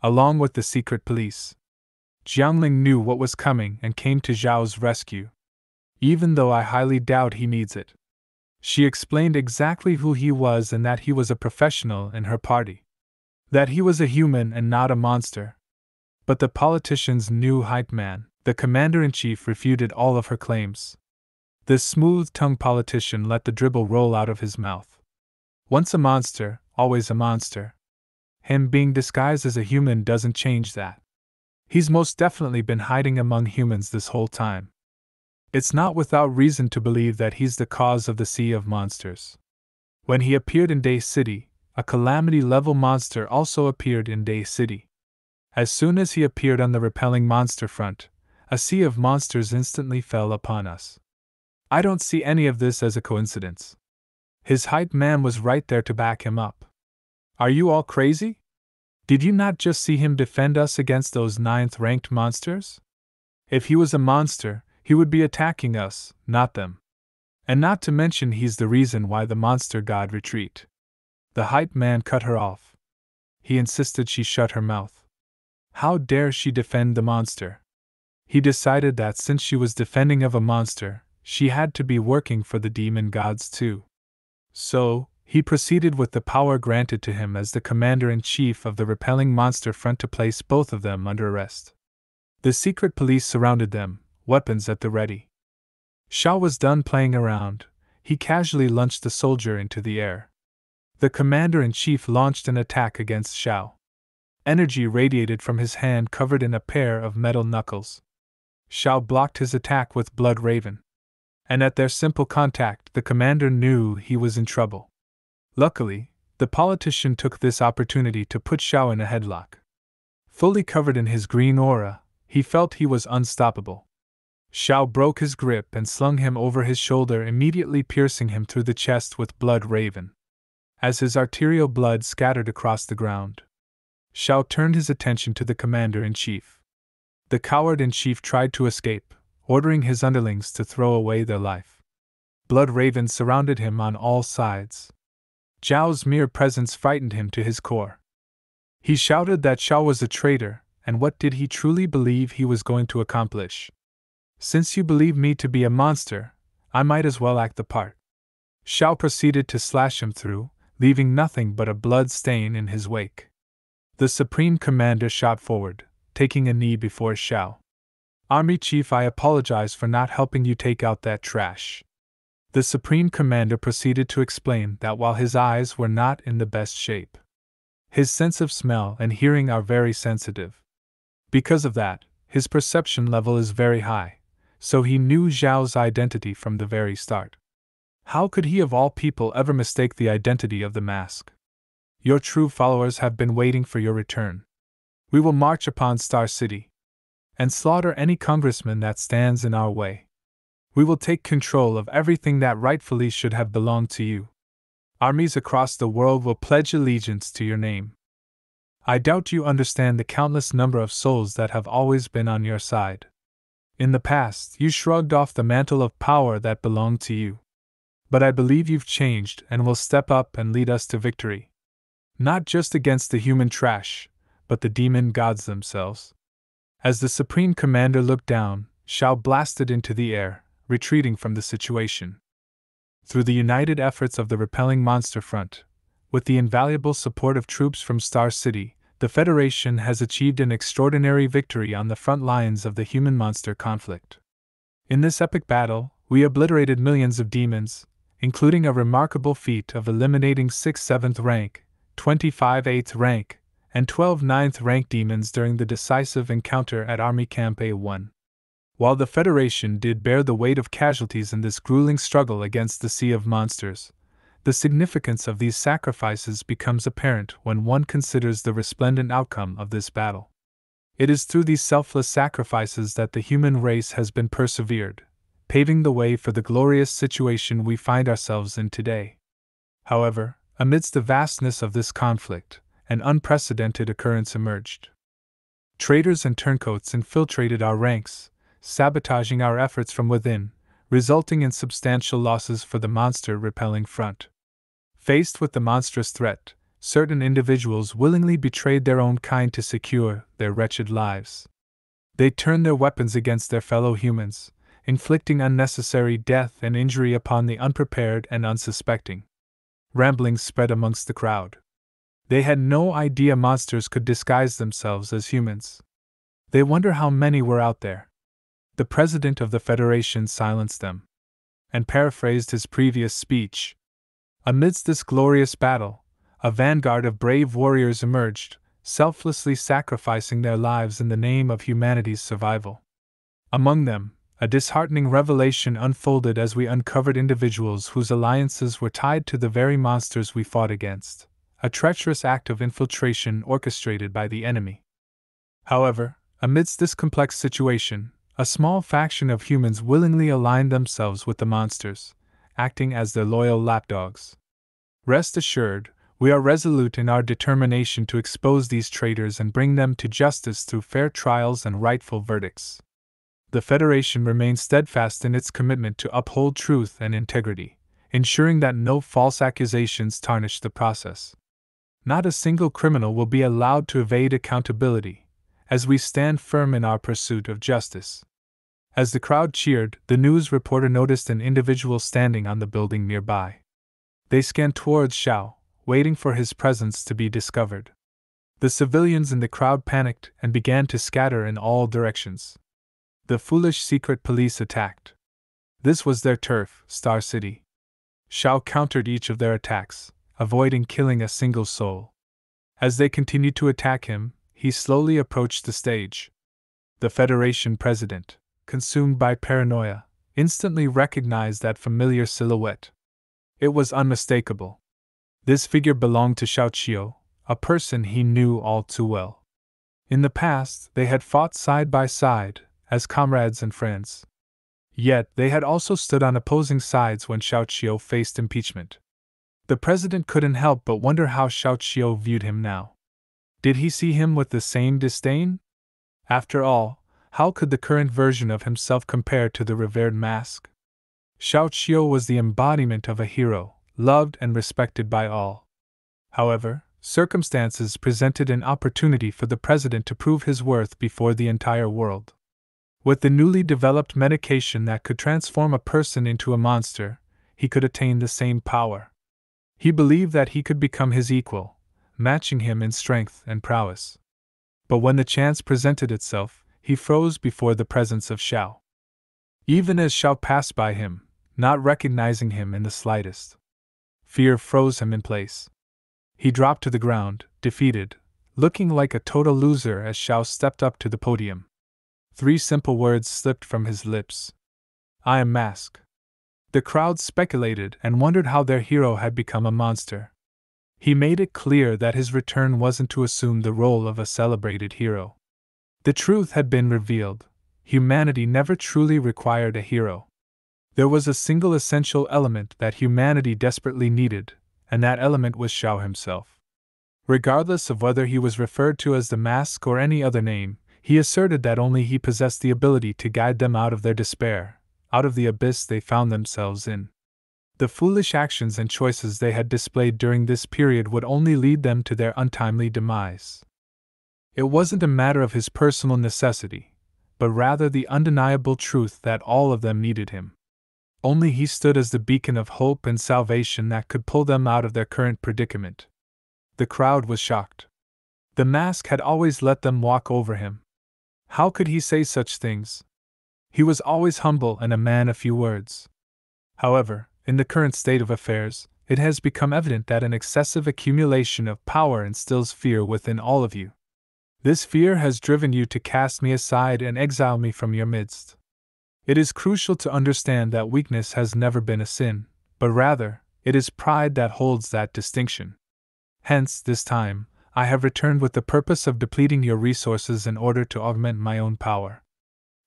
along with the secret police. Jiangling knew what was coming and came to Zhao's rescue. Even though I highly doubt he needs it. She explained exactly who he was and that he was a professional in her party. That he was a human and not a monster. But the politician's new hype man, the commander-in-chief, refuted all of her claims. This smooth-tongued politician let the dribble roll out of his mouth. Once a monster, always a monster. Him being disguised as a human doesn't change that. He's most definitely been hiding among humans this whole time. It's not without reason to believe that he's the cause of the Sea of Monsters. When he appeared in Day City, a calamity-level monster also appeared in Day City. As soon as he appeared on the repelling monster front, a sea of monsters instantly fell upon us. I don't see any of this as a coincidence. His hype man was right there to back him up. Are you all crazy? Did you not just see him defend us against those 9th-ranked monsters? If he was a monster, he would be attacking us, not them. And not to mention he's the reason why the monster god retreat. The hype man cut her off. He insisted she shut her mouth. How dare she defend the monster? He decided that since she was defending of a monster, she had to be working for the demon gods too. So, he proceeded with the power granted to him as the commander-in-chief of the repelling monster front to place both of them under arrest. The secret police surrounded them, weapons at the ready. Xiao was done playing around. he casually launched the soldier into the air. The commander-in-chief launched an attack against Xiao. Energy radiated from his hand covered in a pair of metal knuckles. Xiao blocked his attack with Blood Raven. And at their simple contact, the commander knew he was in trouble. Luckily, the politician took this opportunity to put Xiao in a headlock. Fully covered in his green aura, he felt he was unstoppable. Xiao broke his grip and slung him over his shoulder, immediately piercing him through the chest with Blood Raven. As his arterial blood scattered across the ground, Xiao turned his attention to the commander-in-chief. The coward-in-chief tried to escape, ordering his underlings to throw away their life. Blood Raven surrounded him on all sides. Zhao's mere presence frightened him to his core. He shouted that Xiao was a traitor, and what did he truly believe he was going to accomplish? Since you believe me to be a monster, I might as well act the part. Xiao proceeded to slash him through, leaving nothing but a blood stain in his wake. The Supreme Commander shot forward, taking a knee before Xiao. Army Chief, I apologize for not helping you take out that trash. The Supreme Commander proceeded to explain that while his eyes were not in the best shape, his sense of smell and hearing are very sensitive. Because of that, his perception level is very high, so he knew Zhao's identity from the very start. How could he of all people ever mistake the identity of the mask? Your true followers have been waiting for your return. We will march upon Star City and slaughter any congressman that stands in our way. We will take control of everything that rightfully should have belonged to you. Armies across the world will pledge allegiance to your name. I doubt you understand the countless number of souls that have always been on your side. In the past, you shrugged off the mantle of power that belonged to you. But I believe you've changed and will step up and lead us to victory. Not just against the human trash, but the demon gods themselves. As the Supreme Commander looked down, Xiao blasted into the air, retreating from the situation. Through the united efforts of the repelling monster front, with the invaluable support of troops from Star City, the Federation has achieved an extraordinary victory on the front lines of the human-monster conflict. In this epic battle, we obliterated millions of demons, including a remarkable feat of eliminating 6 7th rank, 25 8th rank, and 12 9th rank demons during the decisive encounter at Army Camp A1. While the Federation did bear the weight of casualties in this grueling struggle against the sea of monsters, the significance of these sacrifices becomes apparent when one considers the resplendent outcome of this battle. It is through these selfless sacrifices that the human race has been persevered, paving the way for the glorious situation we find ourselves in today. However, amidst the vastness of this conflict, an unprecedented occurrence emerged. Traitors and turncoats infiltrated our ranks, sabotaging our efforts from within, resulting in substantial losses for the monster-repelling front. Faced with the monstrous threat, certain individuals willingly betrayed their own kind to secure their wretched lives. They turned their weapons against their fellow humans, inflicting unnecessary death and injury upon the unprepared and unsuspecting. Ramblings spread amongst the crowd. They had no idea monsters could disguise themselves as humans. They wonder how many were out there. The president of the Federation silenced them, and paraphrased his previous speech. Amidst this glorious battle, a vanguard of brave warriors emerged, selflessly sacrificing their lives in the name of humanity's survival. Among them, a disheartening revelation unfolded as we uncovered individuals whose alliances were tied to the very monsters we fought against, a treacherous act of infiltration orchestrated by the enemy. However, amidst this complex situation, a small faction of humans willingly aligned themselves with the monsters, acting as their loyal lapdogs. Rest assured, we are resolute in our determination to expose these traitors and bring them to justice through fair trials and rightful verdicts. The Federation remains steadfast in its commitment to uphold truth and integrity, ensuring that no false accusations tarnish the process. Not a single criminal will be allowed to evade accountability, as we stand firm in our pursuit of justice. As the crowd cheered, the news reporter noticed an individual standing on the building nearby. They scanned towards Xiao, waiting for his presence to be discovered. The civilians in the crowd panicked and began to scatter in all directions. The foolish secret police attacked. This was their turf, Star City. Xiao countered each of their attacks, avoiding killing a single soul. As they continued to attack him, he slowly approached the stage. The Federation president, consumed by paranoia, instantly recognized that familiar silhouette. It was unmistakable. This figure belonged to Xiao Qiu, a person he knew all too well. In the past, they had fought side by side, as comrades and friends. Yet, they had also stood on opposing sides when Xiao Qiu faced impeachment. The president couldn't help but wonder how Xiao Qiu viewed him now. Did he see him with the same disdain? After all, how could the current version of himself compare to the revered mask? Xiao Qiu was the embodiment of a hero, loved and respected by all. However, circumstances presented an opportunity for the president to prove his worth before the entire world. With the newly developed medication that could transform a person into a monster, he could attain the same power. He believed that he could become his equal, matching him in strength and prowess. But when the chance presented itself, he froze before the presence of Xiao. Even as Xiao passed by him, not recognizing him in the slightest, fear froze him in place. He dropped to the ground, defeated, looking like a total loser as Xiao stepped up to the podium. 3 simple words slipped from his lips. "I am Mask." The crowd speculated and wondered how their hero had become a monster. He made it clear that his return wasn't to assume the role of a celebrated hero. The truth had been revealed. Humanity never truly required a hero. There was a single essential element that humanity desperately needed, and that element was Xiao himself. Regardless of whether he was referred to as the Mask or any other name, he asserted that only he possessed the ability to guide them out of their despair, out of the abyss they found themselves in. The foolish actions and choices they had displayed during this period would only lead them to their untimely demise. It wasn't a matter of his personal necessity, but rather the undeniable truth that all of them needed him. Only he stood as the beacon of hope and salvation that could pull them out of their current predicament. The crowd was shocked. The Mask had always let them walk over him. How could he say such things? He was always humble and a man of few words. However, in the current state of affairs, it has become evident that an excessive accumulation of power instills fear within all of you. This fear has driven you to cast me aside and exile me from your midst. It is crucial to understand that weakness has never been a sin, but rather, it is pride that holds that distinction. Hence, this time, I have returned with the purpose of depleting your resources in order to augment my own power.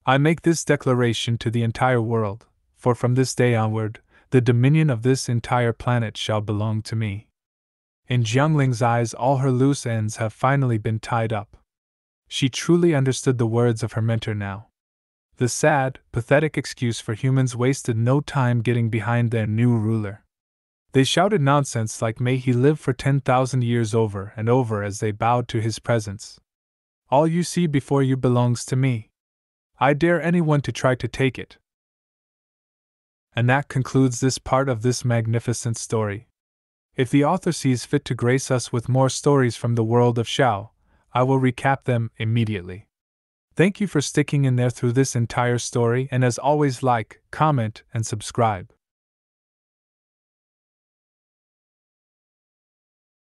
I make this declaration to the entire world, for from this day onward, the dominion of this entire planet shall belong to me. In Jiangling's eyes, all her loose ends have finally been tied up. She truly understood the words of her mentor now. The sad, pathetic excuse for humans wasted no time getting behind their new ruler. They shouted nonsense like "May he live for 10,000 years" over and over as they bowed to his presence. All you see before you belongs to me. I dare anyone to try to take it. And that concludes this part of this magnificent story. If the author sees fit to grace us with more stories from the world of Xiao, I will recap them immediately. Thank you for sticking in there through this entire story, and as always, like, comment, and subscribe.